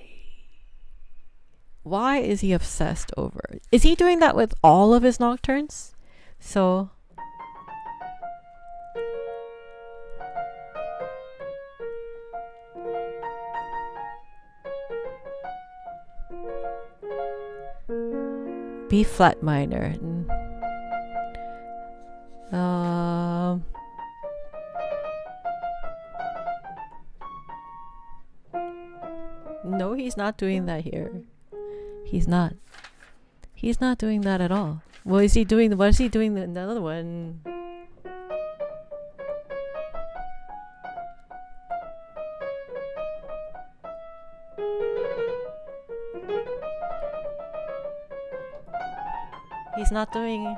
Why is he obsessed over? Is he doing that with all of his nocturnes? So B flat minor. No, he's not doing that here. He's not. He's not doing that at all. What is he doing? What is he doing in the other one? He's not doing...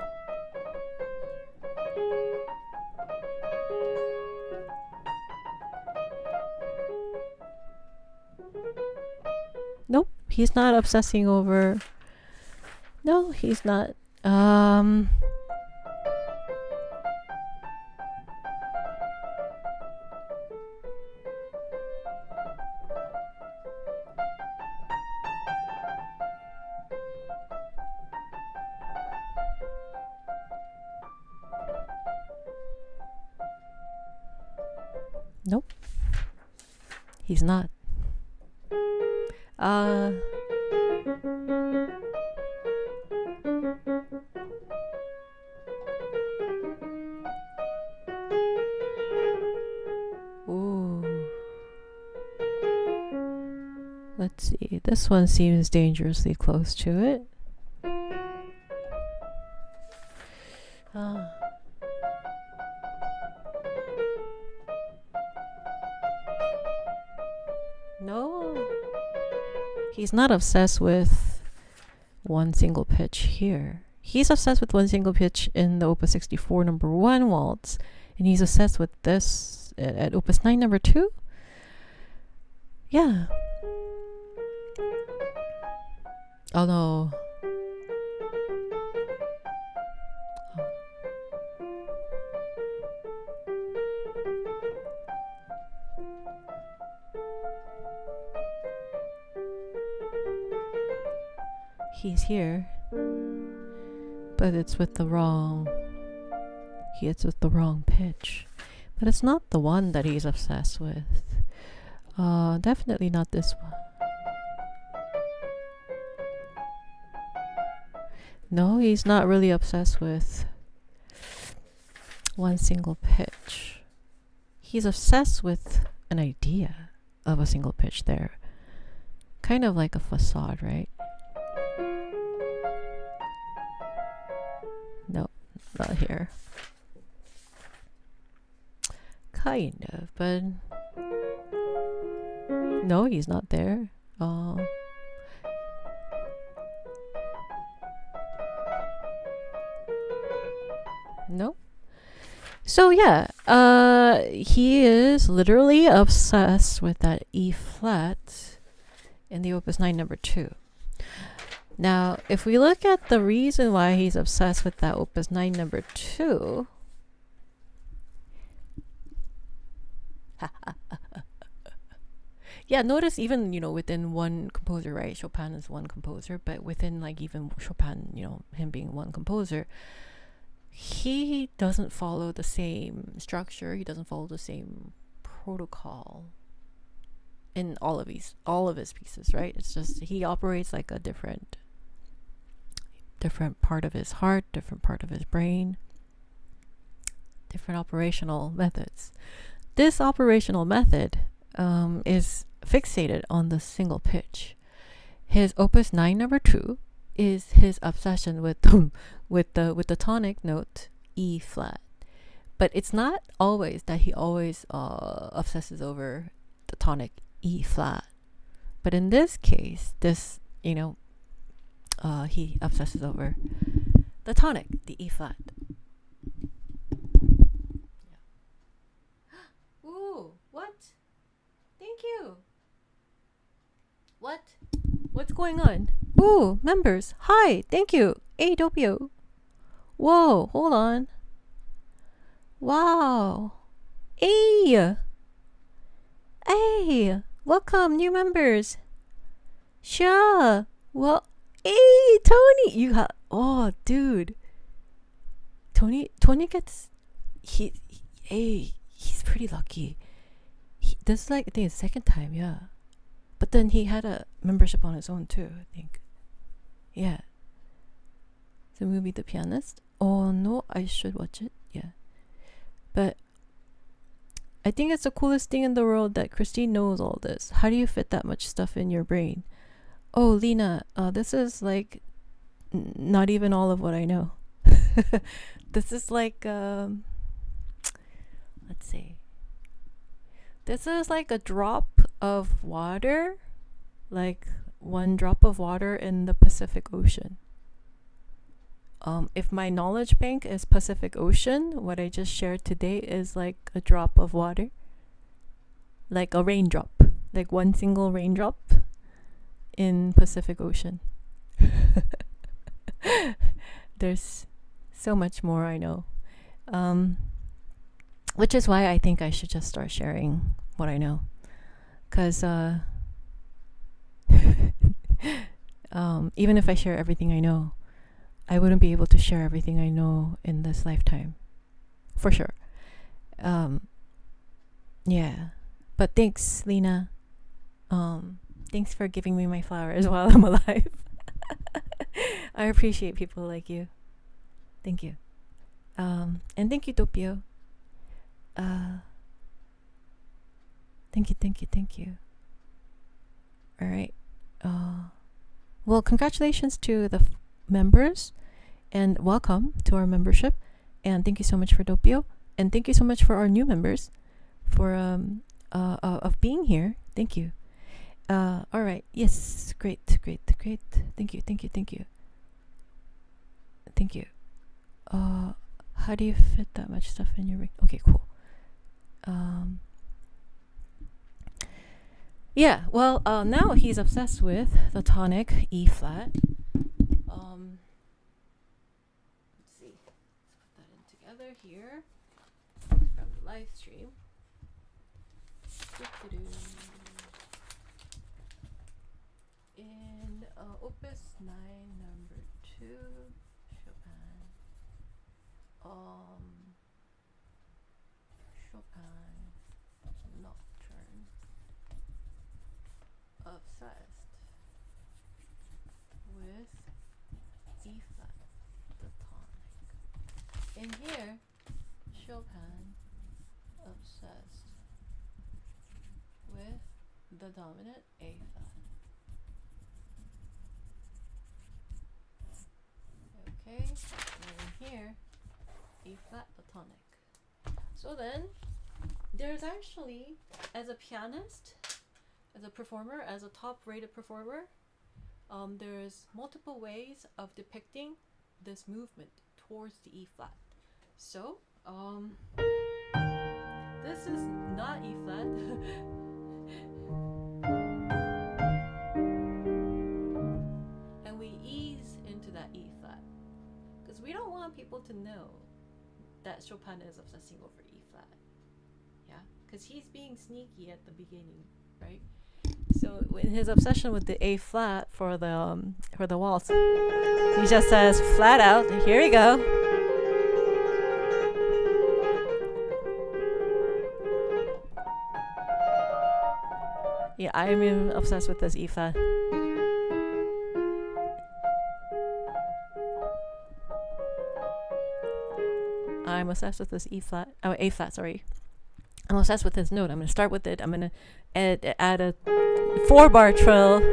Nope, he's not obsessing over... No, he's not. Nope. He's not. Ooh. Let's see. This one seems dangerously close to it. No. He's not obsessed with one single pitch here. He's obsessed with one single pitch in the Opus 64 number 1 waltz, and he's obsessed with this at Opus 9 number 2. Yeah. Oh no. He's here, but it's with the wrong... It's with the wrong pitch. But it's not the one that he's obsessed with. Definitely not this one. No, he's not really obsessed with one single pitch. He's obsessed with an idea of a single pitch there. Kind of like a facade, right? No, not here. Kind of, but no, he's not there. No. So yeah, he is literally obsessed with that E flat in the Opus 9 number 2. Now, if we look at the reason why he's obsessed with that Opus 9 number 2, yeah, notice even, within one composer, right? Chopin is one composer, but within like even Chopin, him being one composer, he doesn't follow the same structure. He doesn't follow the same protocol in all of his pieces, right? It's just he operates like a different part of his heart, different part of his brain, different operational methods. This operational method is fixated on the single pitch. His Opus 9 number 2 is his obsession with the tonic note E flat. But it's not always that he always obsesses over the tonic E flat. But in this case, he obsesses over the tonic, the E flat. Yeah. Ooh, what? Thank you. What? What's going on? Ooh, members. Hi, thank you. Hey, Dopio. Whoa, hold on. Wow. Hey. Hey, welcome, new members. Sure. Well, hey, Tony. You got... Oh, dude. Tony gets... He's pretty lucky. This is like, I think it's the second time, yeah. But then he had a membership on his own too, I think. Yeah. The movie The Pianist. Oh no, I should watch it. Yeah. But I think it's the coolest thing in the world that Christine knows all this. How do you fit that much stuff in your brain? Oh, Lena, this is like not even all of what I know. This is like, let's see. This is like a drop of water, like one drop of water in the Pacific Ocean. If my knowledge bank is Pacific Ocean, what I just shared today is like a drop of water, like a raindrop, like one single raindrop in Pacific Ocean. There's so much more I know, which is why I think I should just start sharing what I know, because even if I share everything I know, I wouldn't be able to share everything I know in this lifetime, for sure. Yeah, but thanks, Lena. Thanks for giving me my flowers while I'm alive. I appreciate people like you. Thank you. And thank you, Topio. Thank you. All right. Well, congratulations to the members, and welcome to our membership. And thank you so much for Topio, and thank you so much for our new members for of being here. Thank you. All right. Yes. Great. Thank you. How do you fit that much stuff in your ring? Okay, cool. Yeah, well, now he's obsessed with the tonic E flat. Let's see. Let's put that in together here from the live stream. In Opus 9, number 2, Chopin. Chopin Nocturne. Obsessed with E flat, the tonic. In here, Chopin obsessed with the dominant A flat. Okay, and in here, E flat, the tonic. So then, there's actually, as a pianist, as a performer, as a top-rated performer, there's multiple ways of depicting this movement towards the E flat. So, this is not E flat. And we ease into that E flat, because we don't want people to know that Chopin is obsessing over E flat. Yeah, because he's being sneaky at the beginning, right? So in his obsession with the A flat for the waltz, he just says flat out, here we go. Yeah, I'm obsessed with this E flat. I'm obsessed with this A flat, sorry. I'm obsessed with this note. I'm going to start with it. I'm going to add a 4-bar trill,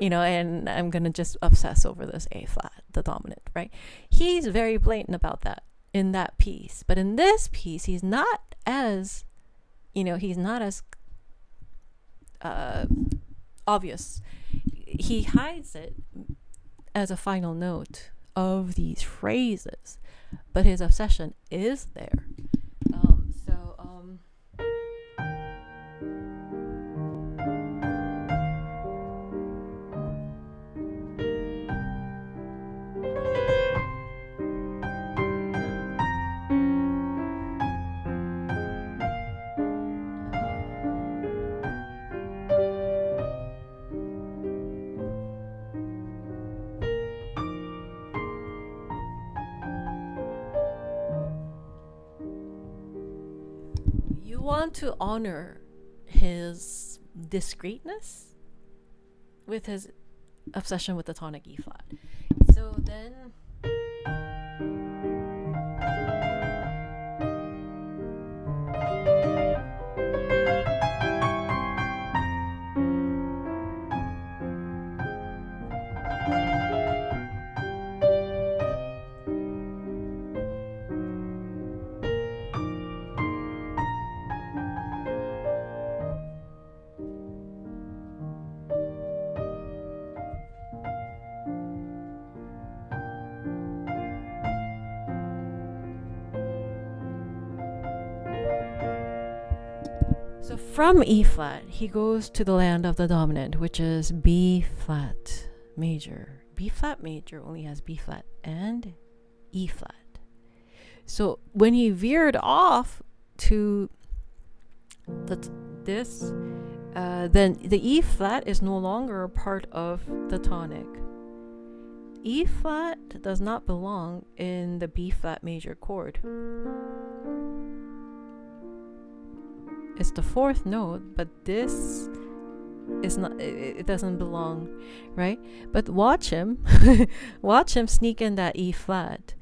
and I'm going to just obsess over this A flat, the dominant, right? He's very blatant about that in that piece. But in this piece, he's not as obvious. He hides it as a final note of these phrases, but his obsession is there. You want to honor his discreetness with his obsession with the tonic E flat. So then from E flat, he goes to the land of the dominant, which is B flat major. B flat major only has B flat and E flat. So when he veered off to this, then the E flat is no longer a part of the tonic. E flat does not belong in the B flat major chord. It's the fourth note, but this is not, it doesn't belong, right? But watch him watch him sneak in that E flat.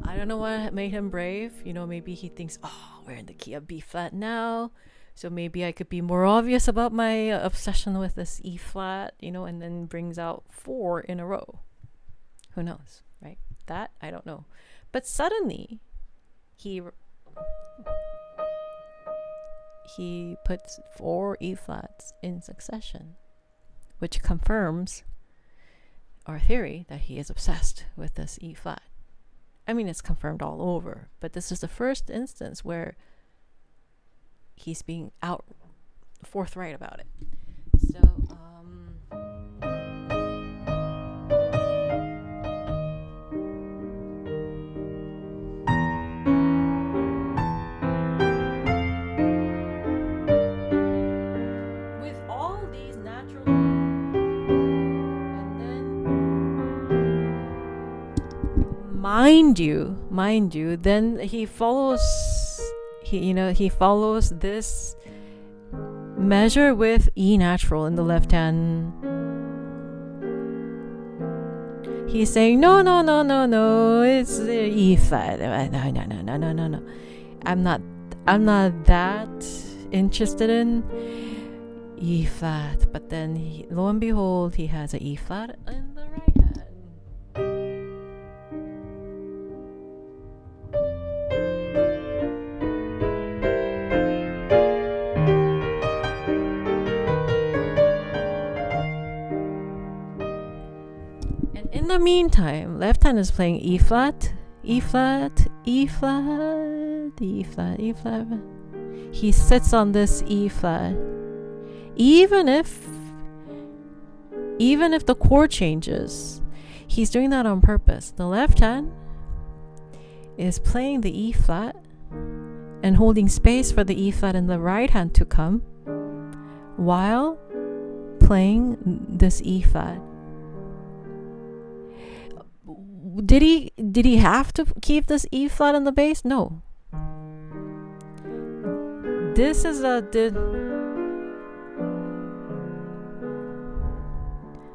I don't know what made him brave. You know, maybe he thinks, oh, we're in the key of B flat now, so maybe I could be more obvious about my obsession with this E flat, you know, and then brings out 4 in a row. Who knows, right? That, I don't know. But suddenly, he puts 4 E flats in succession, which confirms our theory that he is obsessed with this E flat. I mean, it's confirmed all over, but this is the first instance where he's being forthright about it. So, with all these natural, and then mind you, then he follows this measure with E natural in the left hand. He's saying no, it's E flat. No. I'm not that interested in E flat. But then lo and behold, he has an E flat in the right hand. In the meantime, left hand is playing E flat, E flat, E flat, E flat, E flat. He sits on this E flat. Even if the chord changes, he's doing that on purpose. The left hand is playing the E flat and holding space for the E flat in the right hand to come while playing this E flat. Did he have to keep this E flat in the bass? No. This is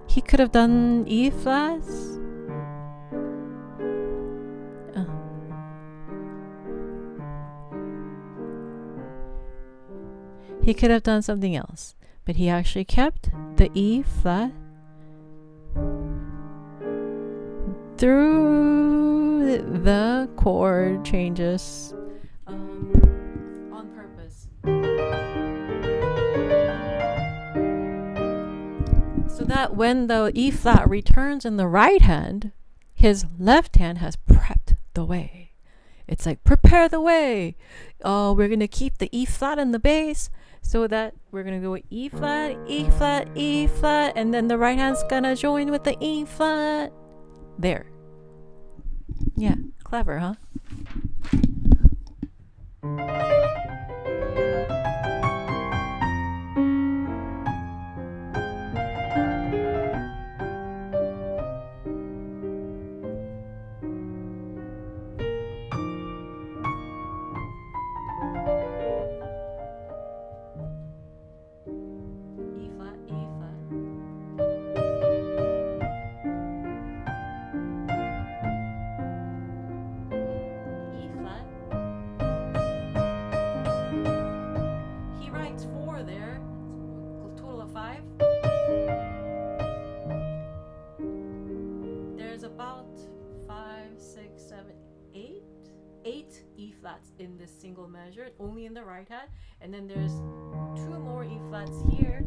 he could have done E flats. He could have done something else, but he actually kept the E flat through the chord changes on purpose, so that when the E flat returns in the right hand, his left hand has prepped the way. It's like, prepare the way. Oh, we're gonna keep the E flat in the bass, so that we're gonna go E flat, E flat, E flat, and then the right hand's gonna join with the E flat. There. Yeah, clever, huh? E flat, E flat. He writes 4 there, total of 5. There's about 5, 6, 7, 8 8 E flats in this single measure, only in the right hand, and then there's 2 more E flats here.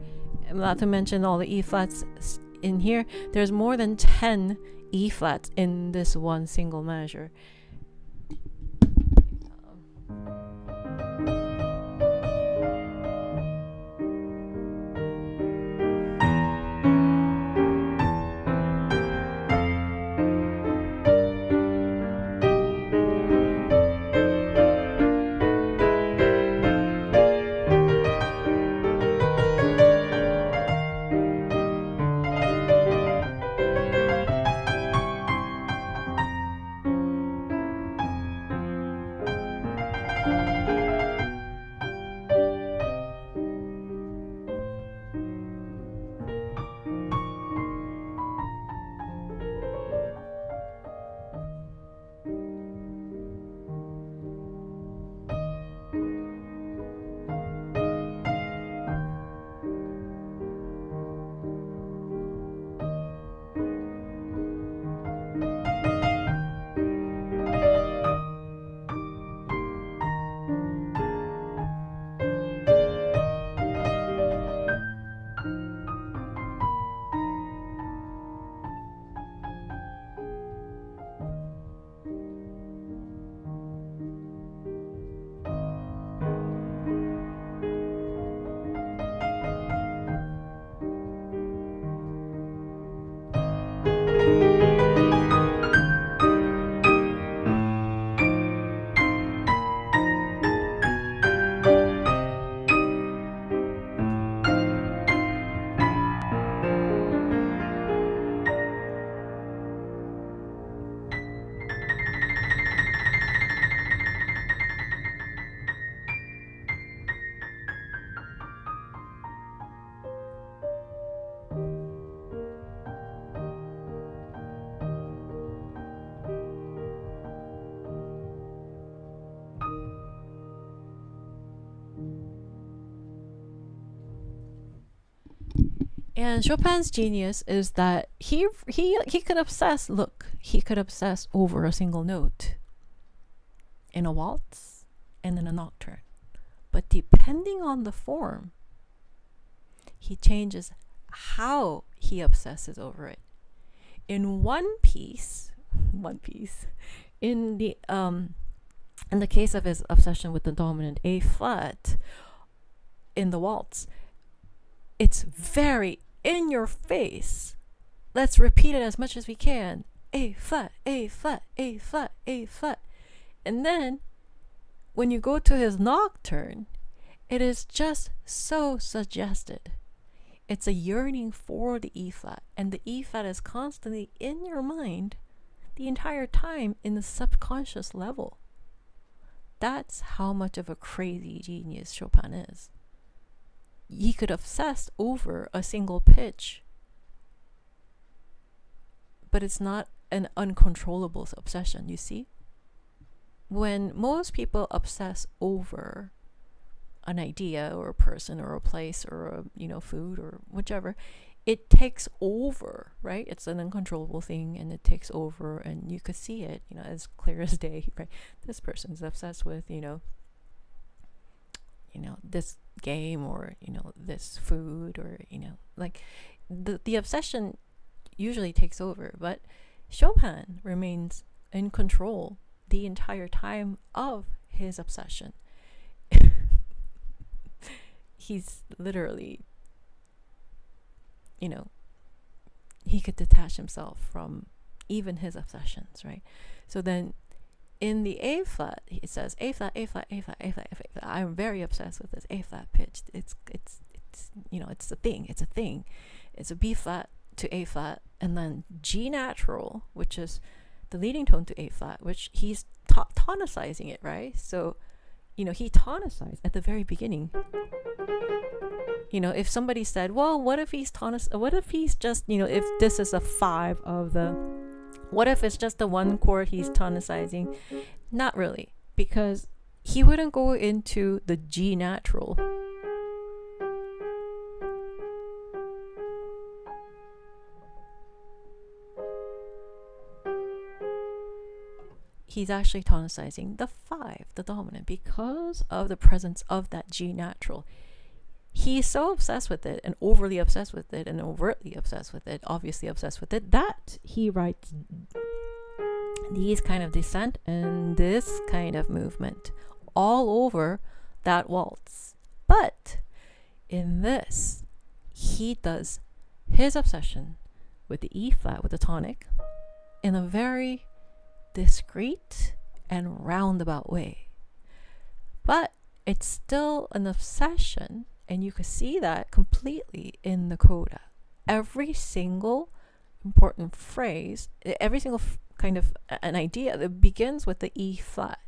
And not to mention all the E flats in here, there's more than 10 E flats in this one single measure. And Chopin's genius is that he could obsess. Look, he could obsess over a single note in a waltz and in a nocturne, but depending on the form, he changes how he obsesses over it. In one piece, in the case of his obsession with the dominant A flat in the waltz, it's very in your face. Let's repeat it as much as we can. A flat, A flat, A flat, A flat. And then when you go to his nocturne, it is just so suggested. It's a yearning for the E flat, and the E flat is constantly in your mind the entire time in the subconscious level. That's how much of a crazy genius Chopin is. He could obsess over a single pitch, but it's not an uncontrollable obsession, you see? When most people obsess over an idea or a person or a place or a food or whichever, it takes over, right? It's an uncontrollable thing, and it takes over, and you could see it, as clear as day, right? This person's obsessed with, this game, or this food, or like the obsession usually takes over. But Chopin remains in control the entire time of his obsession. He's literally, he could detach himself from even his obsessions, right? So then in the A flat, it says A flat, A flat, A flat, A flat, A flat. I'm very obsessed with this A flat pitch. It's it's a thing. It's a thing. It's a B flat to A flat, and then G natural, which is the leading tone to A flat, which he's tonicizing it, right? So, he tonicized at the very beginning. If somebody said, well, what if he's just, if this is a 5 of the, what if it's just the one chord he's tonicizing? Not really, because he wouldn't go into the G natural. he's actually tonicizing the 5, the dominant, because of the presence of that G natural. He's so obsessed with it, and overly obsessed with it, and overtly obsessed with it, obviously obsessed with it, that he writes these kind of descent and this kind of movement all over that waltz. But in this, he does his obsession with the E flat, with the tonic, in a very discreet and roundabout way. But it's still an obsession, and you can see that completely in the coda. Every single important phrase, every single kind of an idea that begins with the E flat,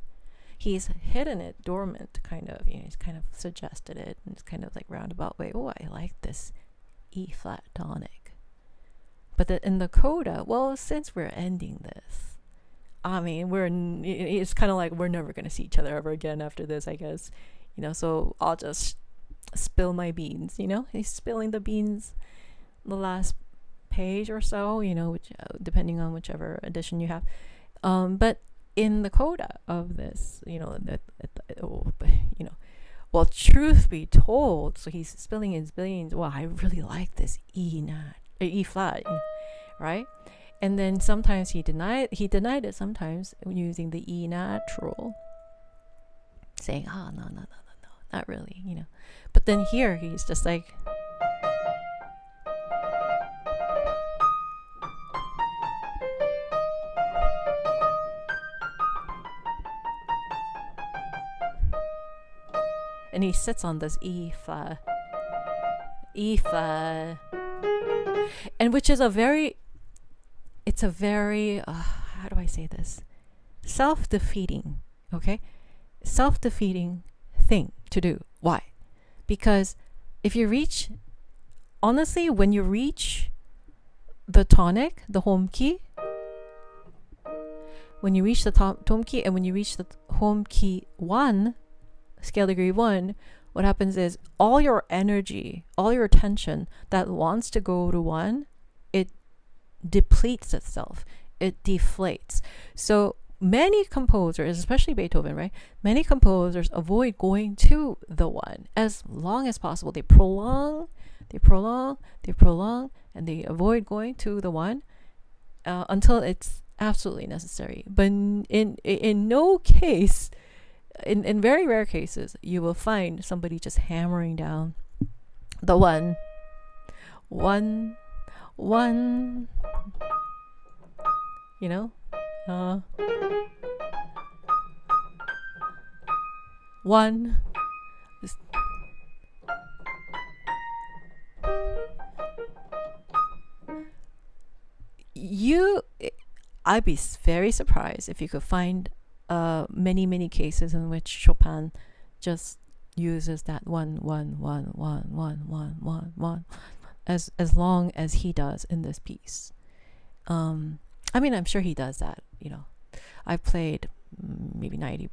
he's hidden it dormant, kind of, he's kind of suggested it, and it's kind of like roundabout way. Oh, I like this E flat tonic. But in the coda, well, since we're ending this, I mean, it's kind of like we're never going to see each other ever again after this, I guess. So I'll just spill my beans, He's spilling the beans the last page or so, which depending on whichever edition you have. But in the coda of this, well, truth be told, so he's spilling his beans. Well, I really like this E flat, right? And then sometimes he denied it sometimes using the E natural, saying, no, not really, But then here he's just like, and he sits on this E flat, and which is a very how do I say this, self-defeating thing to do. Why? Because if you reach, honestly, when you reach the tonic, the home key, when you reach the tone key, and when you reach the home key 1, scale degree 1, what happens is all your energy, all your attention that wants to go to 1, it depletes itself, it deflates. So many composers, especially Beethoven, right? Many composers avoid going to the 1 as long as possible. They prolong, and they avoid going to the 1 until it's absolutely necessary. But in no case, in very rare cases, you will find somebody just hammering down the 1, 1, one. I'd be very surprised if you could find many cases in which Chopin just uses that 1, 1, 1, 1, 1, 1, 1, 1 as long as he does in this piece. I'm sure he does that. I've played maybe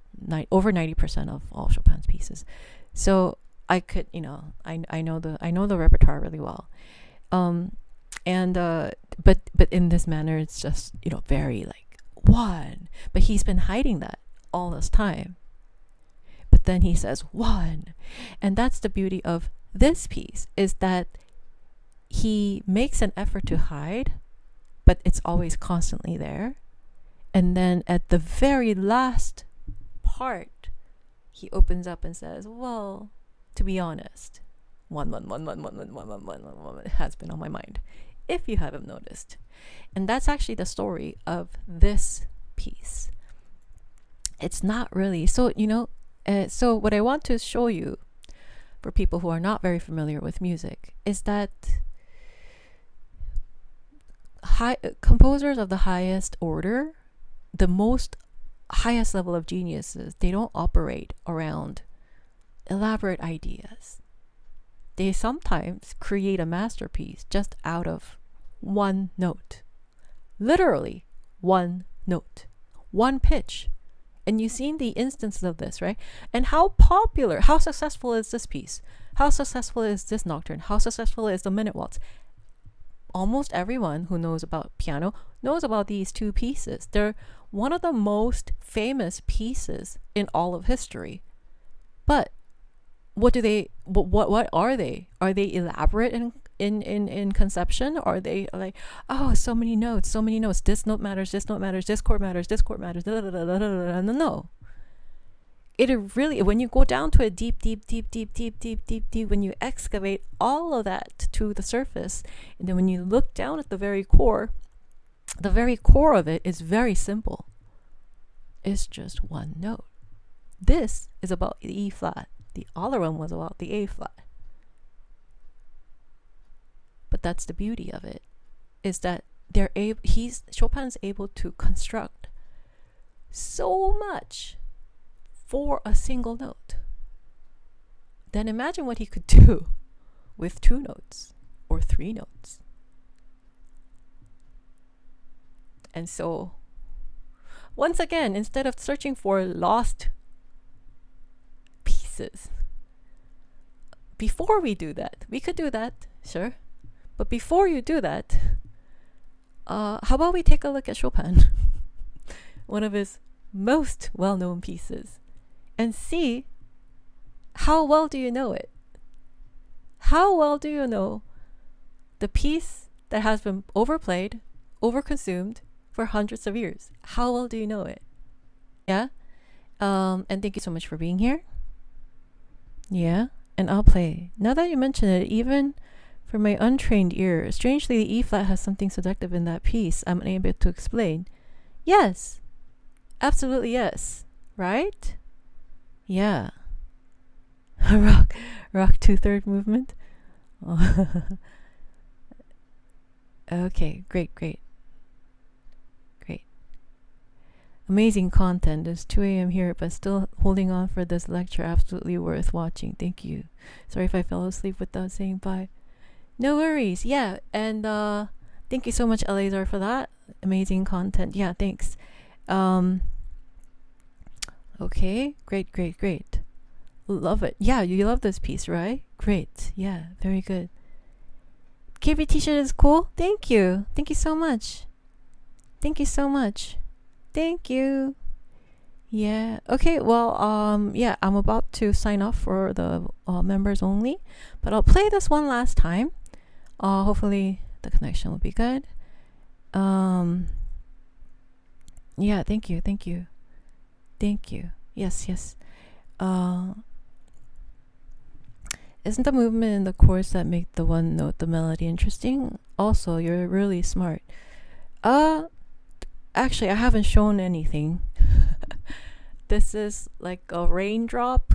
over 90% of all Chopin's pieces, so I could, I know the repertoire really well. But in this manner, it's just very like 1. But he's been hiding that all this time. But then he says 1, and that's the beauty of this piece, is that he makes an effort to hide, but it's always constantly there. And then at the very last part, he opens up and says, well, to be honest, 1, 1, 1, 1, 1, 1, 1, 1, 1, 1, 1 has been on my mind, if you haven't noticed. And that's actually the story of this piece. It's not really, so what I want to show you, for people who are not very familiar with music, is that composers of the highest order, the highest level of geniuses, they don't operate around elaborate ideas. They sometimes create a masterpiece just out of 1 note. Literally 1 note, 1 pitch. And you've seen the instances of this, right? And how successful is this piece? How successful is this nocturne? How successful is the minute waltz? Almost everyone who knows about piano knows about these 2 pieces. They're one of the most famous pieces in all of history. But what are they? Are they elaborate in conception? Are they like, oh, so many notes, this note matters, this note matters, this chord matters, this chord matters, no. It really, when you go down to a deep, when you excavate all of that to the surface, and then when you look down at the very core of it is very simple. It's just one note. This is about the E flat. The other one was about the A flat. But that's the beauty of it, is that Chopin's able to construct so much for a single note. Then imagine what he could do with 2 notes or 3 notes. And so, once again, instead of searching for lost pieces, before we do that, we could do that, sure. But before you do that, how about we take a look at Chopin, one of his most well-known pieces, and see how well do you know it? How well do you know the piece that has been overplayed, overconsumed for hundreds of years? How well do you know it? Yeah? And thank you so much for being here. Yeah? And I'll play. Now that you mention it, even for my untrained ear, strangely the E flat has something seductive in that piece I'm unable to explain. Yes. Absolutely yes. Right? Yeah. rock 2/3 movement. Okay, great. Amazing content. It's 2 a.m. here, but still holding on for this lecture. Absolutely worth watching. Thank you. Sorry if I fell asleep without saying bye. No worries. Yeah, and thank you so much, Eleazar, for that. Amazing content. Yeah, thanks. Okay, great. Love it. Yeah, you love this piece, right? Great. Yeah, very good. KB t-shirt is cool. Thank you so much. Thank you. Yeah. Okay. Well. Yeah. I'm about to sign off for the members only, but I'll play this one last time. Hopefully the connection will be good. Yeah. Thank you. Yes. Isn't the movement in the chords that make the one note the melody interesting? Also, you're really smart. Actually, I haven't shown anything. This is like a raindrop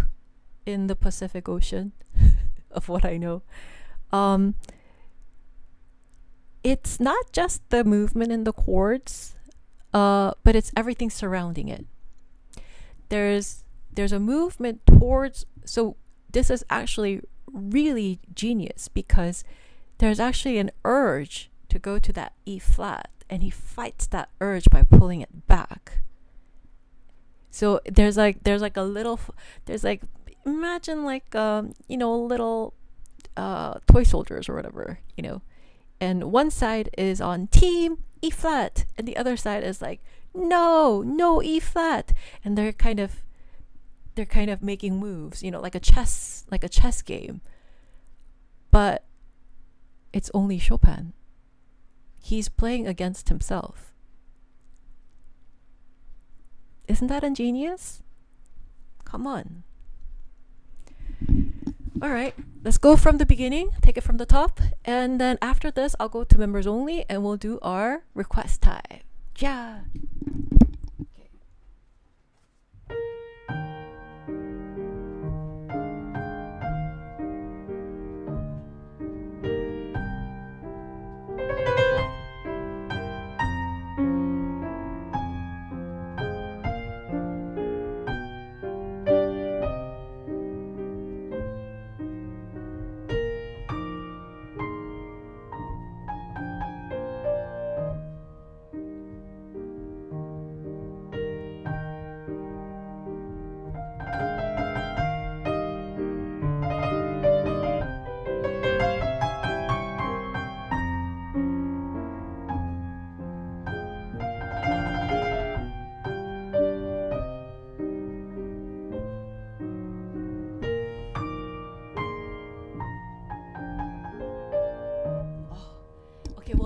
in the Pacific Ocean of what I know. It's not just the movement in the chords, but it's everything surrounding it. There's a movement towards, so this is actually really genius because there's actually an urge to go to that E flat, and he fights that urge by pulling it back. So there's like imagine like little toy soldiers or whatever, and one side is on team E flat and the other side is like no E flat, and they're kind of making moves, like a chess game. But it's only Chopin. He's playing against himself. Isn't that ingenious? Come on. All right, let's go from the beginning, take it from the top, and then after this I'll go to members only and we'll do our request time. Yeah.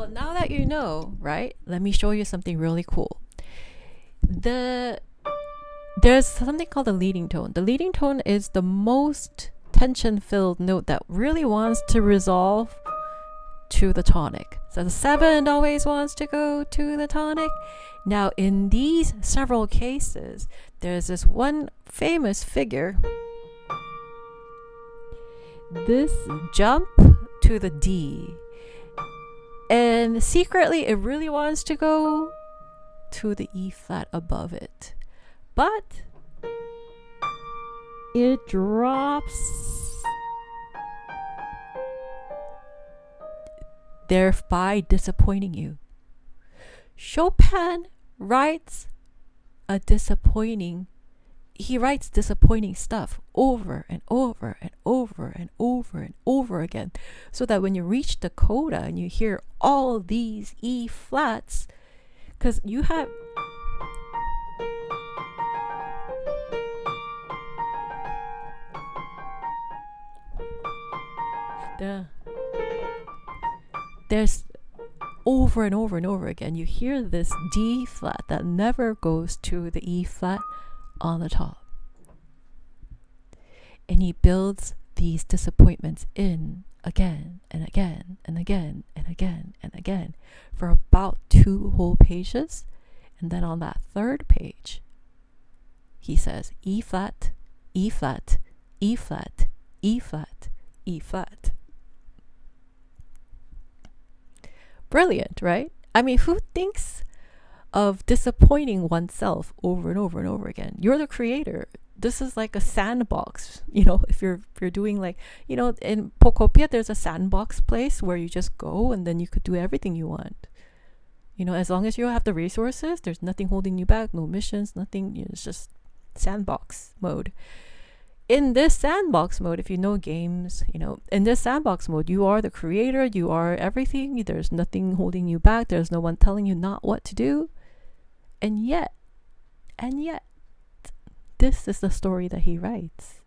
Well, now that you know, right? Let me show you something really cool. There's something called the leading tone. The leading tone is the most tension-filled note that really wants to resolve to the tonic. So the 7 always wants to go to the tonic. Now, in these several cases, there's this one famous figure. This jump to the D. And secretly, it really wants to go to the E flat above it. But it drops, thereby disappointing you. Chopin writes disappointing stuff over and over and over and over and over again, so that when you reach the coda and you hear all these E flats, because you have there's over and over and over again, you hear this D flat that never goes to the E flat on the top. And he builds these disappointments in again and again and again and again and again for about 2 whole pages. And then on that 3rd page, he says E flat, E flat, E flat, E flat, E flat. Brilliant, right? I mean, who thinks of disappointing oneself over and over and over again? You're the creator. This is like a sandbox. You know, if you're doing like, you know, in Pokopia, there's a sandbox place where you just go and then you could do everything you want. You know, as long as you have the resources, there's nothing holding you back, no missions, nothing. You know, it's just sandbox mode. In this sandbox mode, if you know games, you know, in this sandbox mode, you are the creator, you are everything. There's nothing holding you back. There's no one telling you not what to do. And yet, this is the story that he writes.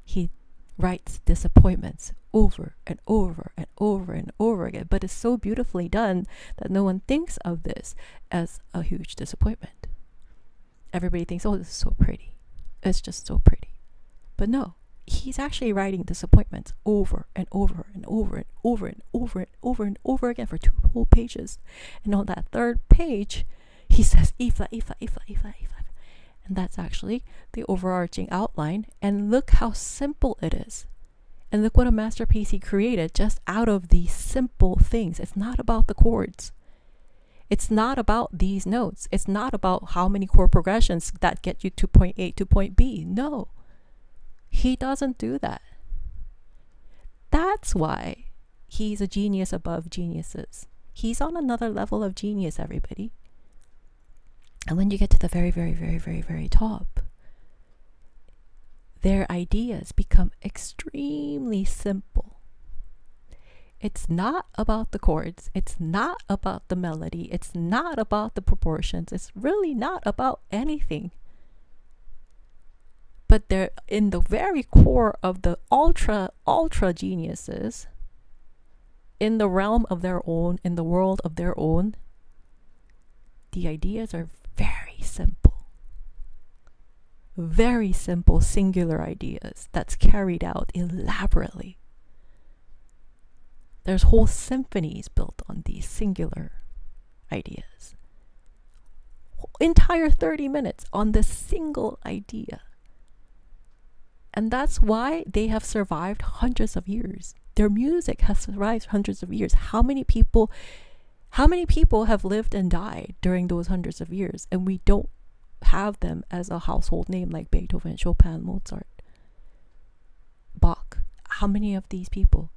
He writes disappointments over and over and over and over again, but it's so beautifully done that no one thinks of this as a huge disappointment. Everybody thinks, oh, this is so pretty. It's just so pretty. But no, he's actually writing disappointments over and over and over and over and over and over and over again for 2 whole pages. And on that 3rd page, he says E flat, E flat, E flat, E flat, E flat. And that's actually the overarching outline. And look how simple it is. And look what a masterpiece he created just out of these simple things. It's not about the chords. It's not about these notes. It's not about how many chord progressions that get you to point A to point B. No, he doesn't do that. That's why he's a genius above geniuses. He's on another level of genius, everybody. And when you get to the very, very, very, very, very top, their ideas become extremely simple. It's not about the chords. It's not about the melody. It's not about the proportions. It's really not about anything. But they're in the very core of the ultra geniuses, in the realm of their own, in the world of their own. The ideas are very simple. Very simple, singular ideas that's carried out elaborately. There's whole symphonies built on these singular ideas. Entire 30 minutes on this single idea. And that's why they have survived hundreds of years. Their music has survived hundreds of years. How many people have lived and died during those hundreds of years, and we don't have them as a household name like Beethoven, Chopin, Mozart, Bach? How many of these people?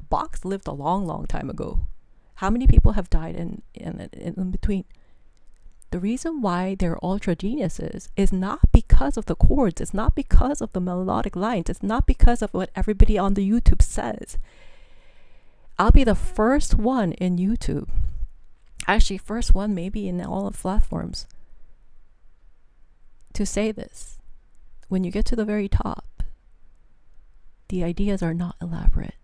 Bach lived a long, long time ago. How many people have died in between? The reason why they're ultra geniuses is not because of the chords. It's not because of the melodic lines. It's not because of what everybody on the YouTube says. I'll be the first one in YouTube. Actually, first one maybe in all of platforms to say this. When you get to the very top, the ideas are not elaborate.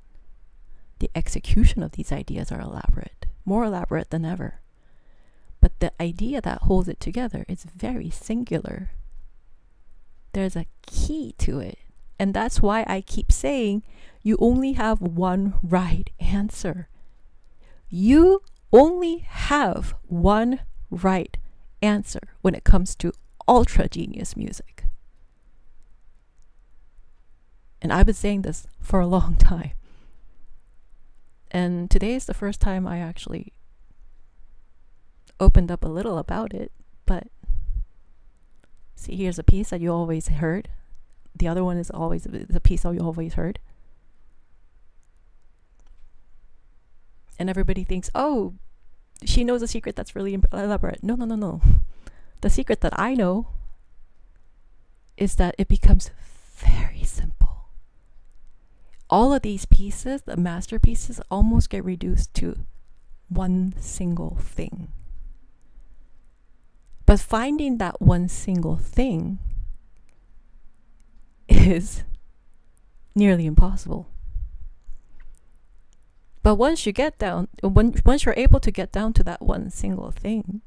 The execution of these ideas are elaborate, more elaborate than ever. But the idea that holds it together is very singular. There's a key to it. And that's why I keep saying you only have one right answer. You only have one right answer when it comes to ultra genius music. And I've been saying this for a long time. And today is the first time I actually opened up a little about it. But see, here's a piece that you always heard. The other one is always the piece that you always heard. And everybody thinks, oh, she knows a secret that's really elaborate. No. The secret that I know is that it becomes very simple. All of these pieces, the masterpieces, almost get reduced to one single thing. But finding that one single thing is nearly impossible. But once you get down, once you're able to get down to that one single thing,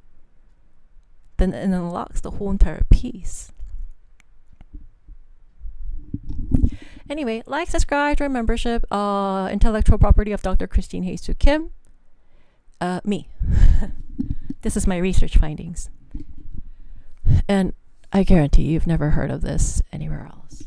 then it unlocks the whole entire piece. Anyway, like, subscribe, join membership. Intellectual property of Dr. Christine Hye-Su Kim. Me. This is my research findings. And I guarantee you've never heard of this anywhere else.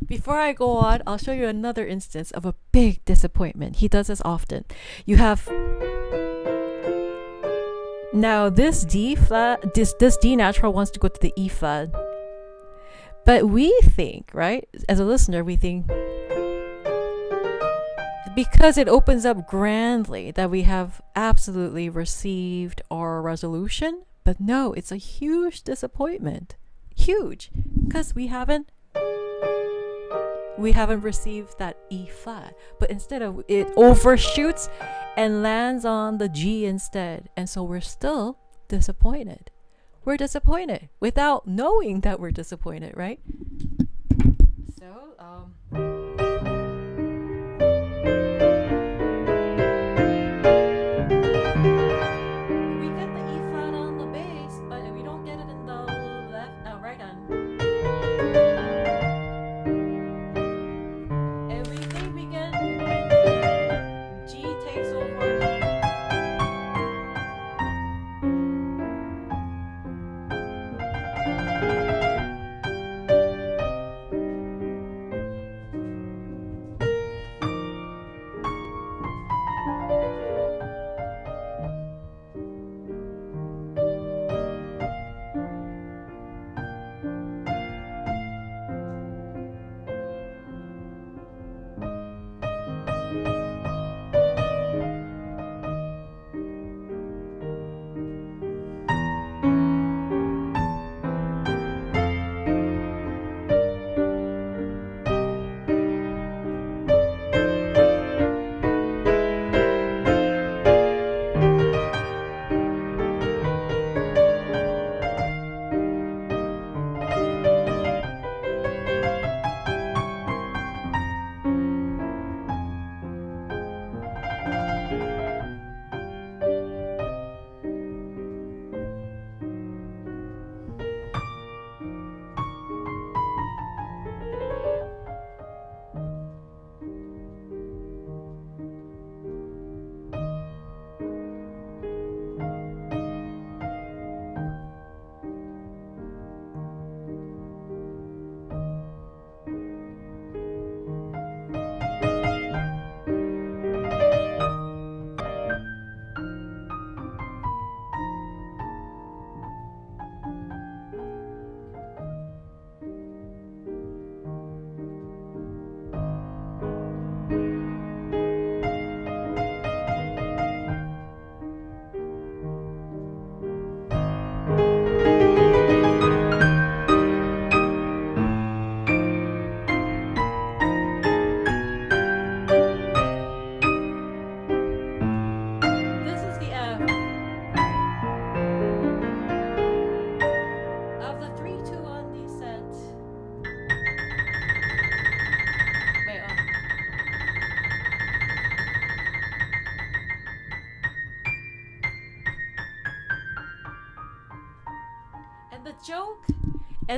Before I go on, I'll show you another instance of a big disappointment. He does this often. You have now this D flat, this D natural wants to go to the E flat. But we think, right, as a listener, we think because it opens up grandly that we have absolutely received our resolution. But no, it's a huge disappointment. Huge. Because we haven't received that E flat, but instead of it overshoots and lands on the G instead, and so we're still disappointed. We're disappointed without knowing that we're disappointed, right? So we get the E flat on the bass, but we don't get it in the right hand.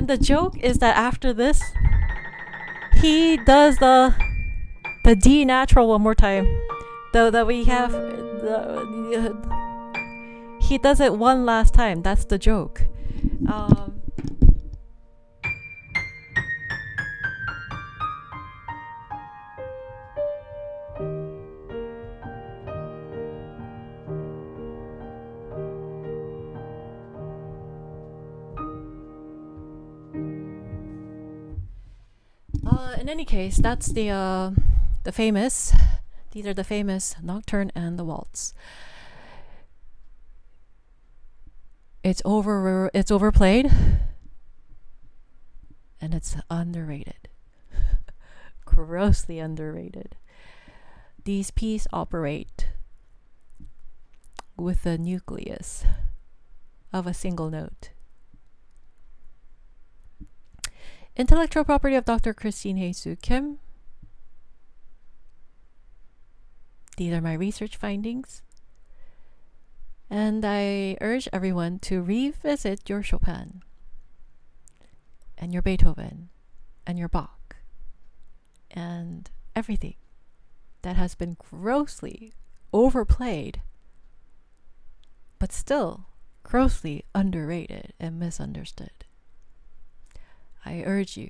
the joke is that after this, he does the D natural one more time. He does it one last time. That's the joke. In any case, that's the famous. These are the famous Nocturne and the Waltz. It's overplayed, and it's underrated. Grossly underrated. These pieces operate with the nucleus of a single note. Intellectual property of Dr. Christine Hye-Su Kim. These are my research findings. And I urge everyone to revisit your Chopin and your Beethoven and your Bach and everything that has been grossly overplayed, but still grossly underrated and misunderstood. I urge you,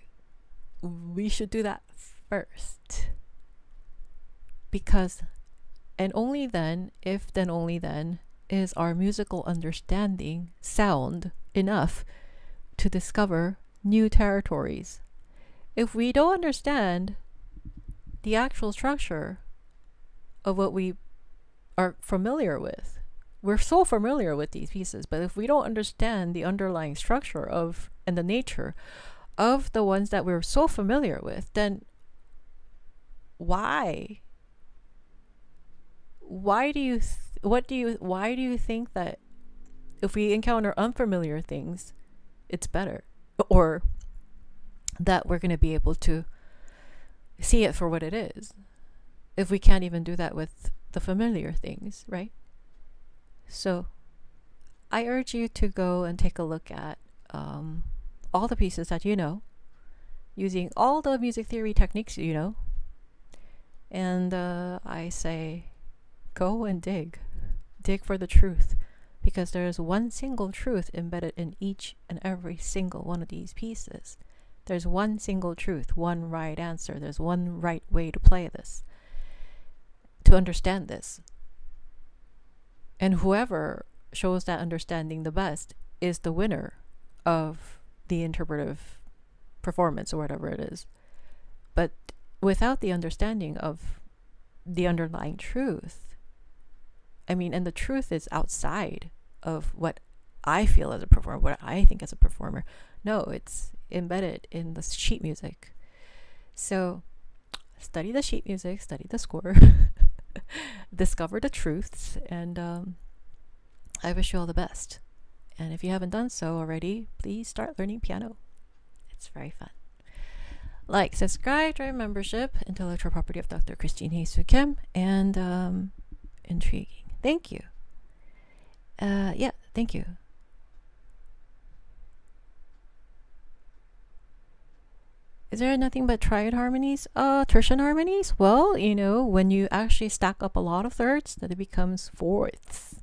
we should do that first. Because, and only then, if then only then, is our musical understanding sound enough to discover new territories. If we don't understand the actual structure of what we are familiar with, we're so familiar with these pieces, but if we don't understand the underlying structure of and the nature of the ones that we're so familiar with, then why do you think that if we encounter unfamiliar things, it's better, or that we're going to be able to see it for what it is, if we can't even do that with the familiar things, right? So I urge you to go and take a look at all the pieces that you know, using all the music theory techniques you know, and I say go and dig for the truth, because there is one single truth embedded in each and every single one of these pieces. There's one single truth, one right answer. There's one right way to play this, to understand this. And whoever shows that understanding the best is the winner of the interpretive performance, or whatever it is. But without the understanding of the underlying truth, and the truth is outside of what I feel as a performer, what I think as a performer. No, it's embedded in the sheet music. So study the sheet music, study the score, discover the truths, and I wish you all the best. And if you haven't done so already, please start learning piano. It's very fun. Like, subscribe, join membership, Intellectual Property of Dr. Christine Hye-Su Kim, and intriguing. Thank you. Thank you. Is there nothing but triad harmonies? Tertian harmonies? Well, when you actually stack up a lot of thirds, then it becomes fourths.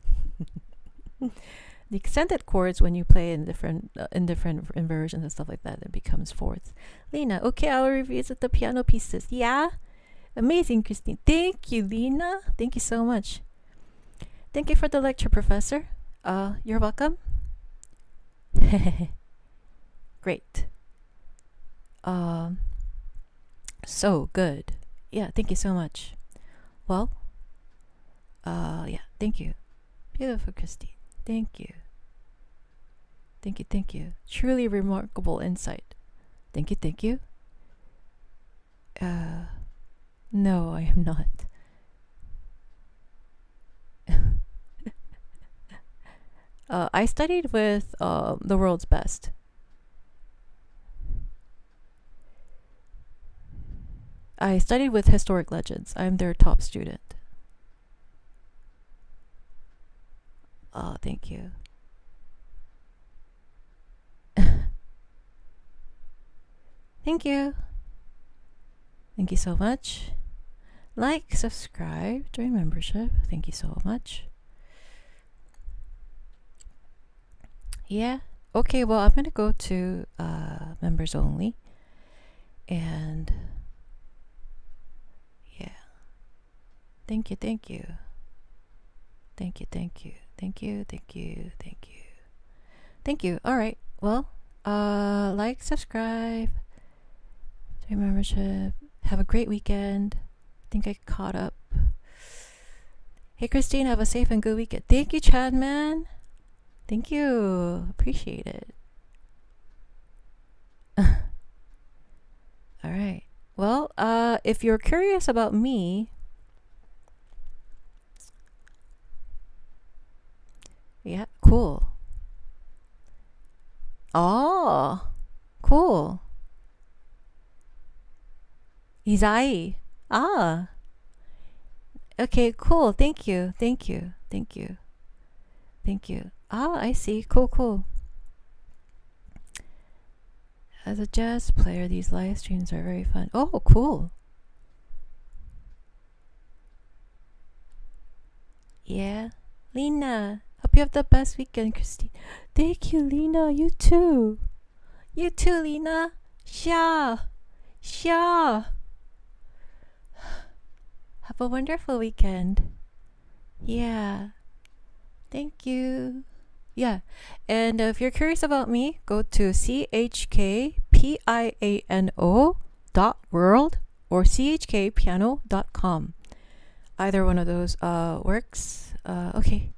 The extended chords, when you play in different inversions and stuff like that, it becomes fourths. Lena, okay, I'll revisit the piano pieces. Yeah? Amazing, Christine. Thank you, Lena. Thank you so much. Thank you for the lecture, Professor. You're welcome. Great. So good. Yeah, thank you so much. Well, thank you. Beautiful, Christine. Thank you. Thank you. Truly remarkable insight. Thank you. No, I am not. I studied with the world's best. I studied with historic legends. I'm their top student. Oh, thank you. Thank you. Thank you so much. Like, subscribe, join membership. Thank you so much. Yeah. Okay, well, I'm going to go to members only. And yeah. Thank you, thank you. Thank you, thank you. Thank you, thank you, thank you. Thank you. All right. Well, like, subscribe, join membership. Have a great weekend. I think I caught up. Hey, Christine, have a safe and good weekend. Thank you, Chad, man. Thank you. Appreciate it. All right. Well, if you're curious about me, yeah, cool. Oh, cool. Izai. Ah. Okay, cool. Thank you. Thank you. Thank you. Thank you. Ah, I see. Cool, cool. As a jazz player, these live streams are very fun. Oh, cool. Yeah. Lena, hope you have the best weekend, Christine. Thank you, Lena. You too. You too, Lena. Xia. Xia. Have a wonderful weekend. Yeah. Thank you. Yeah. And if you're curious about me, go to chkpiano.world or chkpiano.com. Either one of those works. Okay.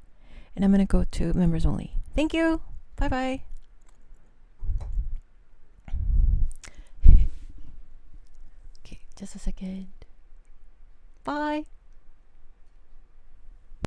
And I'm going to go to members only. Thank you. Bye-bye. Okay, just a second. Bye.